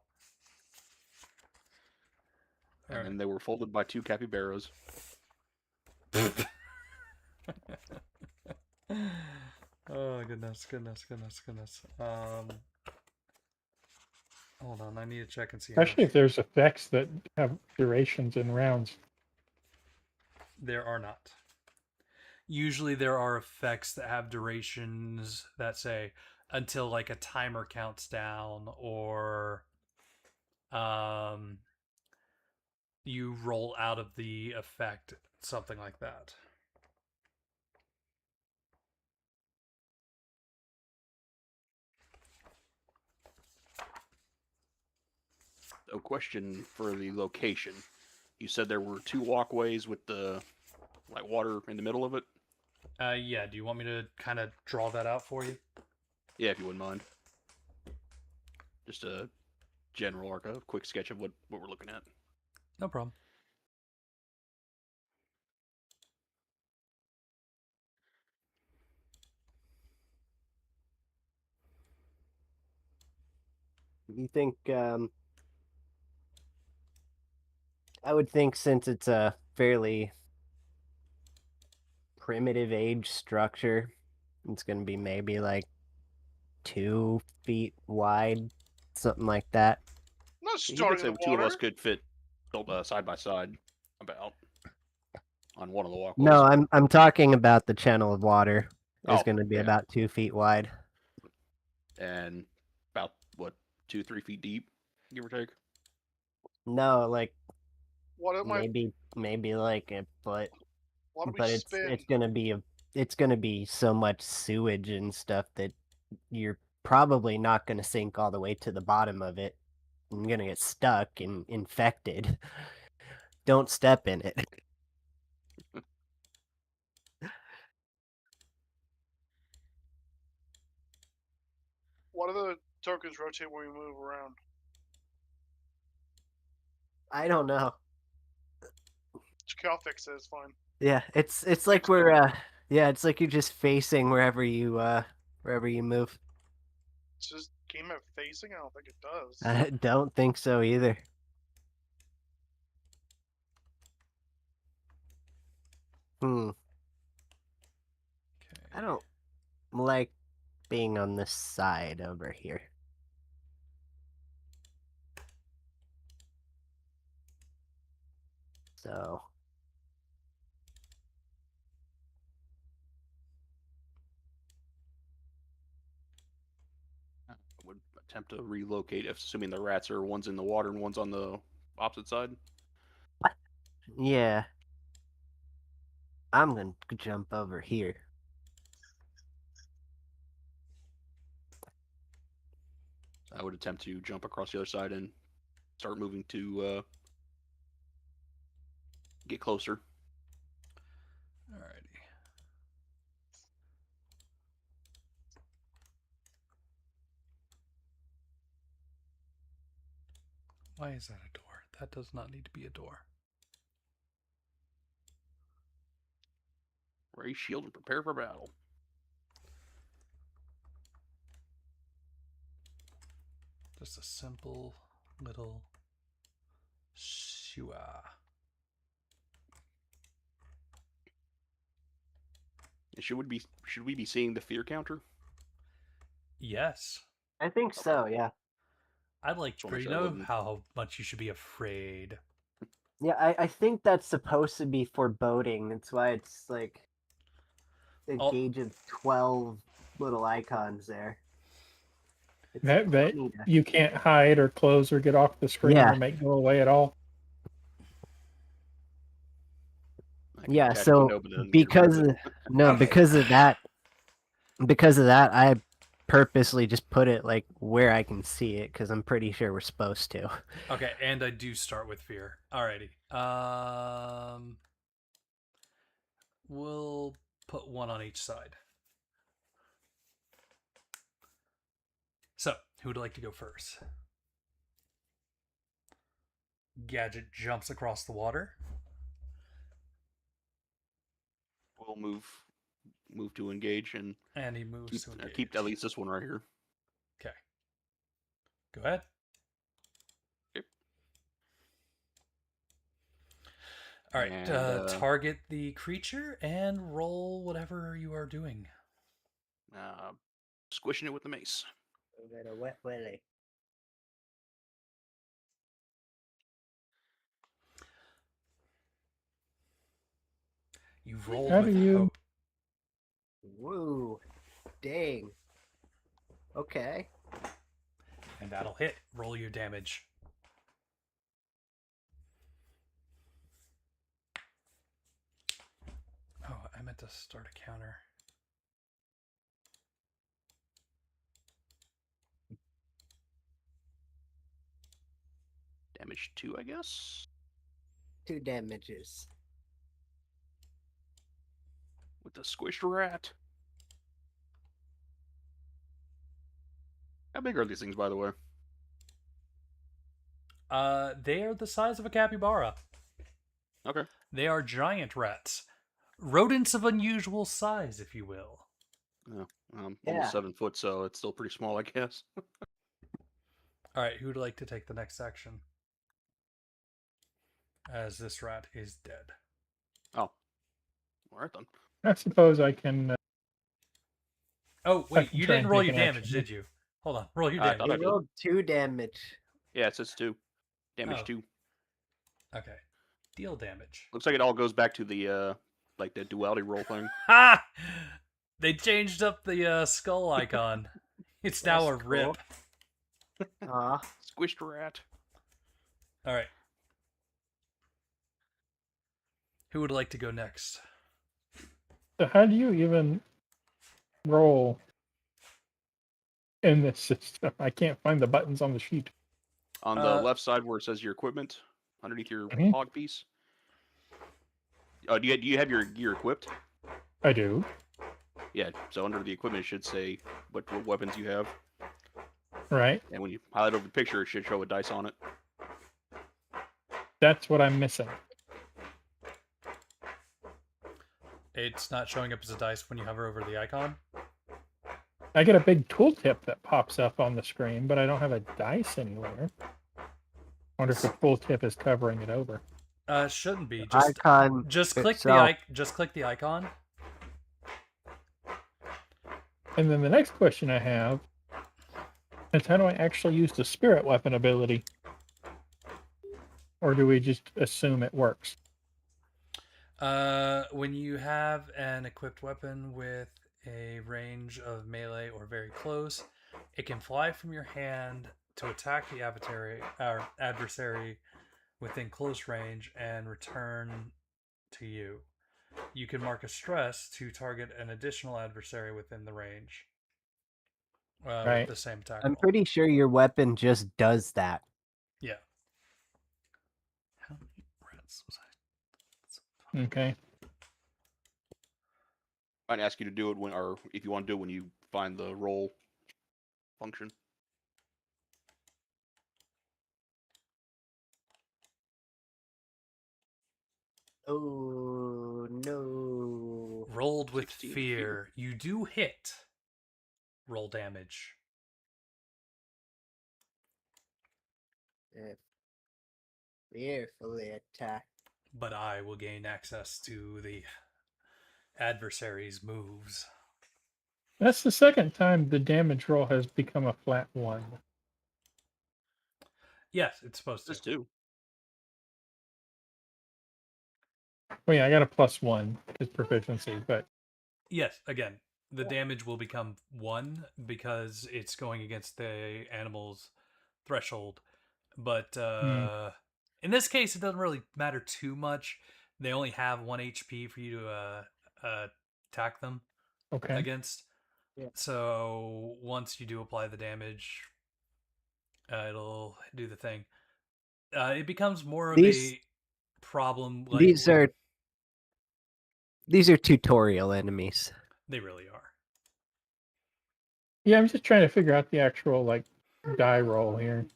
And then they were folded by 2 capybaras. Oh goodness. Hold on, I need to check and see. Especially if there's effects that have durations in rounds. There are not. Usually there are effects that have durations that say until like a timer counts down, or you roll out of the effect, something like that. A question for the location. You said there were 2 walkways with the water in the middle of it? Yeah, do you want me to kind of draw that out for you? Yeah, if you wouldn't mind. Just a general arc, a quick sketch of what we're looking at. No problem. You think I would think, since it's a fairly primitive age structure, it's going to be maybe like 2 feet wide, something like that. I'm not You could starting say in the 2 of water. us could fit side by side about on one of the walkways. No, I'm talking about the channel of water is Oh, going to be yeah. about 2 feet wide. And about, 2-3 feet deep, give or take? No, like What am I? maybe like a foot, Why do we but spin? it's gonna be so much sewage and stuff that you're probably not gonna sink all the way to the bottom of it. You're gonna get stuck and infected. Don't step in it. What do the tokens rotate when we move around? I don't know. I'll fix it. It's fine. Yeah, it's like we're it's like you're just facing wherever you move. It's just game of facing. I don't think it does. I don't think so either. I Okay. don't like being on this side over here. So I would attempt to relocate, assuming the rats are one's in the water and one's on the opposite side. yeah, I'm gonna jump over here. I would attempt to jump across the other side and start moving to get closer. Alrighty. Why is that a door? That does not need to be a door. Raise shield and prepare for battle. Just a simple little shua. Should we be seeing the fear counter? Yes. I think so. Yeah. I'd like Just wanna to make sure I know wasn't- how much you should be afraid. Yeah, I think that's supposed to be foreboding. That's why it's like a Oh. gauge of 12 little icons there. It's That funny to- you can't hide or close or get off the screen Yeah. or make go away at all. I can Yeah, catch so one open and get because rid of of, it. no, Okay. because of that, I purposely just put it like where I can see it because I'm pretty sure we're supposed to. Okay, and I do start with fear. Alrighty. We'll put one on each side. So, who would like to go first? Gadget jumps across the water. We'll move to engage and And he moves keep, to engage. keep at least this one right here. Okay. Go ahead. Yep. All right. And, Target the creature and roll whatever you are doing. Squishing it with the mace. A wet willy. You've rolled How with do you- hope. Woo. Dang. Okay. And that'll hit. Roll your damage. Oh, I meant to start a counter. Damage 2, I guess. 2 damages. With the squished rat. How big are these things, by the way? They are the size of a capybara. Okay. They are giant rats. Rodents of unusual size, if you will. Yeah. Yeah. Almost 7 foot, so it's still pretty small, I guess. All right, who would like to take the next action? As this rat is dead. Oh. All right, then. I suppose I can. Oh, I wait, can you try didn't and roll take your an damage, action. did you? Hold on, roll your I damage. thought I I did. rolled 2 damage. Yeah, it says 2. Damage Oh. 2. Okay. Deal damage. Looks like it all goes back to the, like the duality roll thing. Ha! They changed up the skull icon. It's now a That's rip. cool. Aw. Squished rat. All right. Who would like to go next? So how do you even roll in this system? I can't find the buttons on the sheet. On the left side where it says your equipment, underneath your Mhm. hog piece. Do you have your gear equipped? I do. Yeah, so under the equipment it should say what weapons you have. Right. And when you highlight over the picture, it should show a dice on it. That's what I'm missing. It's not showing up as a dice when you hover over the icon. I get a big tooltip that pops up on the screen, but I don't have a dice anywhere. Wonder if the tooltip is covering it over. Shouldn't be. Icon Just click itself. just click the icon. And then the next question I have is, how do I actually use the spirit weapon ability? Or do we just assume it works? When you have an equipped weapon with a range of melee or very close, it can fly from your hand to attack the adversary within close range and return to you. You can mark a stress to target an additional adversary within the range with Right. the same attack I'm roll. pretty sure your weapon just does that. Yeah. How many rats was I? Okay. I'd ask you to do it when, or if you want to do it when you find the roll function. Oh no! Rolled with 16 fear. You do hit. Roll damage. Fearfully attack. But I will gain access to the adversary's moves. That's the second time the damage roll has become a flat 1. Yes, it's supposed to. This too. Oh yeah, I got a +1 because proficiency, but Yes, again, the damage will become 1 because it's going against the animal's threshold. But in this case, it doesn't really matter too much. They only have 1 HP for you to attack them okay. against. Yeah. So once you do apply the damage, it'll do the thing. It becomes more of These- a problem. These are tutorial enemies. They really are. Yeah, I'm just trying to figure out the actual like die roll here.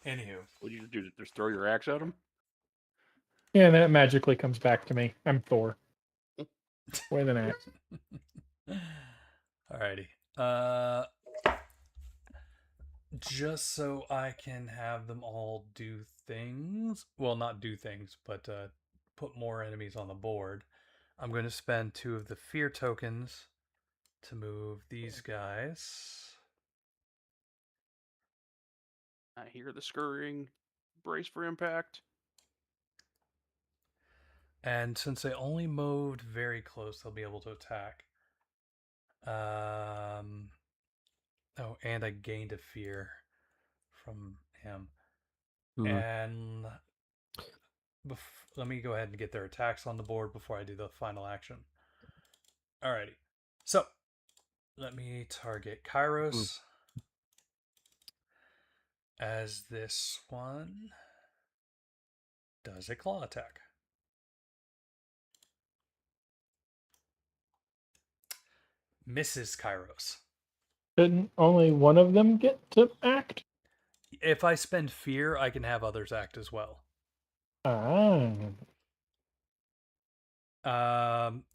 Anywho, What do you do? Just throw your axe at him? Yeah, and then it magically comes back to me. I'm Thor. With an axe. alrighty. Just so I can have them all do things. Well, not do things, but put more enemies on the board. I'm going to spend 2 of the fear tokens to move these guys. I hear the scurrying. Brace for impact. And since they only moved very close, they'll be able to attack. Oh, and I gained a fear from him. And let me go ahead and get their attacks on the board before I do the final action. Alrighty. So, let me target Kairos as this one does a claw attack. Misses Kairos. Didn't only one of them get to act? If I spend fear, I can have others act as well. Ah.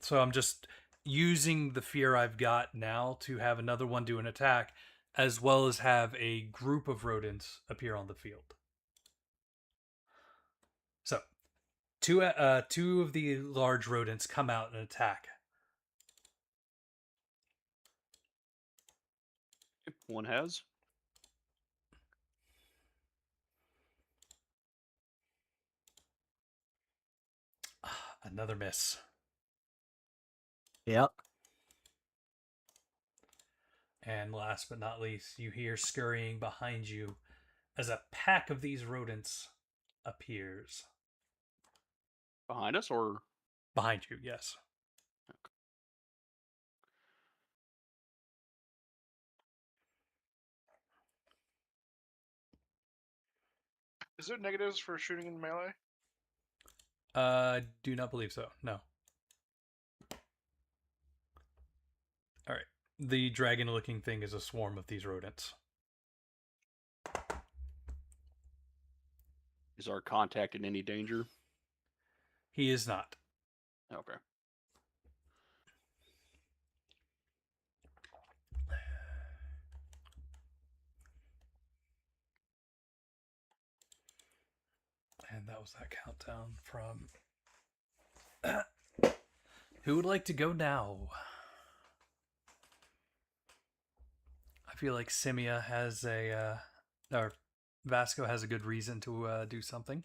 So I'm just using the fear I've got now to have another one do an attack, as well as have a group of rodents appear on the field. So, two of the large rodents come out and attack. One has. Another miss. Yep. And last but not least, you hear scurrying behind you as a pack of these rodents appears. Behind us, or? Behind you, yes. Is there negatives for shooting in melee? Do not believe so. No. All right. The dragon-looking thing is a swarm of these rodents. Is our contact in any danger? He is not. Okay. And And that was that countdown from. Who would like to go now? I feel like Simia has or Vasco has a good reason to do something.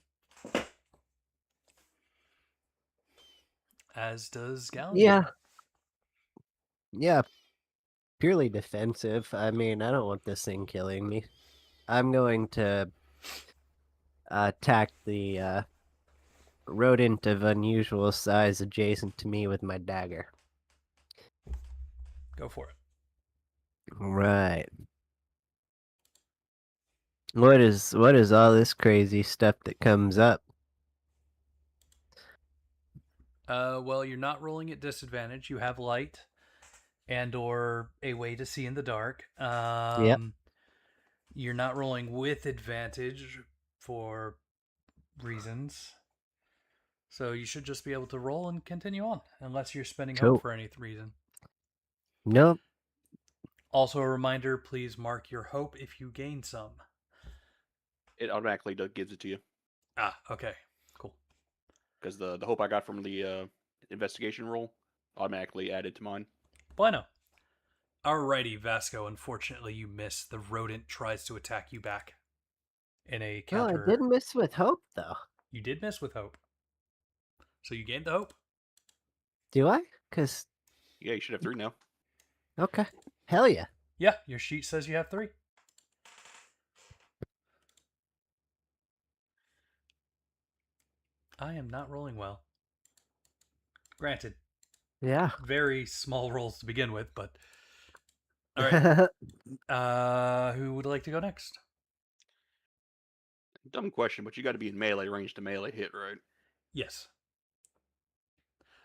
As does Gallon. Yeah. Yeah. Purely defensive. I mean, I don't want this thing killing me. I'm going to attack the rodent of unusual size adjacent to me with my dagger. Go for it. Right. What is all this crazy stuff that comes up? Well, you're not rolling at disadvantage. You have light and or a way to see in the dark. Yep. You're not rolling with advantage for reasons. So you should just be able to roll and continue on, unless you're spending Cool. hope for any reason. Nope. Also, a reminder, please mark your hope if you gain some. It automatically gives it to you. Ah, okay. Cool. Because the hope I got from the investigation roll automatically added to mine. Bueno. Alrighty, Vasco. Unfortunately, you miss. The rodent tries to attack you back in a Well, counter. I didn't miss with hope, though. You did miss with hope. So you gained the hope. Do I? Because, Yeah, you should have 3 now. okay. Hell yeah. Yeah, your sheet says you have 3. I am not rolling well. Granted, Yeah. very small rolls to begin with, but all right. Who would like to go next? Dumb question, but you got to be in melee range to melee hit, right? Yes.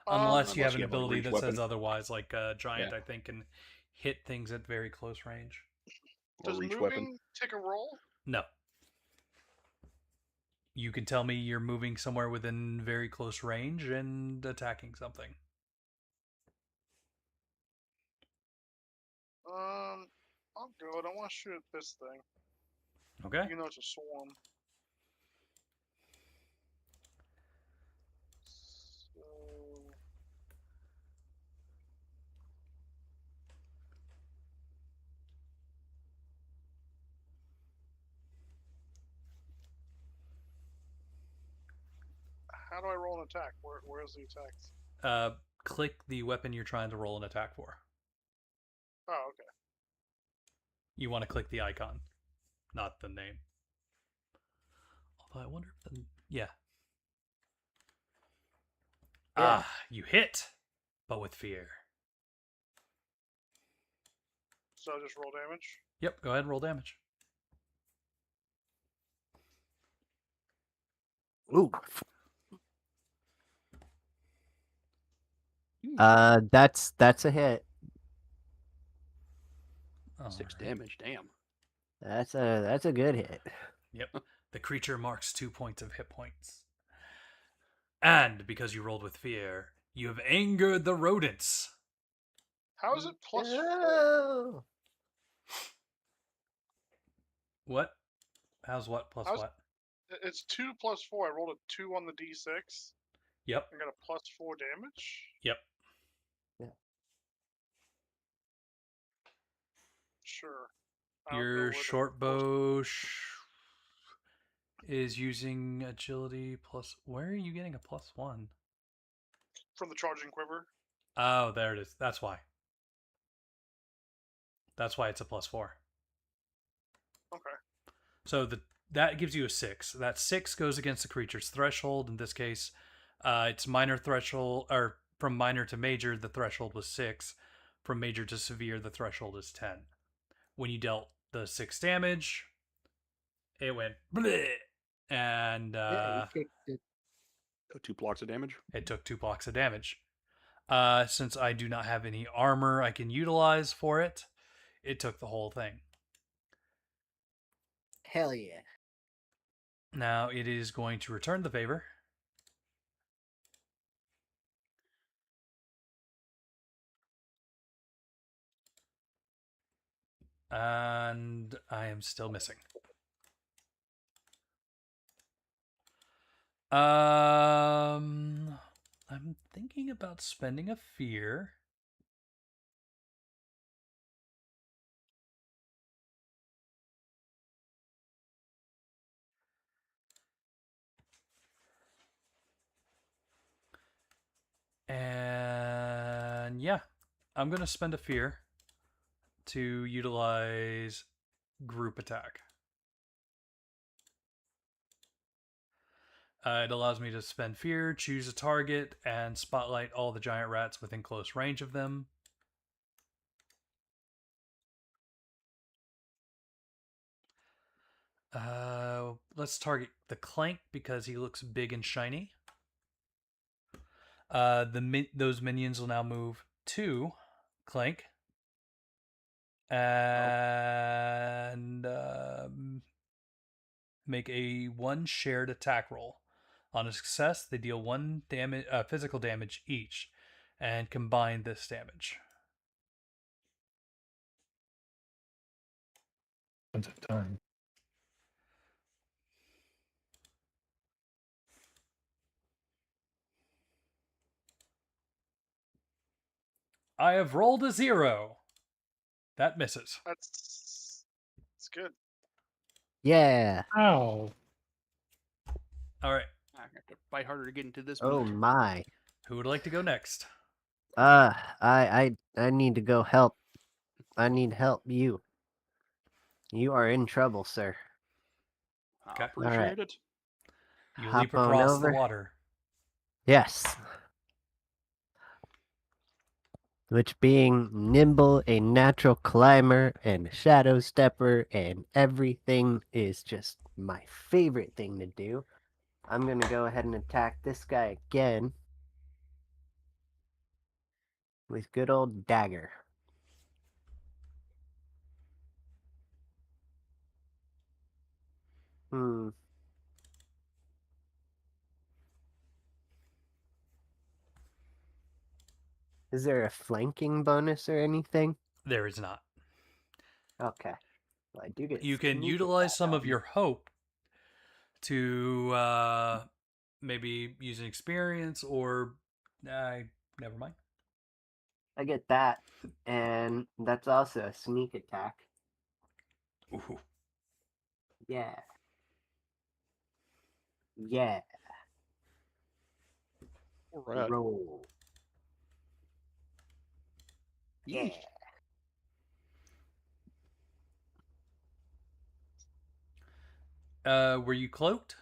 Unless you have Unless an you have a ability reach that weapon. says otherwise, like Giant, Yeah. I think, can hit things at very close range. Or Does reach moving weapon. take a roll? No. You can tell me you're moving somewhere within very close range and attacking something. I'll go. I don't want to shoot at this thing. Okay. You know it's a swarm. So... How do I roll an attack? Where's the attacks? Click the weapon you're trying to roll an attack for. Oh, okay. You want to click the icon, not the name. Although I wonder if the... Yeah. Ah, you hit, but with fear. So just roll damage? Yep, go ahead and roll damage. Ooh. That's a hit. 6 Alright. damage, damn. That's a good hit. Yep. The creature marks 2 points of hit points. And because you rolled with fear, you have angered the rodents. How is it plus 4? Oh. What? How's what plus How's- what? It's 2 plus 4. I rolled a 2 on the d6. Yep. I got a plus 4 damage. Yep. Sure. I'll go Your with it. short bow is using agility plus... Where are you getting a plus 1? From the charging quiver. Oh, there it is. That's why. That's why it's a plus 4. Okay. So that gives you a 6. That 6 goes against the creature's threshold. In this case, it's minor threshold, or from minor to major, the threshold was 6. From major to severe, the threshold is 10. When you dealt the 6 damage, it went bleh, and Yeah, you kicked it. 2 blocks of damage. it took 2 blocks of damage. Since I do not have any armor I can utilize for it, it took the whole thing. Hell yeah. Now it is going to return the favor. And I am still missing. I'm thinking about spending a fear. And yeah, I'm going to spend a fear to utilize group attack. It allows me to spend fear, choose a target, and spotlight all the giant rats within close range of them. Let's target the Clank because he looks big and shiny. Those minions will now move to Clank and make a one shared attack roll. On a success, they deal one physical damage each, and combine this damage. Tons of time. I have rolled a 0. That misses. That's good. Yeah. Ow. All right. I have to fight harder to get into this Oh meat. my. Who would like to go next? I need to go help. I need help. You are in trouble, sir. I Okay. appreciate Alright. it. You Hop leap on across over. the water. Yes. Which being nimble, a natural climber, and shadow stepper, and everything is just my favorite thing to do. I'm gonna go ahead and attack this guy again with good old dagger. Is there a flanking bonus or anything? There is not. Okay. Well, I do get You can sneak utilize attack some on of your hope to maybe use an experience or never mind. I get that, and that's also a sneak attack. Ooh. Yeah. Yeah. All right. Roll. Yeah. Were you cloaked?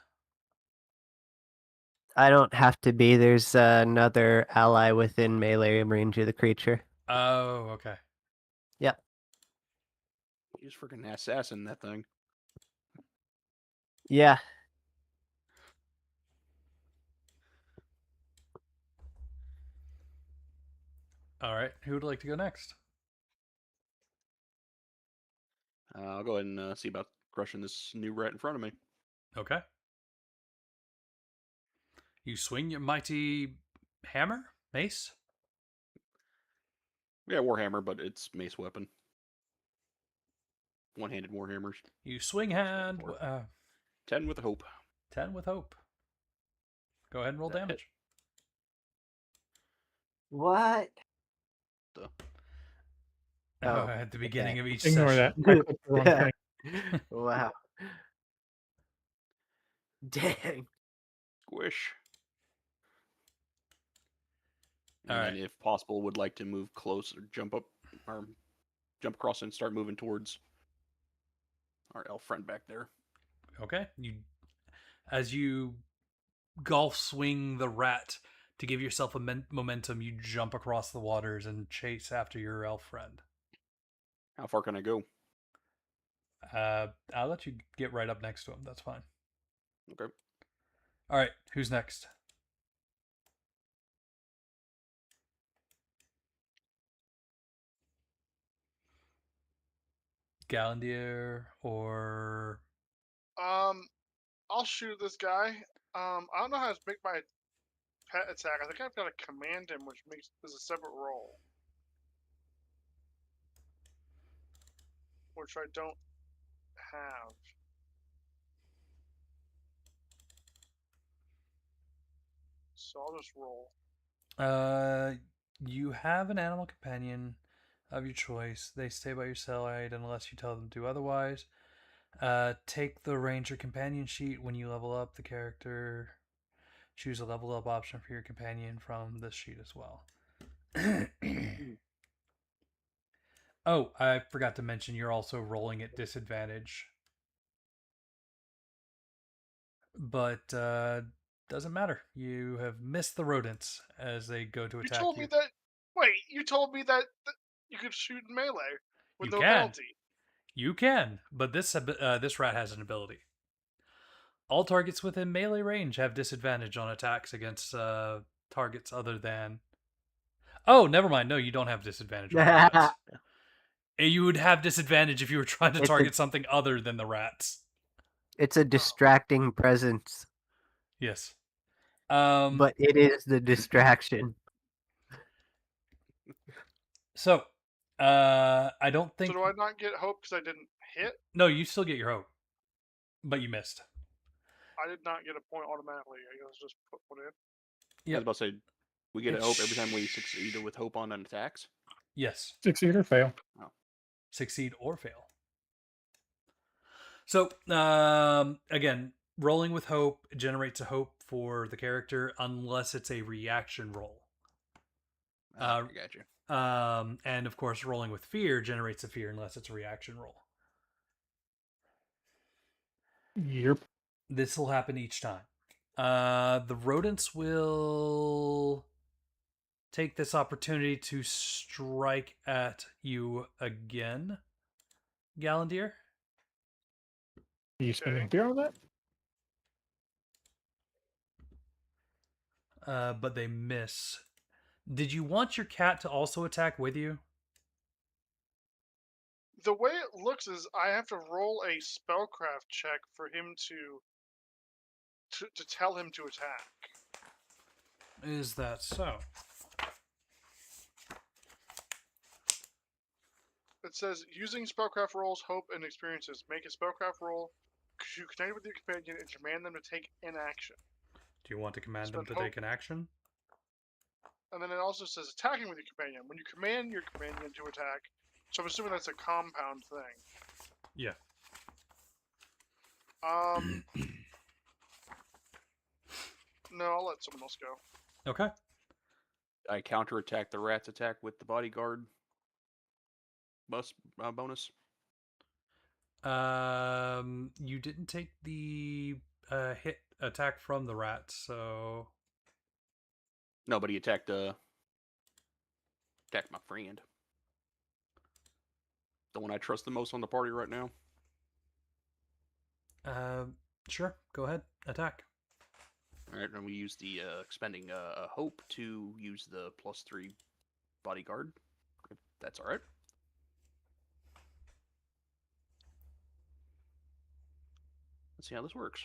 I don't have to be. There's another ally within melee range of the creature. Oh, okay. Yep. He's freaking assassin that thing. Yeah. All right. Who would like to go next? I'll go ahead and see about crushing this new rat in front of me. Okay. You swing your mighty hammer? Mace? Yeah, warhammer, but it's mace weapon. One-handed warhammers. You swing hand. 10 with a hope. 10 with hope. Go ahead and roll That damage. What? Oh, At the beginning of each Ignore session. that. I clicked the wrong thing. Wow. Dang. Squish. All And right. then, if possible, would like to move close or jump up, or jump across and start moving towards our elf friend back there. Okay. As you golf swing the rat to give yourself a momentum, you jump across the waters and chase after your elf friend. How far can I go? I'll let you get right up next to him. That's fine. Okay. All right. Who's next? Galandier or I'll shoot this guy. I don't know how to make my pet attack. I think I've got to command him, which makes this a separate roll, which I don't have. so I'll just roll. You have an animal companion of your choice. They stay by your side unless you tell them to otherwise. Take the ranger companion sheet when you level up the character. Choose a level up option for your companion from this sheet as well. Oh, I forgot to mention you're also rolling at disadvantage. But doesn't matter. You have missed the rodents as they go to You attack told you. me that. Wait, you told me that you could shoot in melee with You no can. penalty. You can, but this rat has an ability. All targets within melee range have disadvantage on attacks against targets other than. Oh, never mind. No, you don't have disadvantage on the rats. You would have disadvantage if you were trying to target something other than the rats. It's a distracting presence, Yes. but it is the distraction. So, I don't think. So do I not get hope because I didn't hit? No, you still get your hope, but you missed. I did not get a point automatically. I guess just put one in. I was about to say, we get a hope every time we succeed with hope on an attacks. Yes. Succeed or fail. Succeed or fail. So, again, rolling with hope generates a hope for the character unless it's a reaction roll. I got you. And of course, rolling with fear generates a fear unless it's a reaction roll. Yep. This will happen each time. The rodents will take this opportunity to strike at you again, Gallandier. Are you spending fear on that? But they miss. Did you want your cat to also attack with you? The way it looks is I have to roll a spellcraft check for him to tell him to attack. Is that so? It says using spellcraft rolls, hope, and experiences. Make a spellcraft roll. You connect with your companion and command them to take an action. Do you want to command them Spend to hope. take an action? And then it also says attacking with your companion. When you command your companion to attack, so I'm assuming that's a compound thing. Yeah. No, I'll let someone else go. Okay. I counterattack the rat's attack with the bodyguard bonus. You didn't take the hit attack from the rat, so Nobody attacked my friend. The one I trust the most on the party right now. sure. Go ahead, attack. All right, and we use the expending hope to use the +3 bodyguard. If that's all right. Let's see how this works.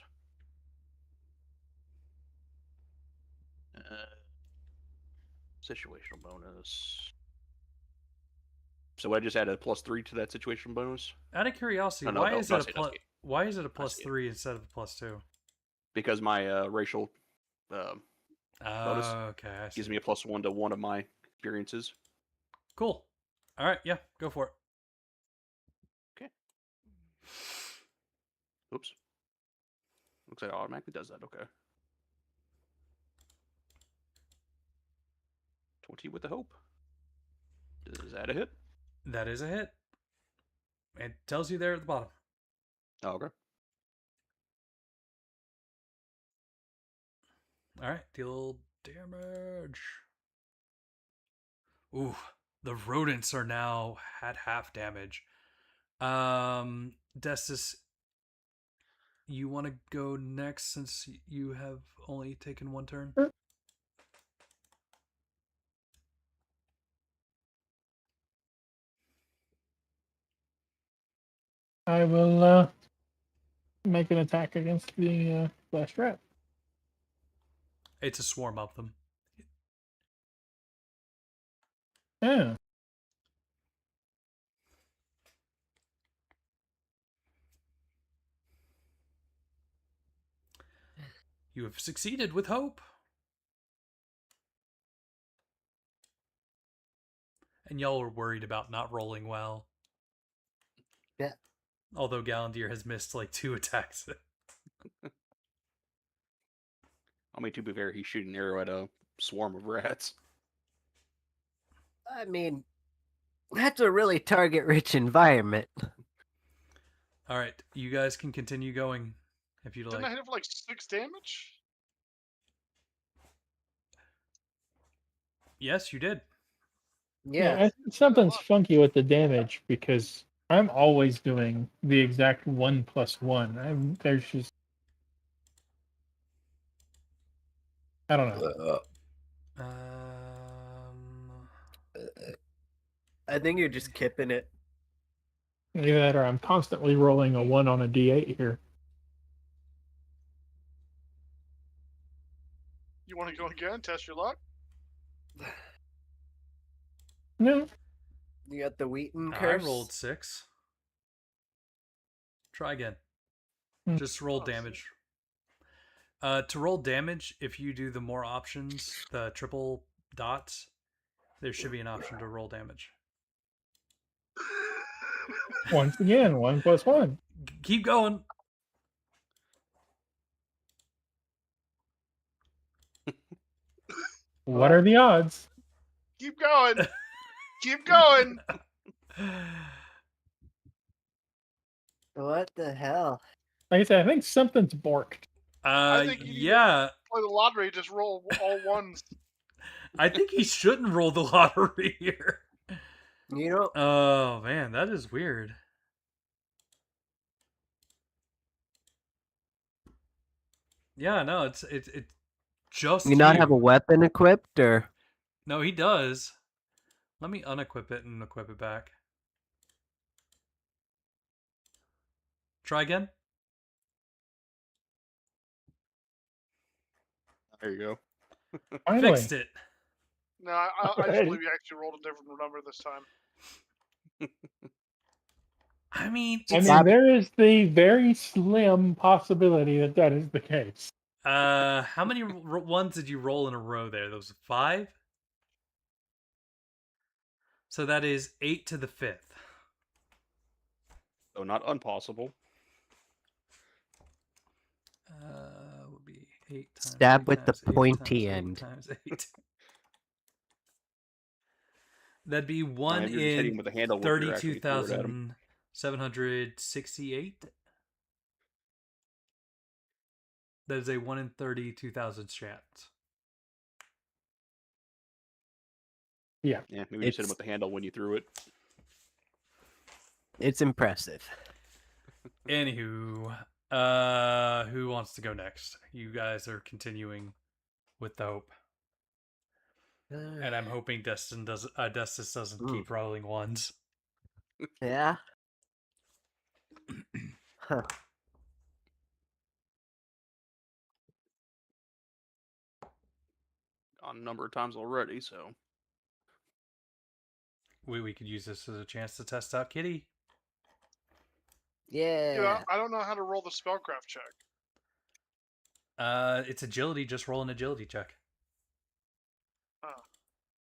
Situational bonus. So I just add a +3 to that situational bonus Out of curiosity, No, why no, is no, it a plus? it. Why is it a see it. +3 instead of a +2? because my racial bonus Okay, I see. gives me a +1 to one of my experiences. Cool. All right, yeah, go for it. Okay. Oops. Looks like it automatically does that. Okay. 20 with the hope. Is that a hit? That is a hit. It tells you there at the bottom. Oh, okay. All right, deal damage. Ooh, the rodents are now at half damage. Destis, you want to go next since you have only taken one turn? Sure. I will make an attack against the last rat. It's a swarm of them. Yeah. You have succeeded with hope. And y'all were worried about not rolling well. Yeah. Although Galandir has missed like 2 attacks. I mean, to be fair, he's shooting an arrow at a swarm of rats. I mean, that's a really target-rich environment. All right, you guys can continue going if you'd Didn't I like. hit it for like 6 damage? Yes, you did. Yeah. Something's funky with the damage because I'm always doing the exact 1+1. There's just I don't know. I think you're just kipping it. Either that or I'm constantly rolling a 1 on a D8 here. You want to go again? Test your luck? No, You got the Wheaton I curse. rolled 6. Try again. Hmm. Just roll damage. To roll damage, if you do the more options, the triple dots, there should be an option to roll damage. once again, 1+1. Keep going. What are the odds? Keep going. Keep going. What the hell? Like I said, I think something's borked. I think you need Yeah. Play the lottery, just roll all ones. I think he shouldn't roll the lottery here. You know, Oh man, that is weird. Yeah, no, it's just you not have a weapon equipped, or No, he does. Let me unequip it and equip it back. Try again. There you go. Finally. Fixed it. No, I just Alrighty. believe you actually rolled a different number this time. I mean, I it's, mean, there is the very slim possibility that that is the case. how many ones did you roll in a row there? Those 5? So that is 8 to the 5th. So not impossible. Would be 8 times Stab 8 with the times 8 pointy times 8 end. times 8. That'd be I 1 mean, if you're just hitting in with a handle whip, you're actually throw it at him. 32,768. That is a 1 in 32,000 chance. Yeah. Yeah, maybe just hit him with the handle when you threw it. It's impressive. Anywho, who wants to go next? You guys are continuing with the hope. And I'm hoping Destus doesn't keep rolling ones. Yeah. Huh. On a number of times already, so. We could use this as a chance to test out Kitty. Yeah. Dude, I don't know how to roll the spellcraft check. It's agility. Just roll an agility check.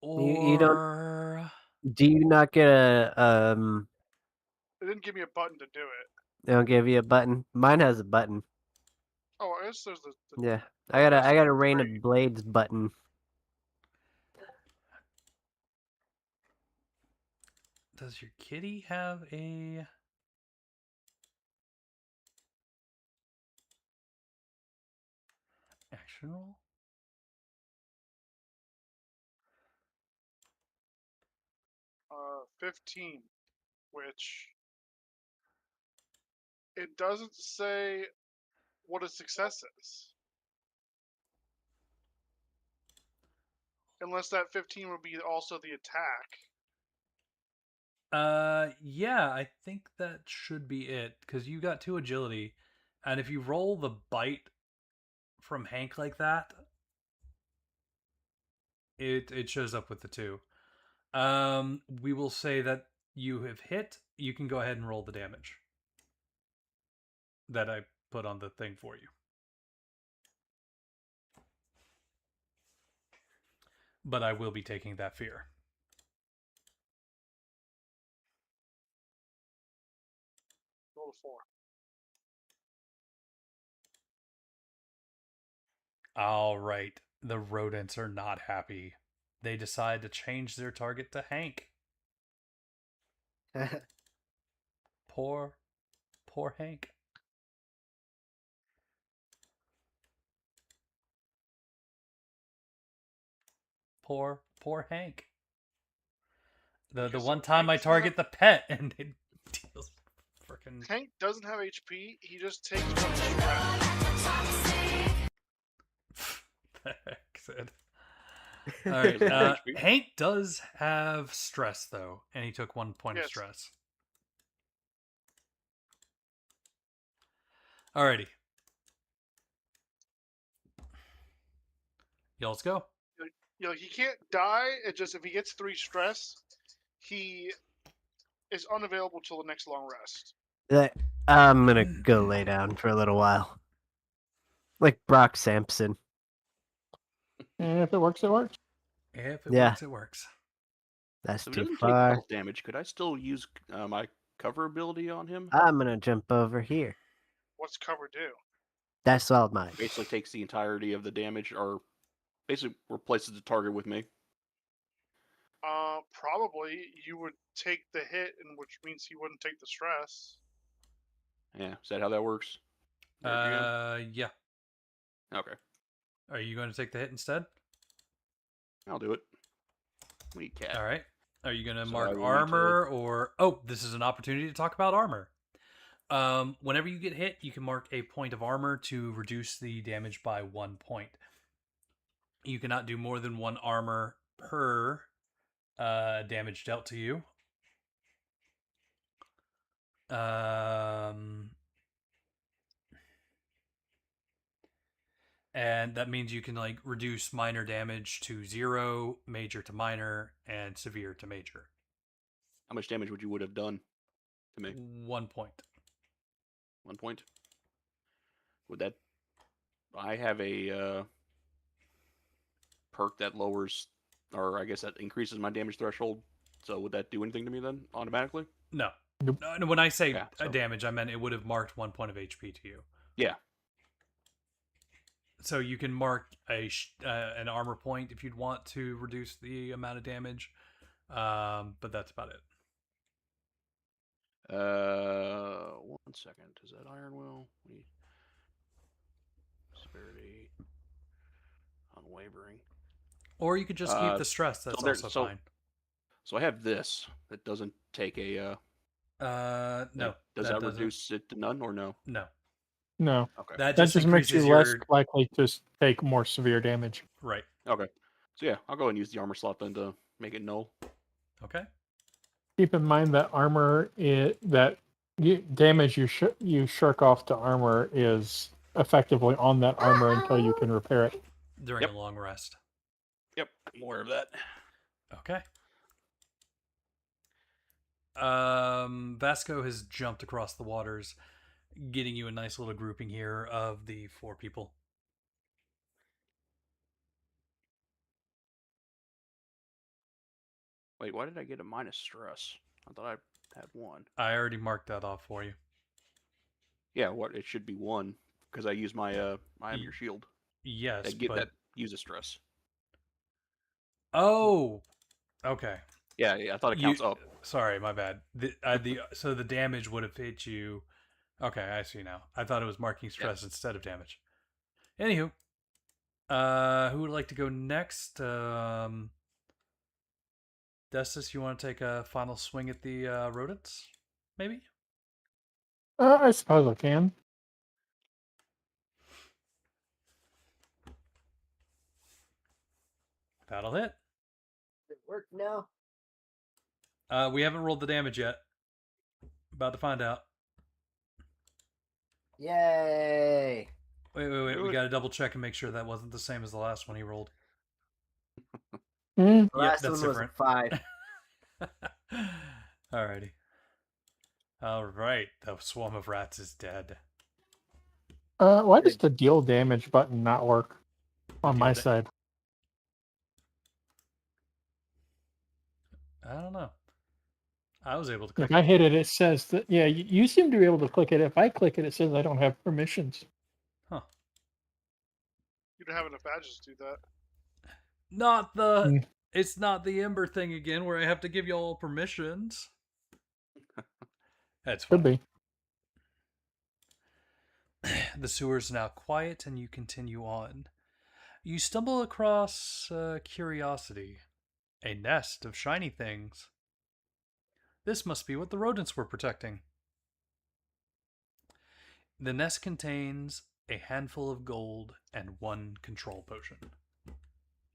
You don't. Do you not get a It didn't give me a button to do it. They don't give you a button. Mine has a button. Oh, I guess there's the Yeah, I got that's a Rain of great. Blades button. Does your kitty have a... action roll? uh 15, which it doesn't say what a success is. Unless that 15 would be also the attack. Yeah, I think that should be it, because you got 2 agility, and if you roll the bite from Hank like that, it shows up with the 2. We will say that you have hit. You can go ahead and roll the damage that I put on the thing for you. But I will be taking that fear. before. All right. The rodents are not happy. They decide to change their target to Hank. Poor Hank. Poor Hank. The Okay, so one time I Hank doesn't have- target the pet and it deals freaking. Hank doesn't have HP. He just takes one stress. The heck, Sid? He Alright, doesn't have HP. Hank does have stress though, and he took 1 point of Yes. stress. Alrighty. Y'all, let's go. He can't die. It just if he gets 3 stress, he is unavailable till the next long rest. I'm gonna go lay down for a little while. Like Brock Sampson. If it works, it works. If it Yeah. works, it works. That's So if it too doesn't take far. health damage, could I still use my cover ability on him? I'm gonna jump over here. What's cover do? That's all mine. Basically takes the entirety of the damage, or basically replaces the target with me. Probably you would take the hit, and which means he wouldn't take the stress. Yeah, is that how that works? There, GM? Yeah. Okay, Are you going to take the hit instead? I'll do it. We need cat. All right. Are you going to So I mark will need to- armor or... Oh, this is an opportunity to talk about armor. Whenever you get hit, you can mark a point of armor to reduce the damage by 1 point. You cannot do more than 1 armor per damage dealt to you. And that means you can like reduce minor damage to 0, major to minor, and severe to major. How much damage would you have done to me? 1 point. 1 point. Would that? I have a perk that lowers, or I guess that increases my damage threshold. So would that do anything to me then automatically? No. Nope. No, when I say Yeah, so- damage, I meant it would have marked 1 point of HP to you. Yeah. So you can mark an armor point if you'd want to reduce the amount of damage, but that's about it. 1 second. Is that Iron Will? Severity. Unwavering. Or you could just keep the stress. That's also fine. So I have this that doesn't take a. No. Does that doesn't. reduce it to none or no? No. No. Okay. That That just just makes you increases less your... likely to take more severe damage. Right. Okay. So yeah, I'll go ahead and use the armor slot then to make it null. Okay. Keep in mind that damage you shirk off to armor is effectively on that armor until you can repair it. During Yep. a long rest. Yep. More of that. Okay. Vasco has jumped across the waters, getting you a nice little grouping here of the 4 people. Wait, why did I get a minus stress? I thought I had 1. I already marked that off for you. Yeah, what it should be 1 because I use my I am your shield. Yes, That uses stress. Oh, okay. Yeah, I thought it counts up. Sorry, my bad. So the damage would have hit you. Okay, I see now. I thought it was marking stress instead of damage. Anywho, who would like to go next? Destus, you want to take a final swing at the rodents? Maybe? I suppose I can. That'll hit. Does it work now? We haven't rolled the damage yet. About to find out. Yay! Wait. Do We it. got to double check and make sure that wasn't the same as the last one he rolled. Hmm. The last one was different. a 5. Alrighty. Alright, the swarm of rats is dead. Why does the deal damage button not work on my Deal side? I don't know. I was able to click If I hit it, it says that. Yeah, you seem to be able to click it. If I click it, it says I don't have permissions. Huh. You don't have enough badges to do that. Not the. Mm. It's not the Ember thing again, where I have to give you all permissions. That's Could fine. be. The sewer's now quiet, and you continue on. You stumble across curiosity, a nest of shiny things. This must be what the rodents were protecting. The nest contains a handful of gold and 1 control potion.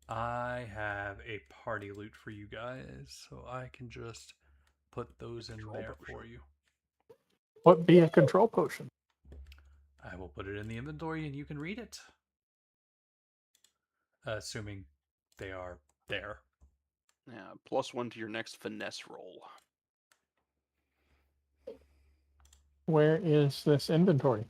I have a party loot for you guys, so I can just put those in there for you. What be a control potion? I will put it in the inventory and you can read it. Assuming they are there. Yeah, +1 to your next finesse roll. Where is this inventory?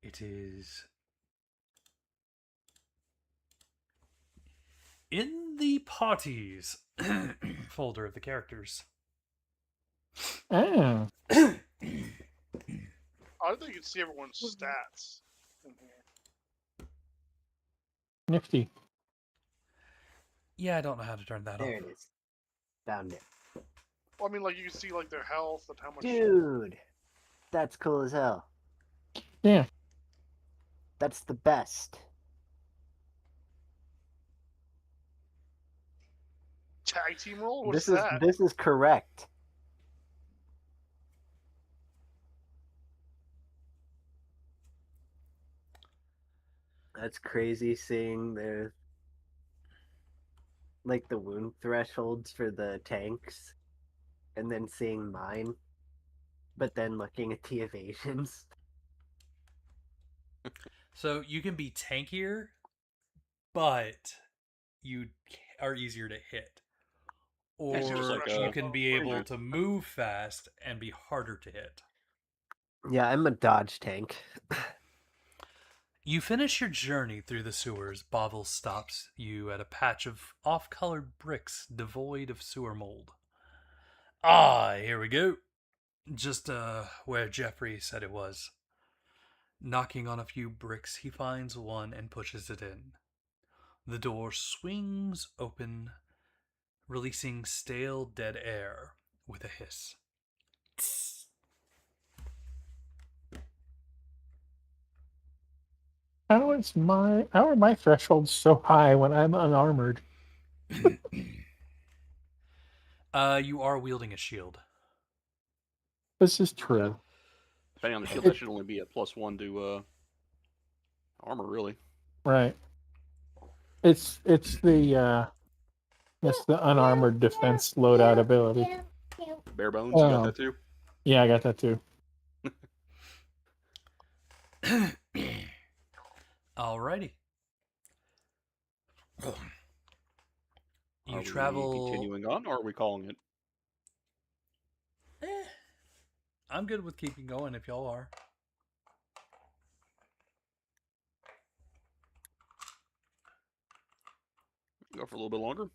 It is in the parties folder of the characters. Ah, I don't think you can see everyone's stats in here. nifty. Yeah, I don't know how to turn that There off. it is. Found it. Well, I mean, like, you can see, like, their health and how much... Dude, that's cool as hell. Yeah. That's the best. Tag team roll? What's This is that? this is correct. That's crazy seeing the wound thresholds for the tanks and then seeing mine, but then looking at the evasions. So you can be tankier, but you are easier to hit. Or It's just like you a- can be able to move fast and be harder to hit. Yeah, I'm a dodge tank. You finish your journey through the sewers. Bovel stops you at a patch of off-colored bricks devoid of sewer mold. Ah, here we go. Just where Jeffrey said it was. Knocking on a few bricks, he finds one and pushes it in. The door swings open, releasing stale dead air with a hiss. How are my thresholds so high when I'm unarmored? You are wielding a shield. This is true. Depending on the shield, that should only be a +1 to armor, really. Right. It's the unarmored defense loadout ability. Bare bones, you got Oh. that too? Yeah, I got that too. Alrighty. You Are travel. we continuing on, or are we calling it? I'm good with keeping going if y'all are. Go for a little bit longer.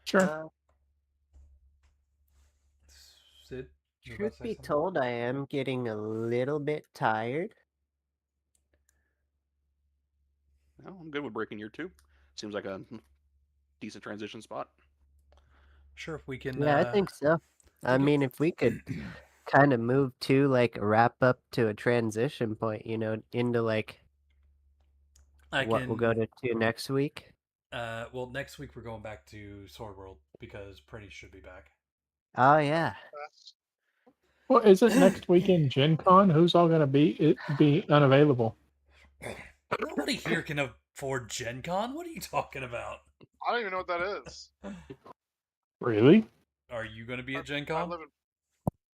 Sure. Sid, you about Truth to say be something? told, I am getting a little bit tired. No, I'm good with breaking your 2. Seems like a decent transition spot. Sure, if we can. Yeah, I think so. I can- mean, if we could kind of move to like a wrap up to a transition point, into like what we'll go to next week. Well, next week we're going back to Sword World because Pretty should be back. Oh yeah. Well, isn't next weekend Gen Con? Who's all going to be unavailable? Nobody here can afford Gen Con. What are you talking about? I don't even know what that is. Really? Are you going to be at Gen I Con? live in...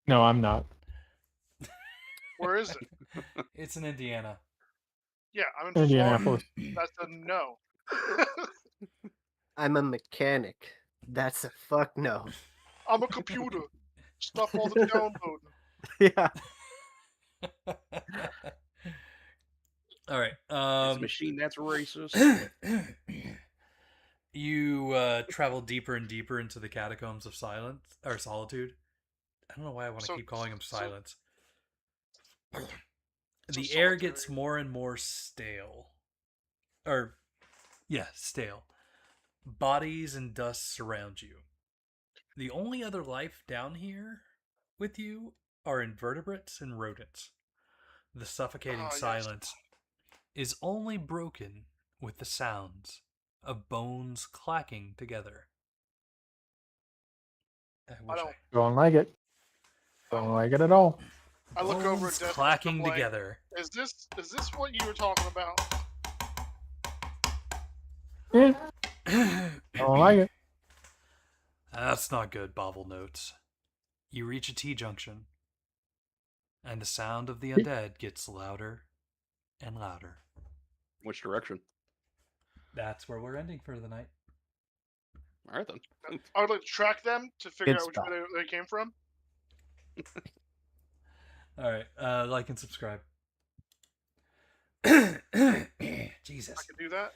No, I'm not. Where is it? It's in Indiana. Yeah, I'm in Florida. Indianapolis. That's a no. I'm a mechanic. That's a fuck no. I'm a computer. Stuff all the downloading. Yeah. All right. It's a machine that's racist. You travel deeper and deeper into the Catacombs of Solitude. I don't know why I want to keep calling them silence. The air gets more and more stale. Stale. Bodies and dust surround you. The only other life down here with you are invertebrates and rodents. The suffocating silence is only broken with the sounds of bones clacking together. Don't like it. Don't like it at all. I look over Bones at Desmond, clacking I'm like, together. Is this what you were talking about? Yeah, don't like it. That's not good, Bovel notes. You reach a T-junction, and the sound of the undead gets louder and louder. Which direction? That's where we're ending for the night. All right, then. I would like to track them to figure Good out which spot. way they came from. All right, like and subscribe. Jesus. I can do that.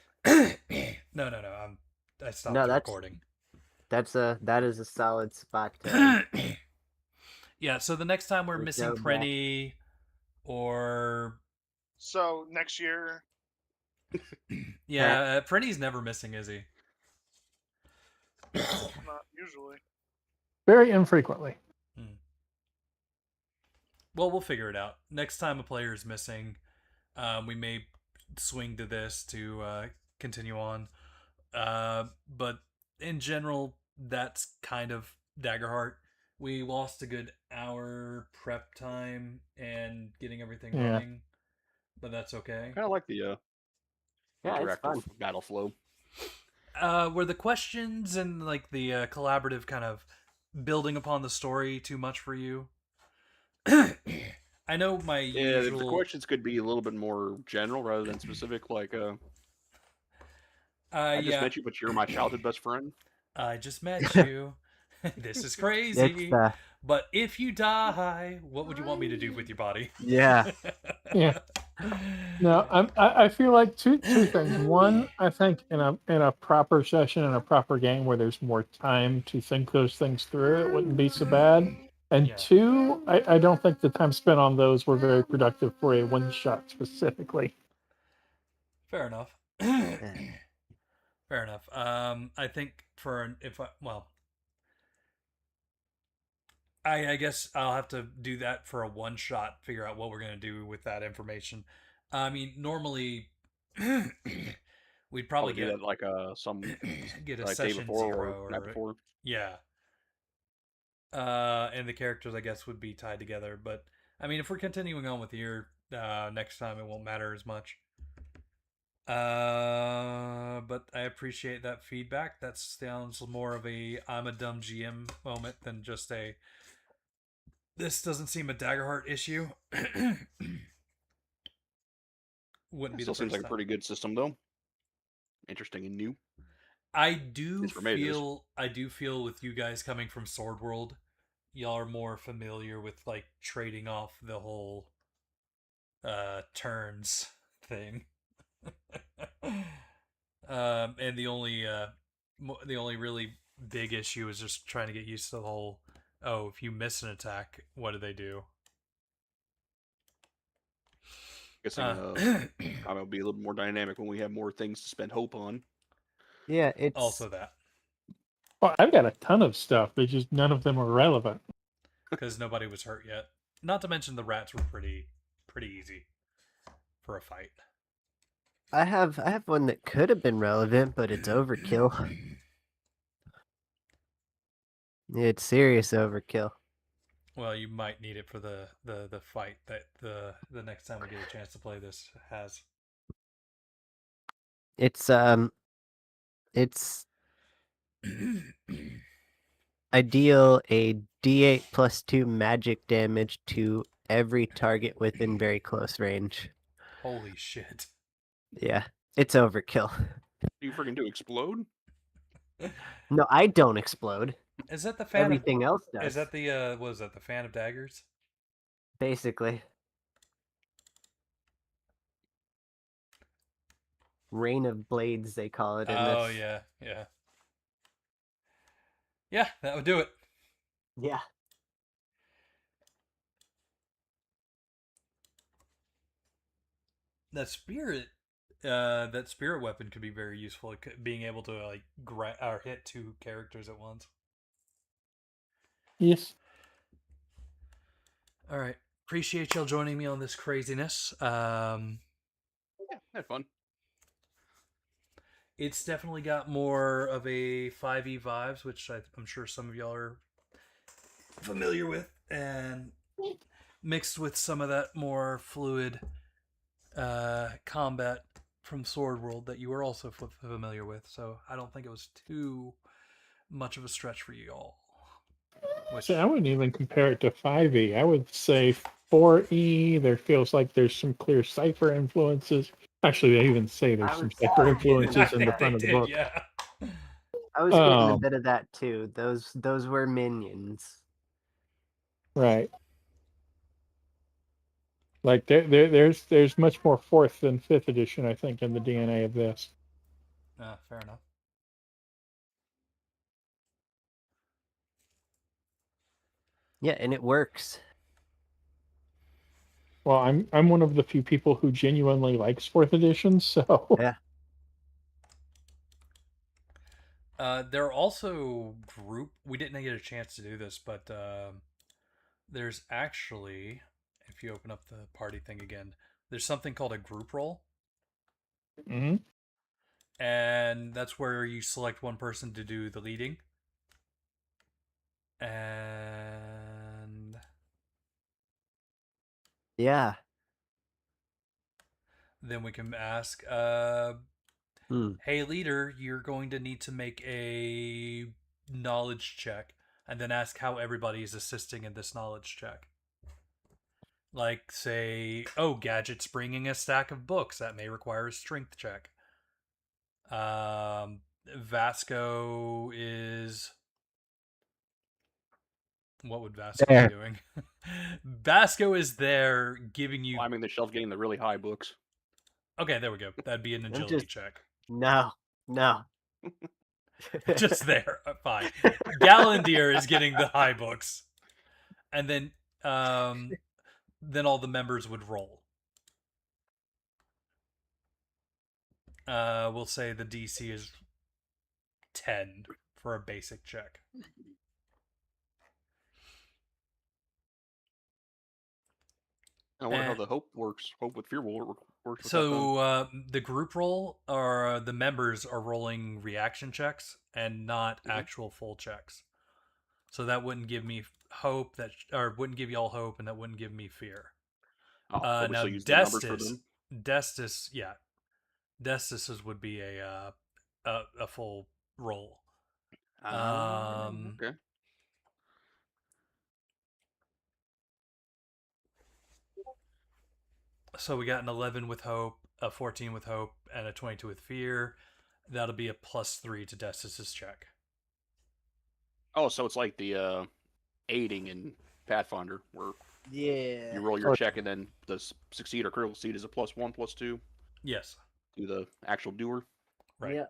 No. I stopped No, that's recording. that is a solid spot to Yeah, so the next time we're We'll missing go back. Prenny or So next year, Prenny's never missing, is he? not usually. Very infrequently. Well, we'll figure it out. Next time a player is missing, we may swing to this to continue on. But in general, that's kind of Daggerheart. We lost a good hour prep time and getting everything running, but that's okay. I kind of like the it's interactive fun. battle flow. Were the questions and like the collaborative kind of building upon the story too much for you? I know my usual... the questions could be a little bit more general rather than specific. Like, I just met you, but you're my childhood best friend. I just met you. This is crazy. But if you die, what would you want me to do with your body? Yeah. Yeah. No, I feel like two things. One, I think in a proper session, in a proper game where there's more time to think those things through, it wouldn't be so bad. And two, I don't think the time spent on those were very productive for a one shot specifically. Fair enough. Fair enough. I think I guess I'll have to do that for a one shot. Figure out what we're gonna do with that information. I mean, normally we'd probably do get that like some get a like session day before 0 or night before. Yeah. And the characters, I guess, would be tied together. But I mean, if we're continuing on with your next time, it won't matter as much. But I appreciate that feedback. That sounds more of a I'm a dumb GM moment than just a this doesn't seem a Daggerheart issue. Wouldn't be Still the seems like first a pretty good system though. Interesting and new. I do feel with you guys coming from Sword World, y'all are more familiar with like trading off the whole turns thing. And the only really big issue is just trying to get used to the whole if you miss an attack, what do they do? Guessing it'll be a little more dynamic when we have more things to spend hope on. Yeah, it's also that. Well, I've got a ton of stuff. They just none of them are relevant because nobody was hurt yet. Not to mention the rats were pretty easy for a fight. I have one that could have been relevant, but it's overkill. It's serious overkill. Well, you might need it for the fight that the next time we get a chance to play this has. It's I deal a D8 plus 2 magic damage to every target within very close range. Holy shit. Yeah, it's overkill. You freaking do explode? No, I don't explode. Is that the fan? Everything else does. Is that the what is that? The fan of daggers? Basically. Rain of Blades, they call it in Oh this. yeah, yeah, yeah. That would do it. Yeah. That spirit weapon could be very useful. Being able to like or hit two characters at once. Yes. All right. Appreciate y'all joining me on this craziness. Yeah, had fun. It's definitely got more of a 5e vibes, which I'm sure some of y'all are familiar with, and mixed with some of that more fluid combat from Sword World that you were also familiar with. So I don't think it was too much of a stretch for you all. Which See, I wouldn't even compare it to 5e. I would say 4e. There feels like there's some clear cipher influences. Actually, they even say there's some cipher I influences in the think they front of the did, book. yeah. I was getting a Um, bit of that too. Those were minions. right. Like there's much more fourth than fifth edition, I think, in the DNA of this. Fair enough. Yeah, and it works. Well, I'm one of the few people who genuinely likes fourth edition, so Yeah. There are also group. We didn't get a chance to do this, but there's actually, if you open up the party thing again, there's something called a group roll, Mhm. and that's where you select one person to do the leading, and Yeah. then we can ask, Hmm. "Hey, leader, you're going to need to make a knowledge check," and then ask how everybody is assisting in this knowledge check. Like, say, oh, Gadget's bringing a stack of books. That may require a strength check. Vasco is. What would Vasco be There. doing? Vasco is there giving you. Climbing the shelf, getting the really high books. Okay, there we go. That'd be an agility check. No. Just there. Fine. Galandir is getting the high books. And then all the members would roll. We'll say the DC is 10 for a basic check. I wonder how the hope works. Hope with fear will works with that. So the group roll, or the members are rolling reaction checks and not actual full checks. So that wouldn't give me hope, or wouldn't give y'all hope, and that wouldn't give me fear. But we Now still use the numbers for them. Destis would be a full roll. Okay. So we got an 11 with hope, a 14 with hope, and a 22 with fear. That'll be a +3 to Destis's check. Oh, so it's like the aiding in Pathfinder, where Yeah. you roll your check and then the succeed or critical succeed is a +1, +2 Yes. to the actual doer. Right. Yeah.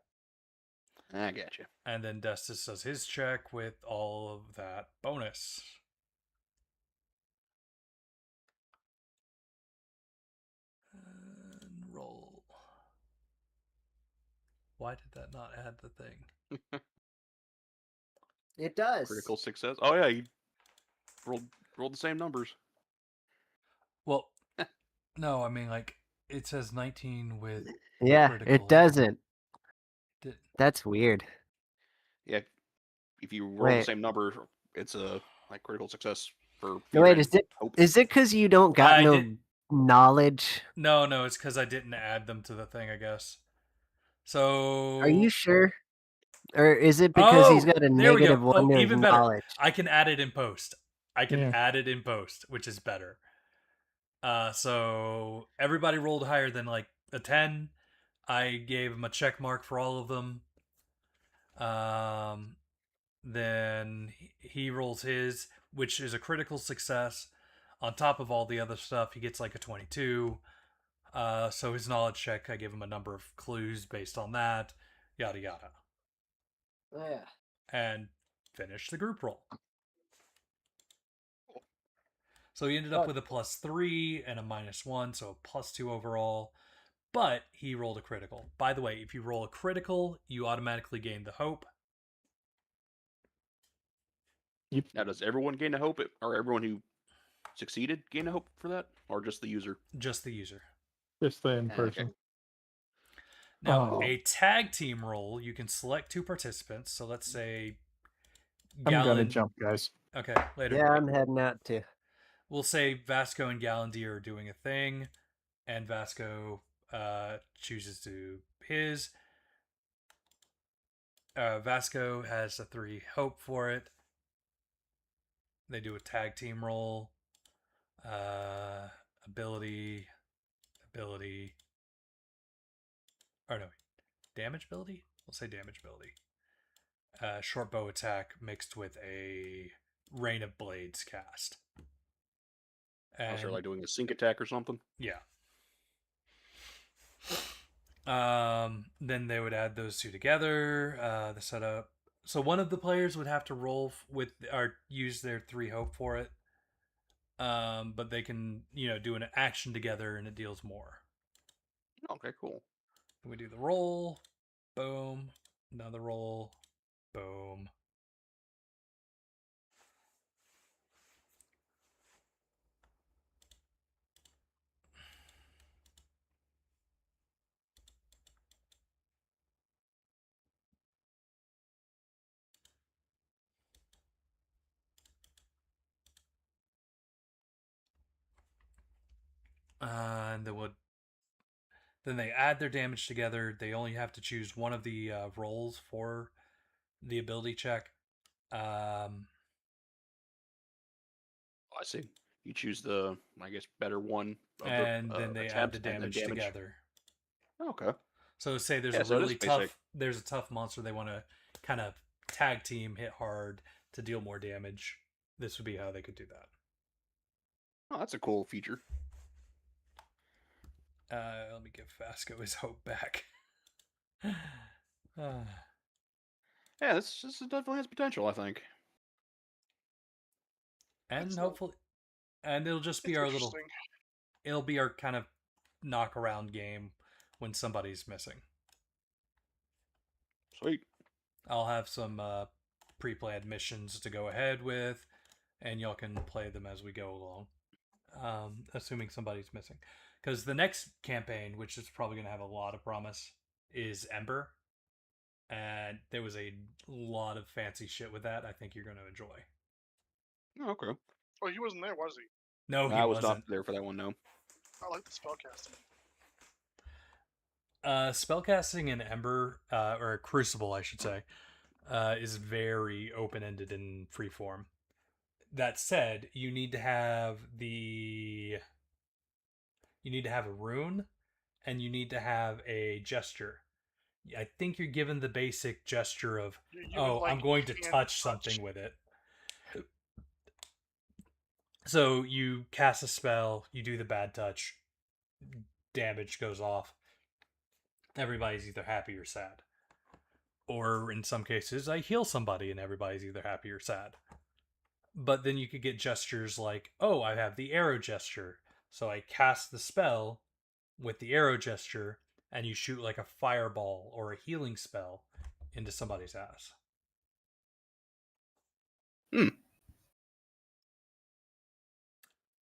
I gotcha. And then Destis does his check with all of that bonus. And roll. Why did that not add the thing? It does. Critical success. Oh yeah, you rolled the same numbers. Well, no, I mean, like, it says 19 with Yeah, critical. it doesn't. Did... That's weird. Yeah, if you roll the same number, it's a like critical success for. No, wait, hope. is it because you don't got knowledge? No, it's because I didn't add them to the thing, I guess. So Are you sure? Or is it because he's got a -1 to even knowledge? Better. I can add it in post. Add it in post, which is better. So everybody rolled higher than like a 10. I gave him a check mark for all of them. Then he rolls his, which is a critical success. On top of all the other stuff, he gets like a 22. So his knowledge check, I give him a number of clues based on that, yada yada, Yeah. and finish the group roll. So he ended up with a +3 and a -1, so a +2 overall. But he rolled a critical. By the way, if you roll a critical, you automatically gain the hope. Now, does everyone gain a hope, or everyone who succeeded gain a hope for that, or just the user? Just the user. Just the in Okay. person. Now, Oh. a tag team roll, you can select 2 participants. So let's say I'm gonna Gallon. jump, guys. Okay, later. Yeah, I'm heading out too. We'll say Vasco and Gallandier are doing a thing, and Vasco chooses to his. Vasco has a 3 hope for it. They do a tag team roll. Ability. Or no, damage ability? We'll say damage ability. Short bow attack mixed with a rain of blades cast. I was And like doing a sync attack or something. yeah. Then they would add those 2 together. The setup. So one of the players would have to roll with or use their 3 hope for it. But they can, do an action together and it deals more. Okay, cool. Then we do the roll. Boom. Another roll. Boom. And then they add their damage together. They only have to choose one of the rolls for the ability check. I see. You choose the, I guess, better one. And then they add the damage together. Okay. So say there's Yeah, a so it really is basic. there's a tough monster they want to kind of tag team, hit hard to deal more damage. This would be how they could do that. Oh, that's a cool feature. Let me give Vasco his hope back. Yeah, this definitely has potential, I think. And Excellent. hopefully, and it'll just be It's our little. interesting. It'll be our kind of knock around game when somebody's missing. Sweet. I'll have some pre-planned missions to go ahead with, and y'all can play them as we go along. Assuming somebody's missing, because the next campaign, which is probably going to have a lot of promise, is Ember, and there was a lot of fancy shit with that. I think you're going to enjoy. Oh, okay. Oh, he wasn't there, was he? No, he I was wasn't. not there for that one, no. I like the spellcasting. Spellcasting in Ember, or Crucible, I should say, is very open-ended and freeform. That said, you need to have a rune, and you need to have a gesture. I think you're given the basic gesture of, I'm going to touch something with it. So you cast a spell, you do the bad touch, damage goes off. Everybody's either happy or sad. Or in some cases, I heal somebody and everybody's either happy or sad. But then you could get gestures like, I have the arrow gesture. So I cast the spell with the arrow gesture and you shoot like a fireball or a healing spell into somebody's ass.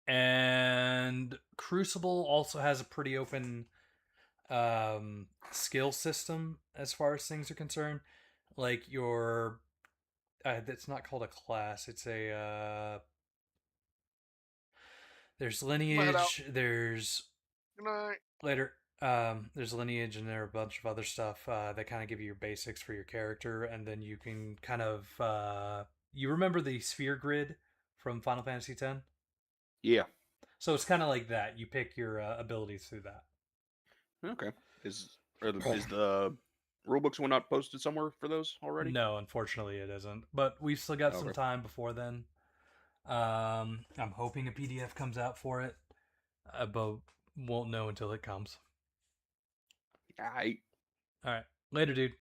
And Crucible also has a pretty open skill system as far as things are concerned. Like your that's not called a class, it's a there's lineage, there's Good night. later there's lineage, and there are a bunch of other stuff that kind of give you your basics for your character, and then you can kind of you remember the sphere grid from Final Fantasy X? Yeah. So it's kind of like that. You pick your abilities through that. Okay. Is the rulebook's one not posted somewhere for those already? No, unfortunately it isn't. But we've still got some Okay. time before then. I'm hoping a PDF comes out for it. But won't know until it comes. I All right. Later, dude.